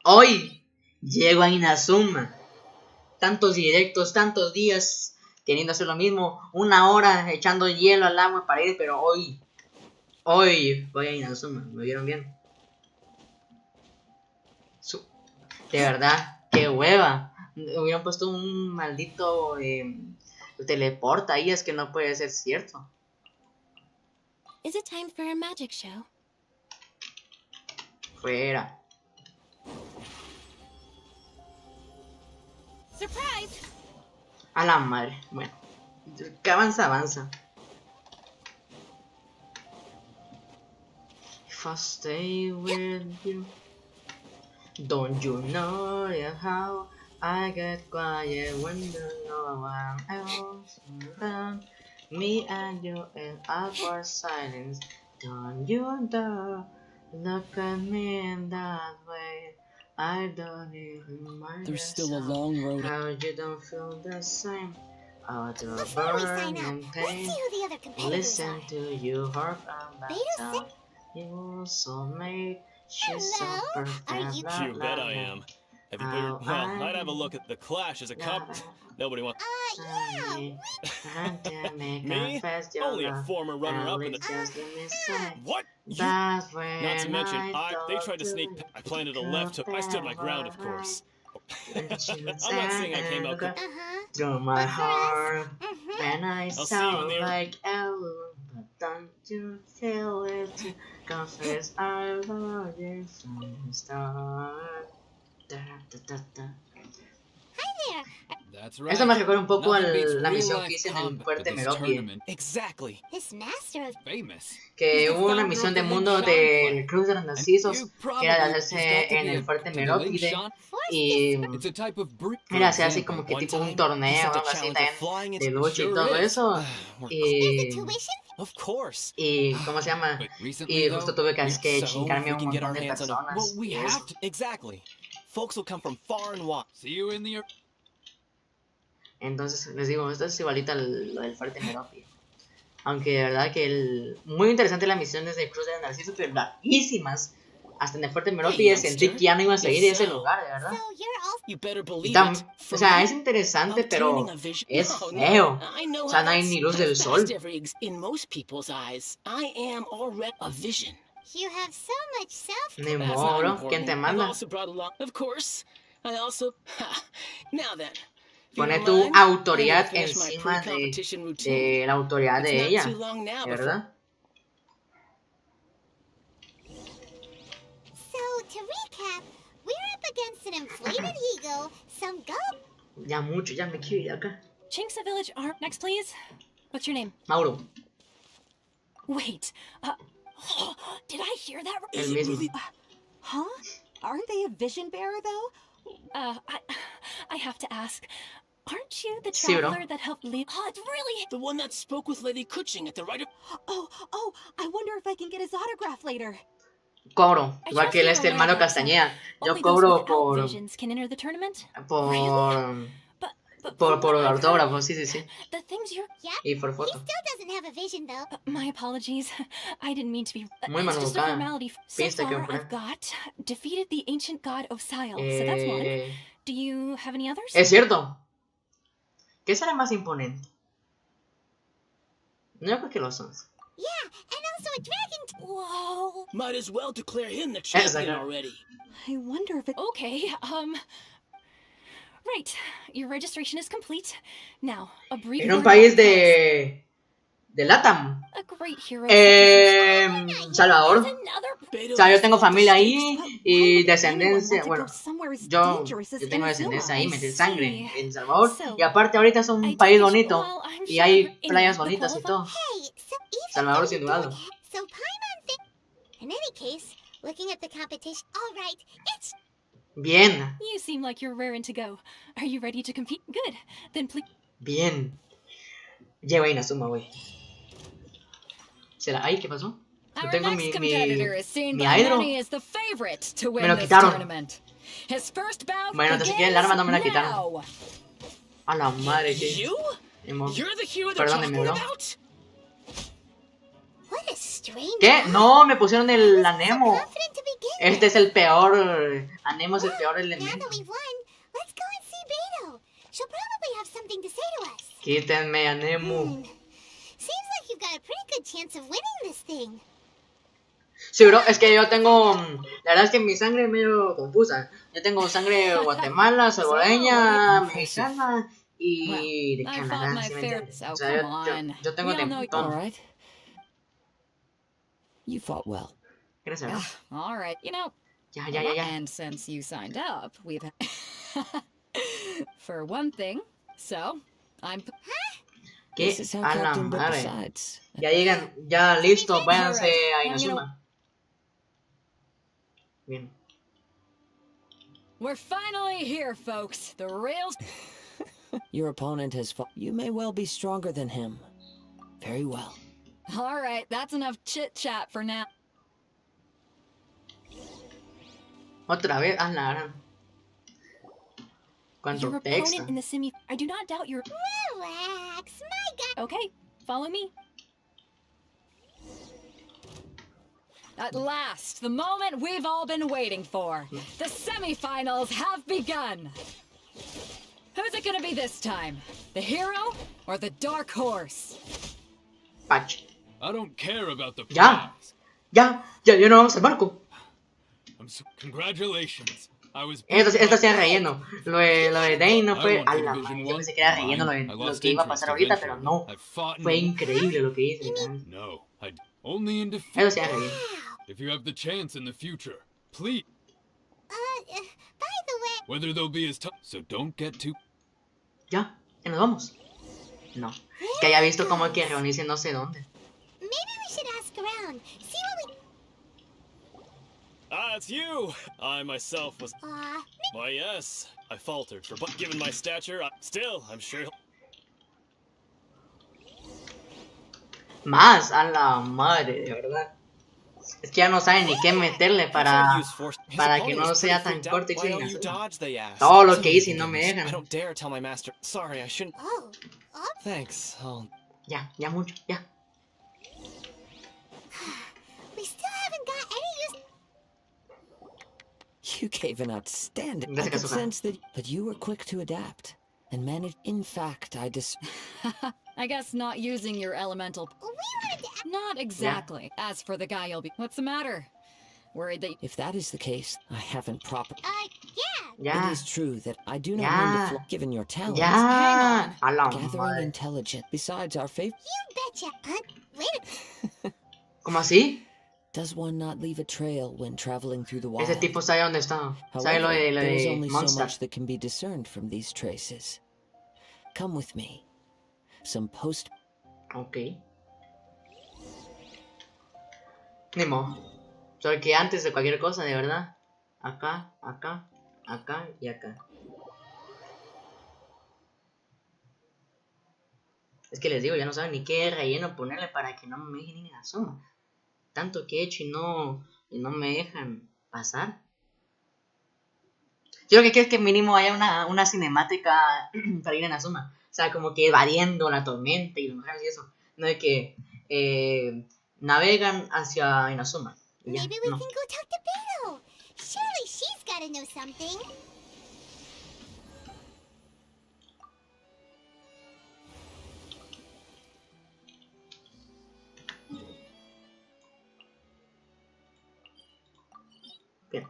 Hoy llego a Inazuma. Tantos directos, tantos días queriendo hacer lo mismo. 1 hora echando hielo al agua para ir, pero hoy voy a Inazuma. ¿Me vieron bien? De verdad, qué hueva. Hubieran puesto un maldito teleporta ahí, es que no puede ser cierto. Is it time for a magic show? Fuera. Surprise! A la madre. Bueno, que avanza. If I stay with you, don't you know how I get quiet when no one else around? Me and you in awkward silence. Don't you dare look at me in that way. I don't even mind. There's still a long road. How you don't feel the same. Out of Before we sign up, burning let's pain. see who the other competitors Listen are. to you harp about Beta town. You so made. She's so Hello? perfect. Are you- blah, You blah, bet I blah. am. Have you figured? Well, I'd have a look at the Clash as a cup. Nobody wants Yeah. me. Confess your Only a love, former runner-up in and the. just let me say. What? You? That's when Not to mention, they thought tried to sneak. I planted a left hook. I stood my ground, of course. I'm not saying I came out. Uh-huh. Through my heart, Mm-hmm. and I see you sound in there. like Ellen, but don't you feel it? Confess I love you from the start. Da, da, da, da. Hi there. That's right. Esto me recuerda un poco a Nothing beats la real misión life que hice en el combat fuerte with this Meropie. tournament. Exactly. This master of Famous. Que He's the hubo una founder misión of de the mundo Link del Shot Cruz de los And Narcisos, you que era de probably- hacerse he's got to en be el a- fuerte to the Link Meropide. Shot. Y It's a type of breed. era así, así como que One tipo un time, he torneo set o the algo así challenge of también flying de into- lucha y Sure todo is. eso. We're There's a Y, tuition? Of course. y ¿cómo se llama? But Y recently, justo though, tuve que So chingarme we un can get our montón de hands on it. personas. Well, we y have eso. to. Exactly. Folks will come from far and wide. see you in the... Entonces les digo, esto es igualito lo del fuerte Meropie. Aunque de verdad que muy interesante las misiones de Cruz de Narciso, pero larguísimas. Hasta en el fuerte Meropie Hey, sentí youngster. que ya no iba a seguir de ese Yes, lugar, de verdad. So you're all You better Y believe tan- it. o sea, es interesante, pero Obtaining a vision- es No, no, feo. I know O sea, how no hay that's- ni luz del that's sol. in most people's eyes, I am already a vision. you have so much self. Ni That's modo, not bro. important. ¿Quién te I've manda? also brought along, of course. I also. Now then. if you Pone don't tu mind, I'm autoridad gonna finish my encima pre-competition de routine. la autoridad It's de not ella, too long now ¿de before- verdad? So to recap, we're up against an inflated ego, some gulp. Ya mucho, ya me quiero ir de acá. Chinks a Village Arm. Next, please. What's your name? Mauro. Wait, did I hear that? El mismo. Huh? Aren't they a vision bearer though? I have to ask. Aren't you the Sí, bro. traveler that helped lead? Oh, it's really The one that spoke with Lady Kuching at the right of... Oh, I wonder if I can get his autograph later. Cobro, igual que él el hermano Castañeda. Yo cobro por visions can enter the tournament. por autógrafo, sí, sí, sí. The things you're... Y por He foto. still doesn't have a vision, though. My apologies. I didn't mean to be... Muy It's just a maleducada. formality. So Viste que far, fue. I've got defeated the ancient god Osial. So that's one. Do you have any others? Es cierto. ¿Qué será más imponente? No creo que los son. Yeah, and also a dragon. Whoa. Might as well declare him the champion Exacto. already. I wonder if it... Okay, Right. Your registration is complete. Now, a brief... En un país de LATAM. A great hero. Salvador. Another... O sea, yo tengo familia ahí y descendencia, bueno, yo tengo descendencia ahí, metí sangre en Salvador. Y aparte ahorita es un país bonito y hay playas bonitas y todo. Hey, so even Salvador though sin you duda. don't so Paimon think... In any case, looking at the competition... All right, it's... Bien, You seem like you're raring to go. Are you ready to compete? Good. Then please... bien. Lleva Inazuma, güey. ¿Será? Ay, ¿qué pasó? Yo Our tengo next competitor is seen mi by hidro. many as the favorite to Me win lo this quitaron. tournament. His first bout Bueno, begins si quieren el arma no me la quitaron. now. A la madre que... You? You're the hero they're Perdóneme, talking bro. about? What a strange... ¿Qué? guy. No, me pusieron el He was so Anemo. confident to begin Este es el peor. Anemo es el peor Now elemento. that we've won, let's go and see Beto. She'll probably have something to say to us. Quítenme Anemo. Seems like you've got a pretty good chance of winning this thing. Sí, bro, es que yo tengo... La verdad es que mi sangre es medio confusa. Yo tengo sangre de Guatemala, salvadoreña, mexicana y de I fought Canadá, my ¿sí me fair... entiendes? Oh, O sea, come on. yo tengo We de all know... All montón. right. You fought well. Gracias, bro. All right. You know, Ya. and since you signed up, we've... For one thing, so, I'm... ¿Qué? This is how A la Captain Book madre. decides. Ya llegan, ya listo, váyanse a Inazuma. Bien. We're finally here, folks. The rails... Your opponent has fought. You may well be stronger than him. Very well. All right, that's enough chit-chat for now. Otra vez, a la gran. ¿Cuánto Your texto? opponent in the semi... I do not doubt your... Relax, my guy. Okay, follow me. At last, the moment we've all been waiting for. The semifinals have begun. Who's it gonna be this time? The hero or the dark horse? Pach. I don't care about the Ya. prize. Ya no vamos al barco. Congratulations. I was... Esta sí era relleno. Lo de Dane no fue a la madre. Yo pensé que era relleno lo que iba a pasar ahorita, pero no. Fue increíble lo que hice. No, I only in defeat. Eso sí era relleno. If you have the chance in the future, please. By the way... Whether they'll be as tough, so don't get too... Ya nos vamos. No. Que haya visto como que reunirse no sé dónde. Maybe we should ask around. See what we... Ah, it's you! I myself was... Why, yes. I faltered, but given my stature, still, I'm sure he'll... Más a la madre, de verdad. Es que ya no saben ni qué meterle para que no sea tan corto y sin todo lo que hice y no me dejan. I don't dare tell my master. Sorry, I shouldn't... Oh, Thanks. Ya mucho, ya. we still haven't got any use... You gave an outstanding. I Gracias, could Kazuha. sense that, but you were quick to adapt and managed. In fact, I guess not using your elemental... We wanted to... Not exactly. As for the guy you'll be... What's the matter? Worried that... If that is the case, I haven't proper. yeah. It Ya. is true that I do not mean Ya. to given your talents. Ya. A la Gathering madre. intelligence. Besides our faith, You betcha. Wait ¿Cómo así? does one not leave a trail when traveling through the wild? Ese tipo sabe dónde está. Sabe However, lo there is de only so Monster. much that can be discerned from these traces. Come with me. Some post. Ok. Ni modo. Solo que antes de cualquier cosa, de verdad. Acá, acá, acá y acá. Es que les digo, ya no saben ni qué relleno ponerle para que no me dejen ni la suma. Tanto que he hecho y no me dejan pasar. Yo lo que quiero es que mínimo haya una cinemática para ir en Inazuma. O sea, como que evadiendo la tormenta y eso. No de que navegan hacia Inazuma. Ya, Maybe we no. can go talk to Pero. Surely she's gotta know something. Bien.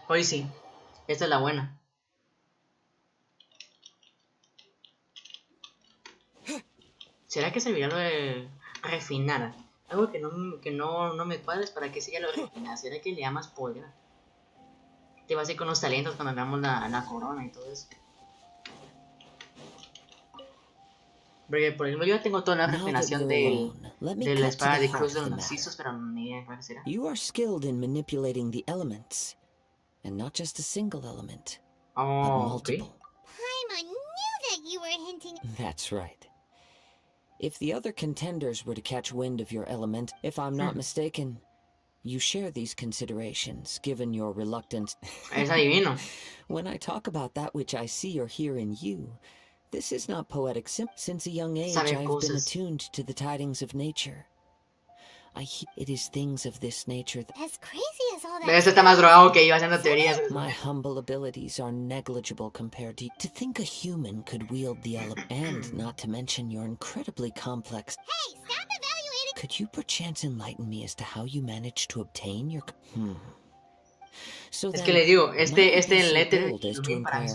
Hoy sí. Esta es la buena. ¿Será que servirá lo de refinar? Algo que no me cuadres para que siga lo de refinar. ¿Será que le da más poder? Te va a hacer con los talentos cuando veamos la corona y todo eso. Porque, por ejemplo, yo tengo toda la refinación de la espada de cruz de los narcisos, pero ni idea cuál será. You are skilled in manipulating the elements, and not just a single element, but multiple. Paimon knew that you were hinting. That's right. If the other contenders were to catch wind of your element, if I'm not mistaken, you share these considerations, given your reluctance. Es adivino. When I talk about that which I see or hear in you, this is not poetic since a young age I have been attuned to the tidings of nature. It is things of this nature As crazy as all that. Este está más drogado que yo haciendo teorías. My humble abilities are negligible compared to think a human could wield the element, and not to mention your incredibly complex. Hey, stop evaluating. Could you perchance enlighten me as to how you managed to obtain your So es que le digo, este letter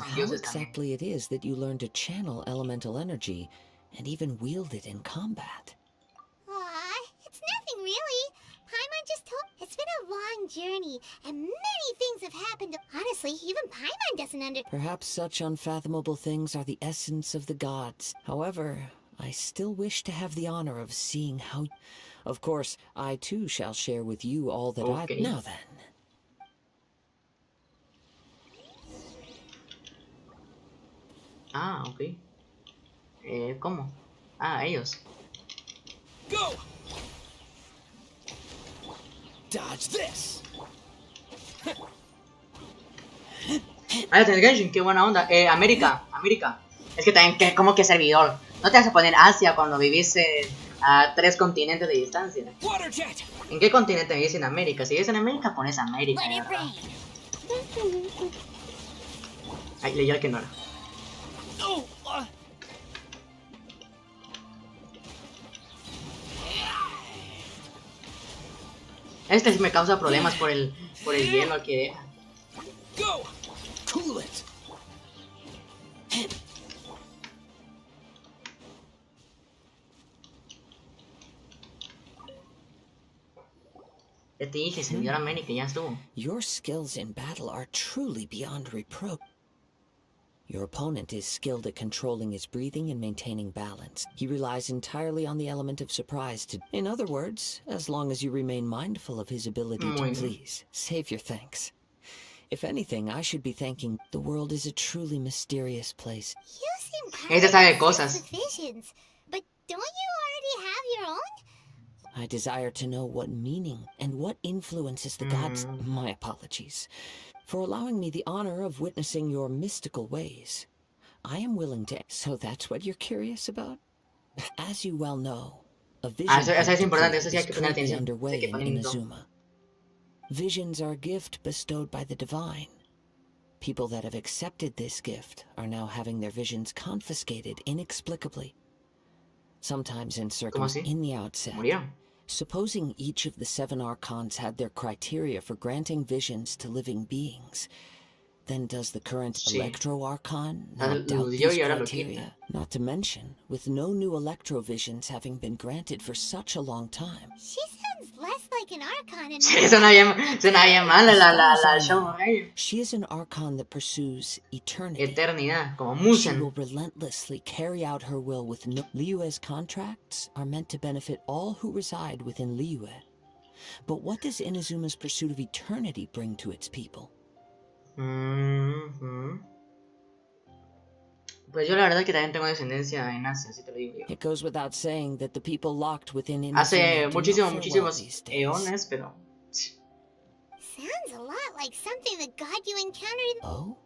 how exactly it is that you learn to channel elemental energy and even wield it in combat. Aw, it's nothing really. Paimon just told. It's been a long journey, and many things have happened. Honestly, even Paimon doesn't understand. Perhaps such unfathomable things are the essence of the gods. However, I still wish to have the honor of seeing how. Of course, I too shall share with you all that I. Now then. Ah, ok. ¿Cómo? Ah, ellos. Go! Dodge this. Ah, el Genshin, qué buena onda. América. Es que también, como que servidor. No te vas a poner Asia cuando vivís a 3 continentes de distancia. ¿En qué continente vivís en América? Si vives en América, pones América. Ay, leí el que no era. Este sí me causa problemas por el hielo que deja. Go! Cool it. Ya te dije, señor América, ya estuvo. Your skills in battle are truly beyond reproach. Your opponent is skilled at controlling his breathing and maintaining balance. He relies entirely on the element of surprise to... In other words, as long as you remain mindful of his ability to please, save your thanks. If anything, I should be thanking... The world is a truly mysterious place. You seem Ella sabe cosas. visions, but don't you already have your own? I desire to know what meaning and what influences the gods... My apologies. For allowing me the honor of witnessing your mystical ways. I am willing to... So that's what you're curious about? As you well know, a vision eso es importante, eso sí hay que poner is atención. underway in Inazuma. Visions are a gift bestowed by the divine. People that have accepted this gift are now having their visions confiscated inexplicably. Sometimes in in the outset. Murieron. Supposing each of the 7 archons had their criteria for granting visions to living beings, then does the current Electro-Archon not doubt these criteria? Not to mention, with no new Electro-visions having been granted for such a long time. She sounds less like an Archon and Sí, suena bien mal la show. She is an Archon that pursues eternity. Eternidad, como She Musen. will relentlessly carry out her will with no... Liyue's contracts are meant to benefit all who reside within Liyue. But what does Inazuma's pursuit of eternity bring to its people? Pues yo la verdad que también tengo descendencia en Asia, así te lo digo yo. It goes without saying that the people locked within Inazuma Hace do not fare well muchísimos these days. eones, pero... Sounds a lot like something the god you encountered. Oh?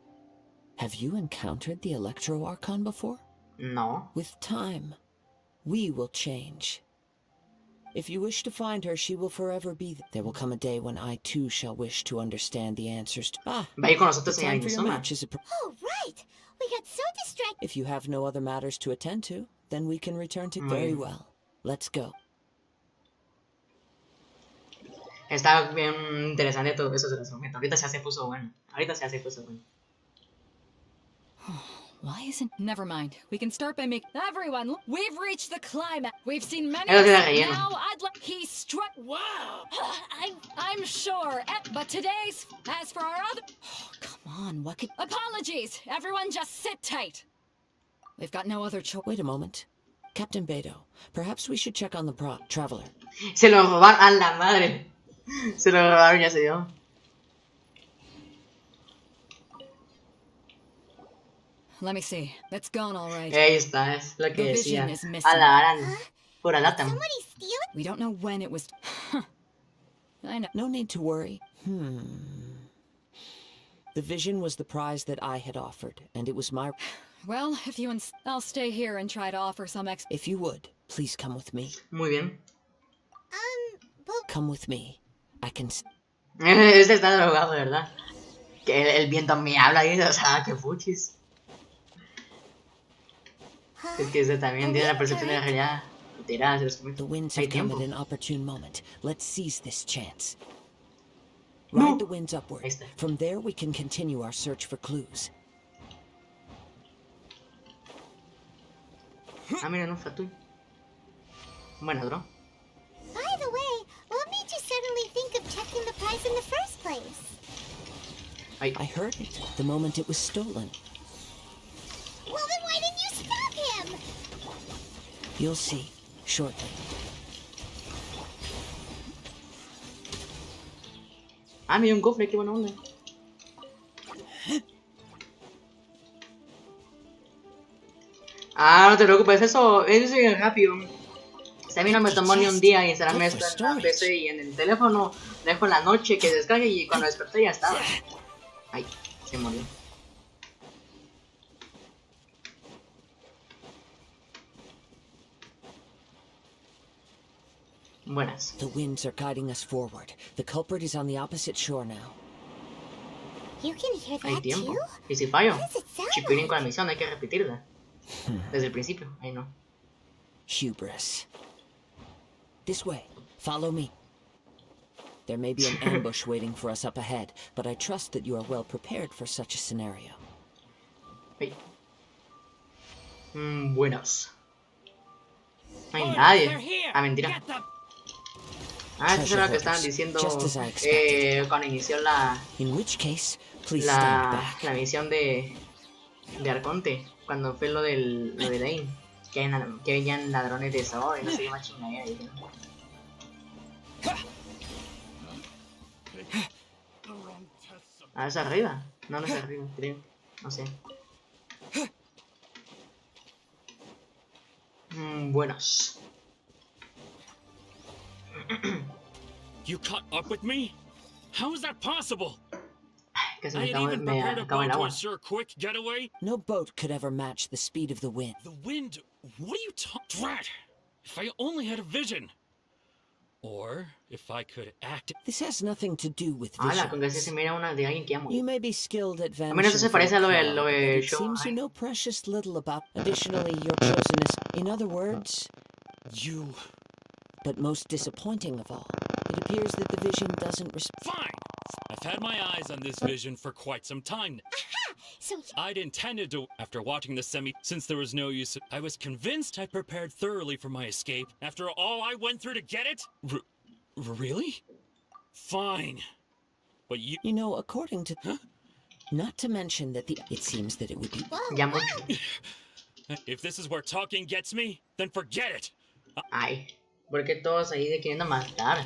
Have you encountered the Electro Archon before? No. With time, we will change. If you wish to find her, she will forever be there. Will come a day when I too shall wish to understand the answers to... Va a ir con nosotros the en time for your Inazuma. match is Oh, right. We got so distracted. If you have no other matters to attend to, then we can return to... Muy Very bien. well. Let's go. Está bien interesante todo eso de los momentos. Ahorita ya se puso bueno. Why isn't... Never mind. We can start by making... Everyone, we've reached the climax. We've seen many... Eso tiene relleno. Now I'd like... He struck... Wow! I'm sure. But today's... As for our other... Oh, come on, what could... Apologies! Everyone just sit tight. We've got no other choice. Wait a moment. Captain Beto, perhaps we should check on the traveler. Se lo robaron a la madre. Se lo robaron, ya se dio. Let me see. It's gone all right. Ahí está, es lo que The decía. vision is missing. A la Aran. Pura lata. Somebody steal it? We don't know when it was... I know. No need to worry. The vision was the prize that I had offered, and it was my... Well, if you I'll stay here and try to offer some If you would, please come with me. Muy bien. But Come with me. I can... Este está drogado, ¿verdad? Que el viento me habla y dice, o sea, que fuchis. Es que ese también tiene la percepción de la realidad alterada. The winds Hay have come tiempo. at an opportune moment. Let's seize this chance. No. Ride the winds upward. Ahí está. From there, we can continue our search for clues. Ah, mira, no fue tú. Bueno, bro. by the way, what made you suddenly think of checking the prize in the first place? Ay. I heard it the moment it was stolen. Well, then why didn't you stop him? You'll see shortly. Ah, mira un cofre, qué buena onda. Ah, no te preocupes, eso es bien rápido. Si a mí no me tomó ni un día instalarme esto en la PC y en el teléfono, dejo en la noche que descargue y cuando desperté ya estaba. Ay, se murió. Buenas. The winds are guiding us forward. The culprit is on the opposite shore now. You can hear Hay that tiempo. too? Y si fallo, What does it sound chipilín like? con la misión, hay que repetirla. Desde el principio, ahí no. Hubris. This way. Follow me. There may be an ambush waiting for us up ahead, but I trust that you are well prepared for such a scenario. Ay. Buenos. No hay nadie. Ah, mentira. Ah, eso es lo que estaban diciendo cuando inició la In which case, please stand back. la misión de Arconte, cuando fue lo de Lane, que venían ladrones de sabor y no sé qué más chingadera dijeron. Ah, es arriba. No, no es arriba, creo. No sé. Buenos. You caught up with me? How is that possible? Que se I me had even prepared a acabó el boat to agua. ensure quick getaway. No boat could ever match the speed of the wind. The wind? What are you talking? Drat! If I only had a vision. Or if I could act. This has nothing to do with Ala, con que visions. se mira una de alguien que ya You murió. may be skilled at A menos eso se vanishing parece a from lo a de crowd, but it show. seems you know precious little about. Additionally, your chosenness. In other words, You. but most disappointing of all, it appears that the vision doesn't respond. Fine! I've had my eyes on this vision for quite some time. So I'd intended to, after watching the since there was no use, I was convinced I prepared thoroughly for my escape. After all I went through to get it? Really? Fine. But you... You know, according to... Not to mention that it seems that it would be... Ya mucho. If this is where talking gets me, then forget it. Ay, porque todos ahí de queriendo matar.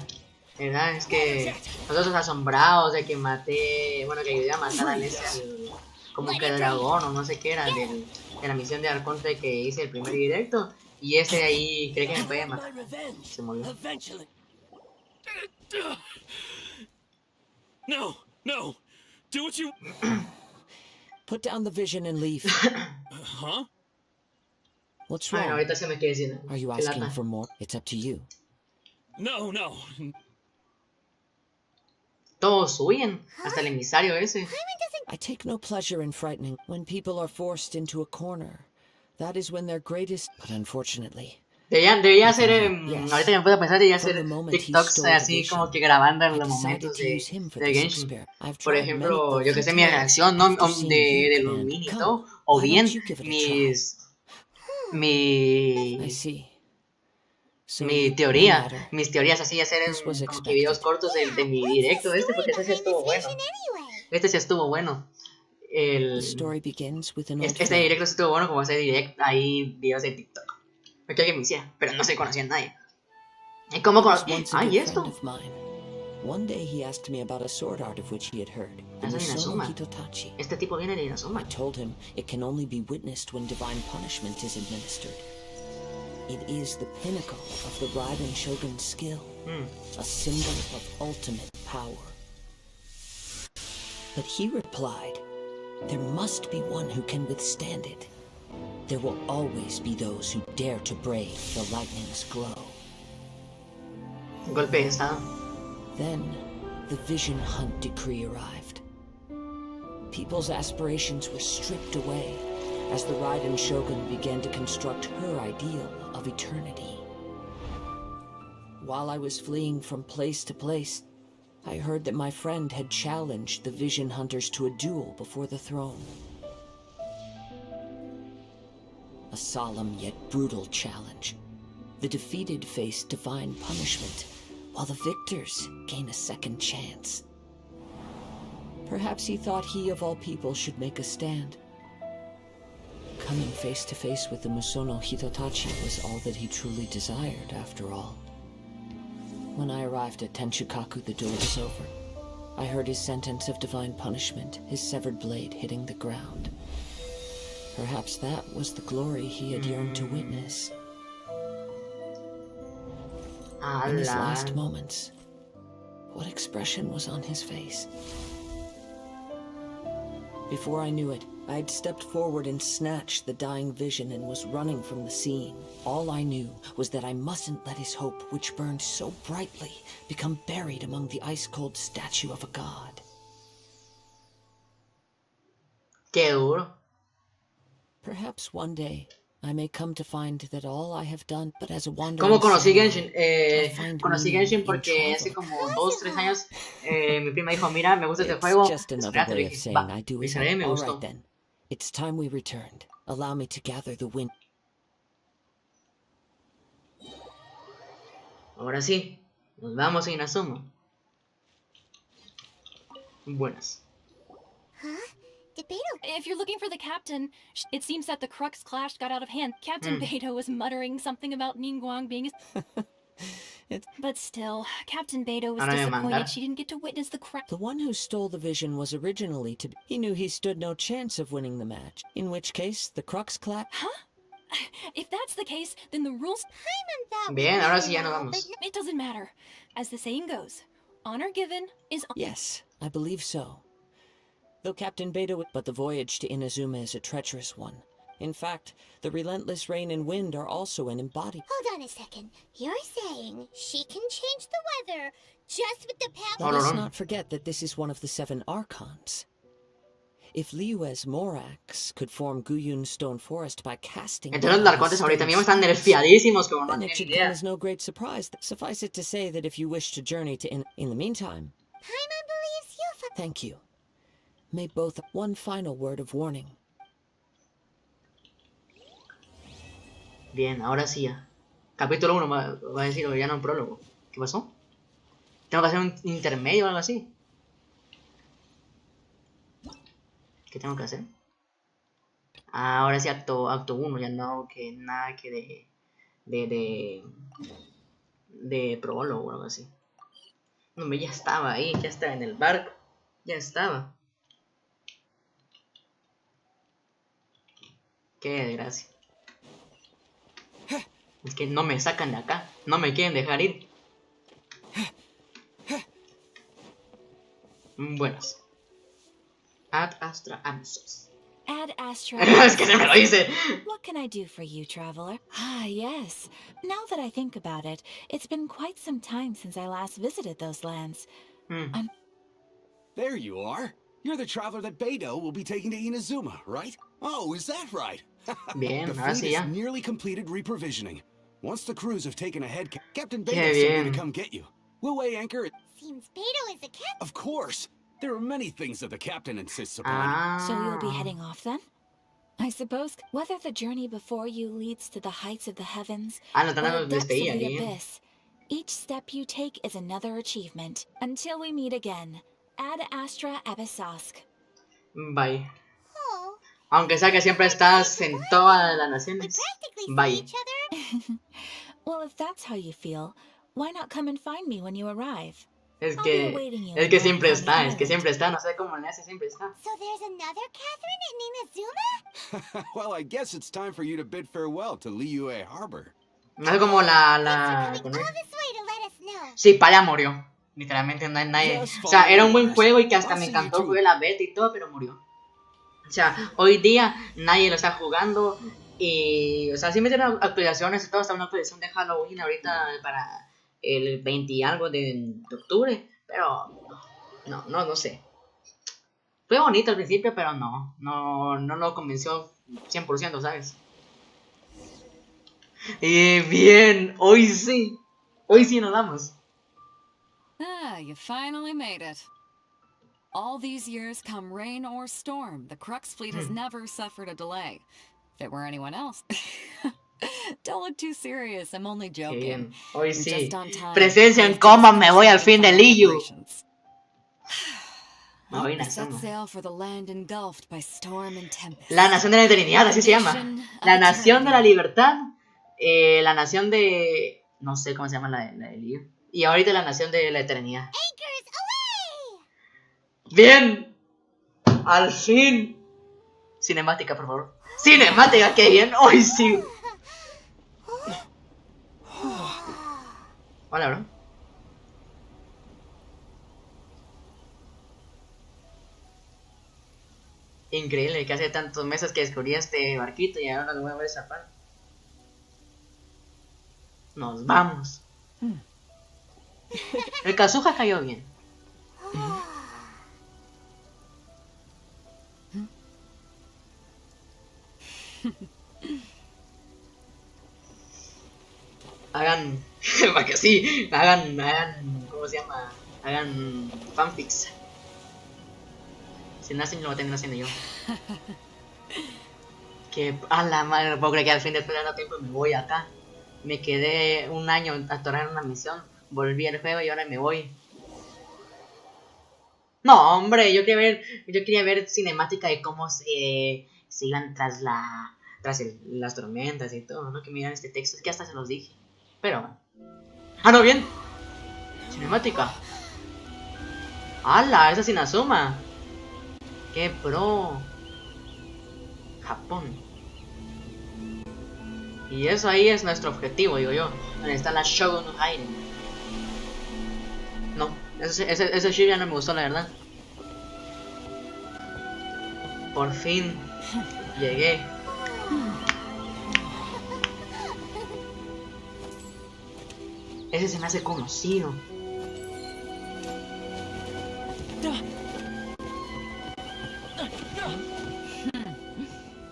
¿Verdad? Es que nosotros asombrados de que maté, bueno, que ayudé a matar a ese, como que dragón o no sé qué era, de la misión de Arconte que hice el primer directo. Y ese de ahí cree que me puede matar. Se murió. No, no. Do what you... Put down the vision and leave. Huh? What's Ay, no, wrong? ahorita se me quedé sin. Are you Qué asking lata. for more? It's up to you. No, no. Todos huyen, hasta el emisario ese. I take no pleasure in frightening. When people are forced into a corner, that is when their greatest... But unfortunately... Debería hacer, Yes. ahorita que me puedo pensar, debería From hacer the moment he TikToks stole the así vision, como que grabando en I los decided momentos to use him for de this Genshin. experiment. I've Por tried many ejemplo, yo que sé, mi times reacción, ¿no? after seeing you De los command. mini, Come, ¿no? O why bien don't you give it a try? I see. So mi no teoría, matter. mis teorías así, hacer This was como que videos expected. cortos de mi directo este, porque ese sí estuvo bueno. Este sí estuvo bueno. The story begins with an old Este friend. directo sí estuvo bueno como hacer direct ahí videos de TikTok. Me quería que me hiciera, pero no se conocía a nadie. ¿Y cómo He was conocí? once a Ah, good ¿y friend esto? of mine. One day he asked me about a sword art of which he had heard, the Es de Musono Inazuma. Hitotachi. Este tipo viene de Inazuma. I told him it can only be witnessed when divine punishment is administered. It is the pinnacle of the Raiden Shogun's skill, a symbol of ultimate power. But he replied, there must be one who can withstand it. There will always be those who dare to brave the lightning's glow. Golpe de estado. Then, the Vision Hunt decree arrived. People's aspirations were stripped away as the Raiden Shogun began to construct her ideal of eternity. While I was fleeing from place to place, I heard that my friend had challenged the Vision Hunters to a duel before the throne. A solemn yet brutal challenge. The defeated face divine punishment, while the victors gain a second chance. Perhaps he thought he of all people should make a stand. Coming face to face with the Musono Hitotachi was all that he truly desired, after all. When I arrived at Tenshukaku, the duel was over. I heard his sentence of divine punishment, his severed blade hitting the ground. Perhaps that was the glory he had yearned to witness. In his last moments, what expression was on his face? Before I knew it, I'd stepped forward and snatched the dying vision and was running from the scene. All I knew was that I mustn't let his hope, which burned so brightly, become buried among the ice-cold statue of a god. Qué duro. Perhaps one day I may come to find that all I have done, but as a wandering ¿Cómo conocí samurai, Genshin? I find Conocí meaning Genshin in porque hace travel. como 2-3 años mi prima dijo, mira, me gusta este It's juego. just another Espérate, way le of dije, saying va, I do as revisaré, me all gustó. right then. It's time we returned. Allow me to gather the wind. Ahora sí, nos vamos a Inazuma. Buenas. Huh? Did Beto... If you're looking for the captain, it seems that the Crux clash got out of hand. Captain Beto was muttering something about Ningguang being But still, Captain Beto was Ahora me disappointed mandar. she didn't get to witness the crash. The one who stole the vision was originally to be. He knew he stood no chance of winning the match, in which case the Crux clash. Huh? If that's the case, then the rules... Bien, ahora sí ya nos vamos. It doesn't matter. As the saying goes, honor given is... Yes, I believe so. Though Captain Beto, but the voyage to Inazuma is a treacherous one. In fact, the relentless rain and wind are also an embodied. Hold on a second. You're saying she can change the weather just with the power... Let us not forget that this is one of the 7 Archons. If Liyue's Morax could form Guyun Stone Forest by casting... Entonces los arcontes ahorita mismo están nerfeadísimos, como no then it tienen should idea. come as no great surprise. Suffice it to say that if you wish to journey to in the meantime... Paimon believes you'll... Thank you. May both... One final word of warning. Bien, ahora sí ya. Capítulo 1 va a decir, o ya no un prólogo. ¿Qué pasó? ¿Tengo que hacer un intermedio o algo así? ¿Qué tengo que hacer? Ah, ahora sí acto 1, ya no que nada que de prólogo o algo así. No, ya estaba ahí, ya estaba en el barco. Ya estaba. Qué desgracia. Es que no me sacan de acá. No me quieren dejar ir. Buenas. Ad Astra Amsos. Ad Astra. Es que se me lo dice. What can I do for you, traveler? Ah, yes. Now that I think about it, it's been quite some time since I last visited those lands. There you are. You're the traveler that Beidou will be taking to Inazuma, right? Oh, is that right? Bien, the ahora fleet sí ya. has nearly completed reprovisioning. Once the crews have taken ahead, Captain Qué Beidou sent me bien. to come get you. We'll weigh anchor at... Seems Beidou is the captain. Of course. There are many things that the captain insists upon. Ah. So you'll be heading off then? I suppose whether the journey before you leads to the heights of the heavens Ah, no, or the no, depths of the despedida, bien. abyss, each step you take is another achievement. Until we meet again, Ad Astra Abyssosk. Bye. Oh, Aunque sea que siempre estás en todas las we naciones. practically see Bye. each other. Well, if that's how you feel, why not come and find me when you arrive? Es I'll be que awaiting you es in que Grand siempre County está, es que Island. siempre está, no sé cómo le hace, siempre está. So there's another Catherine in Inazuma? Well, I guess it's time for you to bid farewell to Liyue Harbor. No sé cómo la Thanks for coming all this way to let us know. Sí, Paya murió. Literalmente no hay nadie. O sea, era un buen juego y que hasta me encantó, jugué la beta y todo, pero murió. O sea, hoy día nadie lo está jugando. Y, o sea, sí metieron actualizaciones y todo. Está una actualización de Halloween ahorita para el 20 y algo de octubre. Pero, no sé. Fue bonito al principio, pero no lo convenció 100%, ¿sabes? Y bien, hoy sí nos vamos. Ah, you finally made it. All these years, come rain or storm, the Crux fleet has never suffered a delay. If it were anyone else... Don't look too serious, I'm only Qué joking. bien, hoy You're sí. just on time. Presencia en You've coma, just me voy al fin de Liyu. operations. Me voy a We set Inazuma. sail for the land engulfed by storm and tempest. La nación de la eternidad, así se llama. La nación de la libertad. La nación de... No sé cómo se llama la de Liu. Y ahorita la nación de la eternidad. Anchors away! ¡Bien! ¡Al fin! Cinemática, por favor. ¡Cinemática! ¡Qué bien! ¡Hoy sí! Hola, bro. Increíble que hace tantos meses que descubrí este barquito y ahora lo voy a ver zapar. Nos vamos. El Kazuha cayó bien. Hagan, para que sí, hagan, ¿cómo se llama? Hagan fanfics. Si no hacen, lo voy a tener haciendo yo. Que a la madre, no puedo creer que al fin de tanto tiempo me voy acá. Me quedé un año atorado en una misión, volví al juego y ahora me voy. No, hombre, yo quería ver cinemática de cómo se iban tras las tormentas y todo, ¿no? Que miran este texto, es que hasta se los dije. Pero bueno. Ah, no, bien. Cinemática. ¡Hala! Esa es Inazuma. ¡Qué pro! Japón. Y eso ahí es nuestro objetivo, digo yo. Donde está la Shogun Island. No, ese ship ya no me gustó, la verdad. Por fin llegué. Ese se me hace conocido.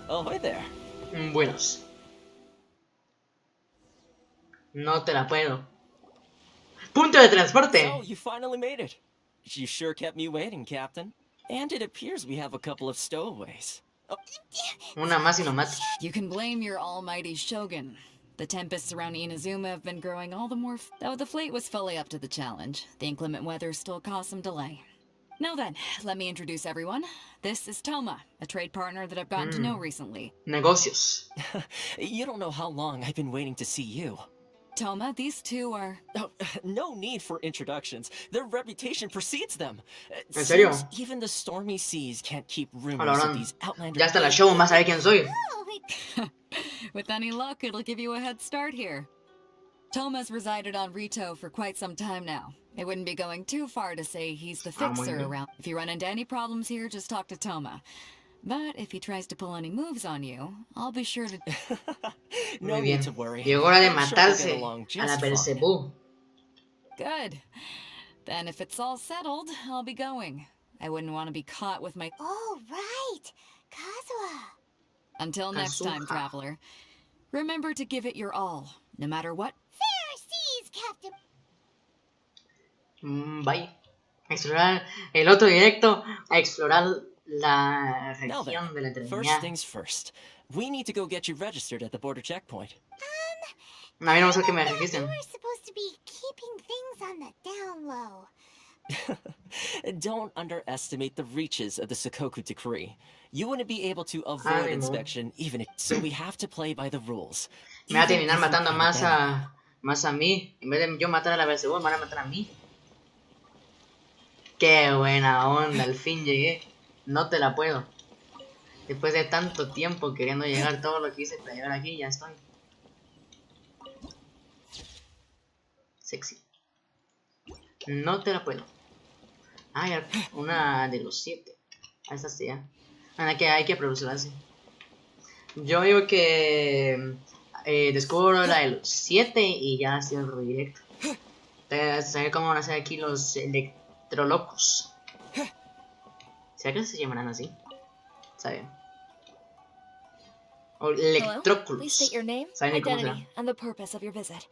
Oh, hi there. Buenos. No te la puedo. ¡Punto de transporte! So, you finally made it. You sure kept me waiting, Captain. And it appears we have a couple of stowaways. Oh. Una más y no mata. You can blame your almighty shogun. The tempests around Inazuma have been growing all the more though the fleet was fully up to the challenge. The inclement weather still caused some delay. Now then, let me introduce everyone. This is Toma, a trade partner that I've gotten to know recently. Negocios. You don't know how long I've been waiting to see you. Toma, these two are... Oh, no need for introductions. Their reputation precedes them. ¿En serio? Seems even the stormy seas can't keep rumors Hola, of these outlanders. ya hasta la show más sabe quién soy. With any luck, it'll give you a head start here. Toma's resided on Rito for quite some time now. It wouldn't be going too far to say he's the fixer around. If you run into any problems here, just talk to Toma. But if he tries to pull any moves on you, I'll be sure to... No need to worry. Llegó hora de I'm sure matarse we'll get along a just la fine. Belcebú. Good. Then if it's all settled, I'll be going. I wouldn't want to be caught with my... Oh, right. Kazuha. Until next time, Kazuha. traveler. Remember to give it your all, no matter what. Fair seas, Captain. Bye. Explorar el otro directo a explorar la Now región de la then, entretenida. first things first. We need to go get you registered at the border checkpoint. A mí no me gusta que me You registren. were supposed to be keeping things on the down low. Don't underestimate the reaches of the Sakoku decree. You wouldn't be able to avoid inspection even if... So we have to play by the rules. Me va a Even terminar if we matando can't más abandon a mí. En vez de yo matar a la Belcebú, me van a matar a mí. Qué buena onda, al fin llegué. No te la puedo. Después de tanto tiempo queriendo llegar, todo lo que hice para llegar aquí, ya estoy. Sexy. No te la puedo. Ah, ya, una de los 7. Ah, esta sí ya. Hay que producirla así. Yo digo que descubro la de los 7 y ya cierro directo. Saber cómo van a ser aquí los electrolocos. ¿Será que se llamarán así? Está bien. O electróculos. Please state your name, ¿Saben cómo identity, será? and the purpose of your visit.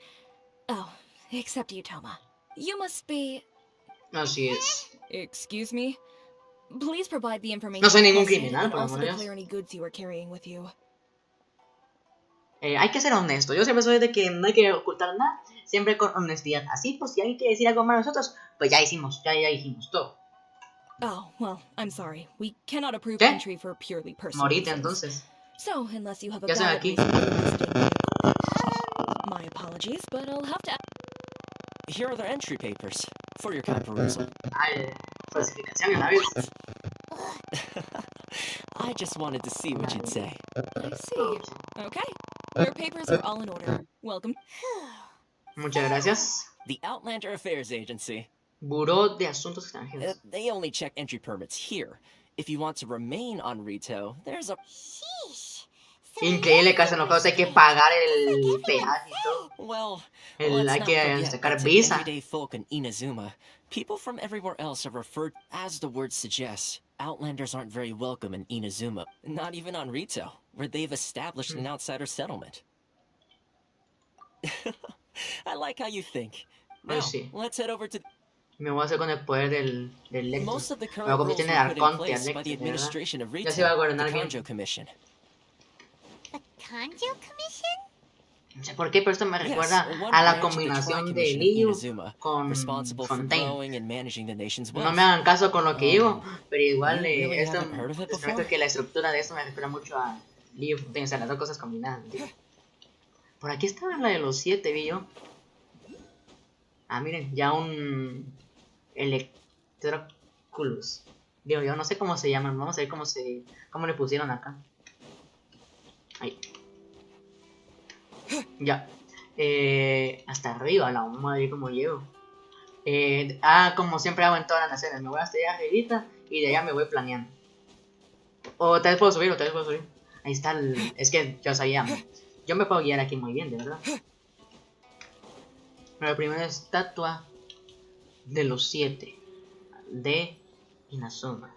Oh, except you, Toma. You must be... Así es. Excuse me? Please provide the information No soy ningún requested criminal, and por also amor de declare Dios. any goods you are carrying with you. Hay que ser honesto. Yo siempre soy de que no hay que ocultar nada. Siempre con honestidad. Así, pues si hay que decir algo mal a nosotros, pues ya hicimos, ya dijimos todo. Oh, well, I'm sorry. We cannot approve ¿Qué? entry for purely personal Morite reasons. entonces. So, unless you have a Ya estoy valid aquí. reason for visiting my apologies, but I'll have to... Here are the entry papers for your kind perusal. Ay, falsificación en la vez. I just wanted to see what you'd say. I see. Okay. Your papers are all in order. Welcome. Muchas gracias. The Outlander Affairs Agency. Buró de Asuntos Extranjeros. They only check entry permits here. If you want to remain on Rito, there's a... Sheesh. Increíble que hacen los juegos, hay que pagar el peaje y todo. Well, Hay let's not que forget sacar that to visa. everyday folk in Inazuma, people from everywhere else are referred, as the word suggests. Outlanders aren't very welcome in Inazuma, not even on Rito, where they've established an outsider settlement. I like how you think. Now, sí. let's head over to... Me voy a hacer con el poder del Electro. Most of the Me current voy a rules convertir were en put in Arconte place by the Electro, ¿verdad? administration of Ya Rito, se va a the gobernar bien. Kanjo Commission. The Kanjo Commission? No sé por qué, pero esto me Yes, recuerda one a la branch of the combinación de Tri-Commission of Liu Inazuma, con responsible for Fontaine. growing and managing the nation's No wealth. me hagan caso con lo que digo, pero igual you really esto haven't heard of it es cierto before? que la estructura de esto me recuerda mucho a Liu Fontaine, o sea, las dos cosas combinadas. ¿Entiendes? Por aquí estaba la de los 7, vi yo. Ah, miren, ya un Electroculus. Digo, yo no sé cómo se llaman, vamos a ver cómo le pusieron acá. Ahí. Ya. Hasta arriba, la madre cómo llego. Como siempre hago en todas las naciones, me voy hasta allá arribita y de allá me voy planeando. O tal vez puedo subir, Ahí está es que yo sabía. Yo me puedo guiar aquí muy bien, de verdad. Pero la primera estatua de los 7 de Inazuma.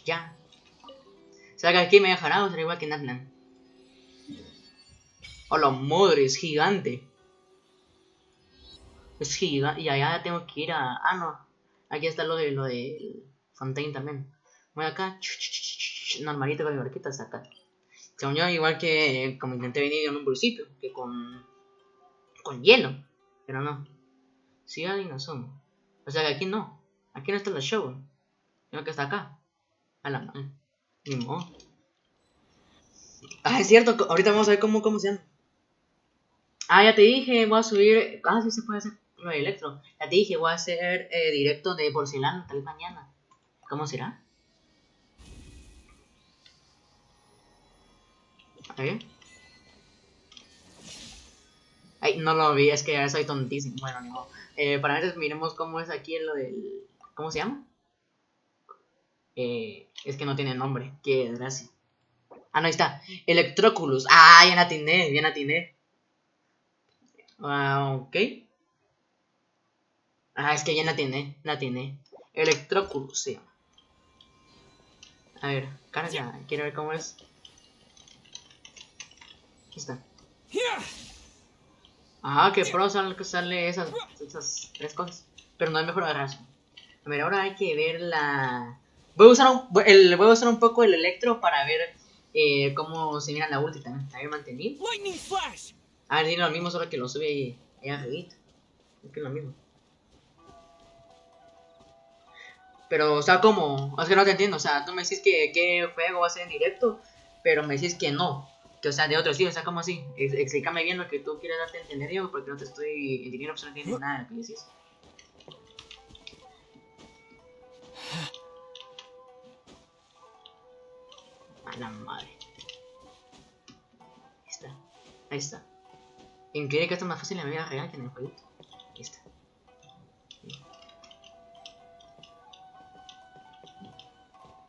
Ya. O sea que aquí me dejará o será igual que en Atlan. Oh, la madre, es gigante. Es gigante. Y allá tengo que ir a... Ah, no. Aquí está lo de Fontaine también. Voy acá. Normalito con mi barquita hasta acá. Según yo, igual que como intenté venir en un principio. Que con hielo. Pero no. Ciudad de Inazuma. O sea que aquí no. Aquí no está la show. Sino que está acá. A la madre. Ni modo. Ah, es cierto. Ahorita vamos a ver cómo se llama. Ah, ya te dije, voy a subir. Ah, sí se puede hacer lo de electro. Ya te dije, voy a hacer directo de porcelana tal vez mañana. ¿Cómo será? A ver. Ay, no lo vi, es que ya soy tontísimo. Bueno, no. Para ver, miremos cómo es aquí lo del. ¿Cómo se llama? Es que no tiene nombre. Qué desgracia. Ah, no, ahí está. Electroculus. Ah, bien atiné, bien atiné. Ok. Ah, es que bien la atiné. Electroculus, sí. A ver, carga. Quiero ver cómo es. Aquí está. Ajá, que pro sale esas 3 cosas. Pero no es mejor agarrarse. A ver, ahora hay que ver la... voy a usar un poco el electro para ver cómo se mira la ulti también. A ver, mantenido. A ver, tiene lo mismo, solo que lo sube ahí arribita. Es que es lo mismo. Pero, o sea, ¿cómo? Es que no te entiendo. O sea, tú me decís que qué juego va a ser en directo, pero me decís que no. Que, o sea, de otro estilo. O sea, ¿cómo así? Explícame bien lo que tú quieres darte a entender, Diego, porque no te estoy entendiendo absolutamente nada de lo que decís. A la madre. Ahí está. Ahí está. Increíble que esto es más fácil en la vida real que en el jueguito. Ahí está.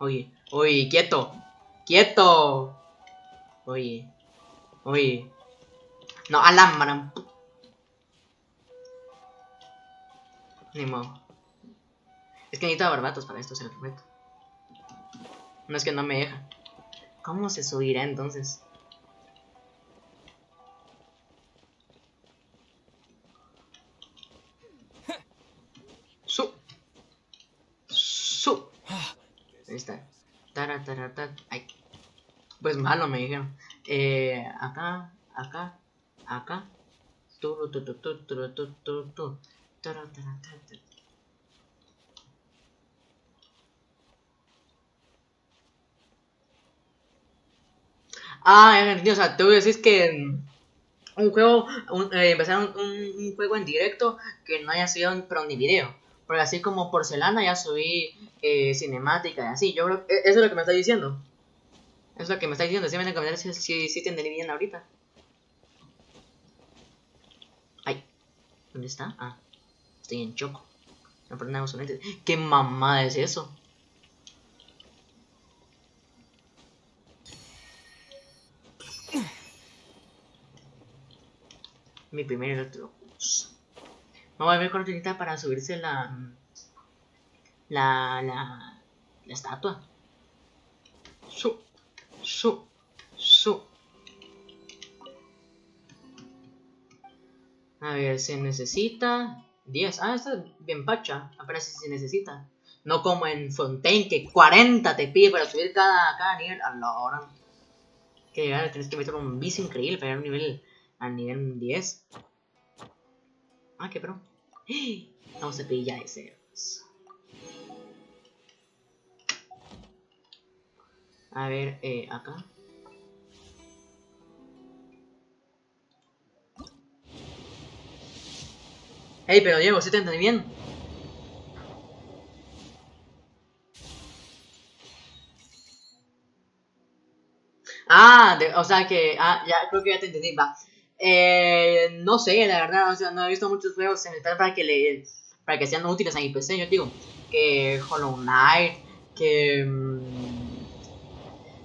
Oye, oye, quieto. Quieto. Oye, oye. No, a la madre. Ni modo. Es que necesito barbatos para esto, se lo prometo. No es que no me deja. ¿Cómo se subirá entonces? Ahí está. Ay. Pues malo me dijeron. Acá. Ah, ya entendí. O sea, tú decís que un juego, empezar un juego en directo que no haya sido pero ni video. Porque así como porcelana ya subí cinemática y así. Yo creo eso es lo que me está diciendo. Eso es lo que me está diciendo. Decime en el comentario si te entendí bien ahorita. Ay, ¿dónde está? Ah, estoy en choco. No, pero nada, ¿qué mamada es eso? Mi primer electrocus. Vamos a ver cuánto necesita para subirse la estatua. A ver, se necesita 10. Ah, esta es bien pacha. Apenas si se necesita. No como en Fontaine, que 40 te pide para subir cada nivel. A la hora. Que llegar, tienes que meter un vicio increíble para llegar al nivel 10. Ah, qué pro. Vamos a pillar ese. A ver, acá. Hey, pero Diego, ¿sí te entendí bien? Ah, o sea que... Ah, ya creo que ya te entendí, va. No sé, la verdad, o sea, no he visto muchos juegos en el tal para que sean útiles a mi PC. Yo digo que Hollow Knight, que...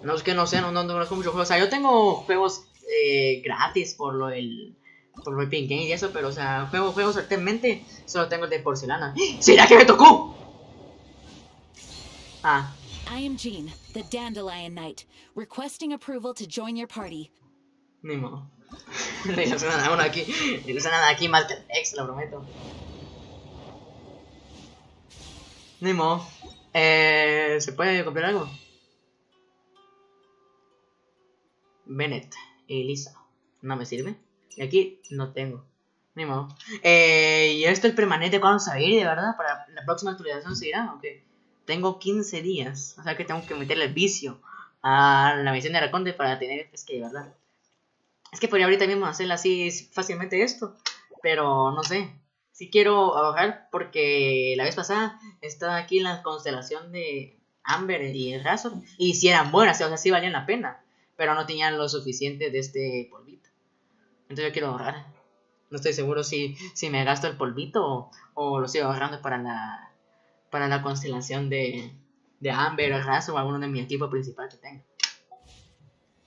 no es que no sé, no conozco muchos juegos. O sea, yo tengo juegos gratis por lo del Pink Game y eso, pero o sea, juegos actualmente solo tengo el de porcelana. ¿Será que me tocó? Ah. I am Jean, the Dandelion Knight, requesting approval to join your party. Ni modo. No suena nada aquí. No suena nada aquí más que el ex, lo prometo. Ni modo. ¿Se puede copiar algo? Bennett, Elisa. ¿No me sirve? Y aquí no tengo. Ni modo. ¿Y esto el permanente cuándo se va a ir, de verdad? ¿Para la próxima actualización se irá? Ok. Tengo 15 días. O sea que tengo que meterle el vicio a la misión de Araconde para tener... Es que de verdad. Es que podría ahorita mismo hacer así fácilmente esto. Pero no sé. Sí quiero ahorrar porque la vez pasada estaba aquí en la constelación de Amber y Razor. Y si eran buenas, o sea, sí valían la pena. Pero no tenían lo suficiente de este polvito. Entonces yo quiero ahorrar. No estoy seguro si me gasto el polvito o lo sigo ahorrando para la constelación de Amber o Razor o alguno de mi equipo principal que tenga.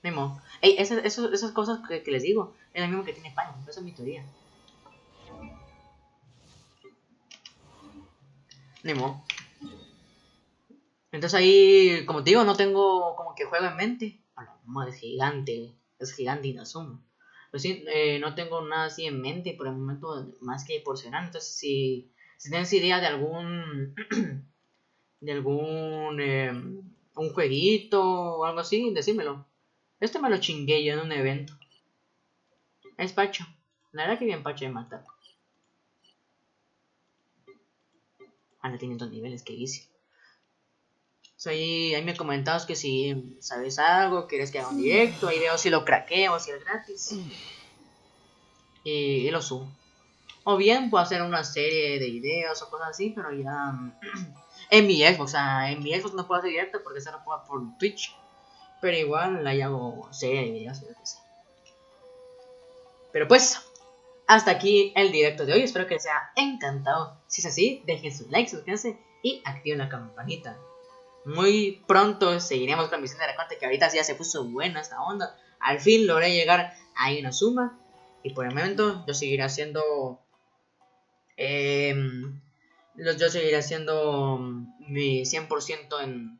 Mismo. Ey, esas cosas que les digo es lo mismo que tiene Paño. Esa es mi teoría. Mismo. Entonces ahí, como te digo, no tengo como que juego en mente. Bueno, es gigante Inazuma. Pero sí, no tengo nada así en mente por el momento más que porcionar. Entonces si tienes idea de algún un jueguito o algo así, decímelo. Este me lo chingué yo en un evento. Es Pacho. La verdad que bien Pacho de matar. Anda tiene 2 niveles, que hice. O sea, ahí me comentabas que si sabes algo, quieres que haga un directo, ahí veo si lo craqueo o si es gratis. Y lo subo. O bien puedo hacer una serie de videos o cosas así, pero ya en mi Xbox. O sea, en mi Xbox no puedo hacer directo porque se lo puedo por Twitch. Pero igual ahí hago serie de videos y lo que sea. Pero pues, hasta aquí el directo de hoy. Espero que les haya encantado. Si es así, dejen su like, suscríbanse y activen la campanita. Muy pronto seguiremos con misión de recorte, que ahorita sí ya se puso buena esta onda. Al fin logré llegar a Inazuma. Y por el momento yo seguiré haciendo mi 100%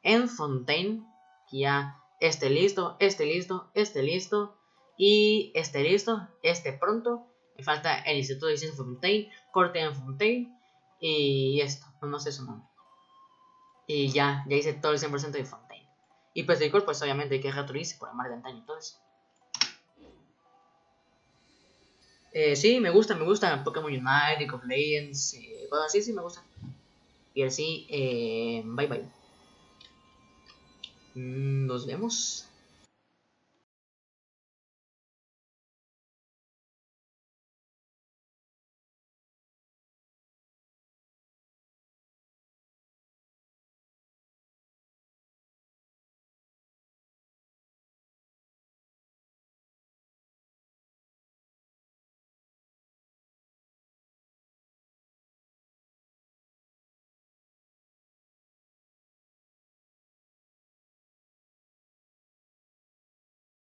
en Fontaine. Que ya esté listo, y esté listo, pronto. Me falta el Instituto de Ciencias Fontaine, corte en Fontaine y esto, no sé su nombre. Y ya hice todo el 100% de Fontaine. Y pues de pues obviamente hay que reactualizar por el mar de antaño y todo eso. Sí, me gusta Pokémon Unite, League of Legends, cosas así, sí me gusta. Y así, bye bye. Nos vemos.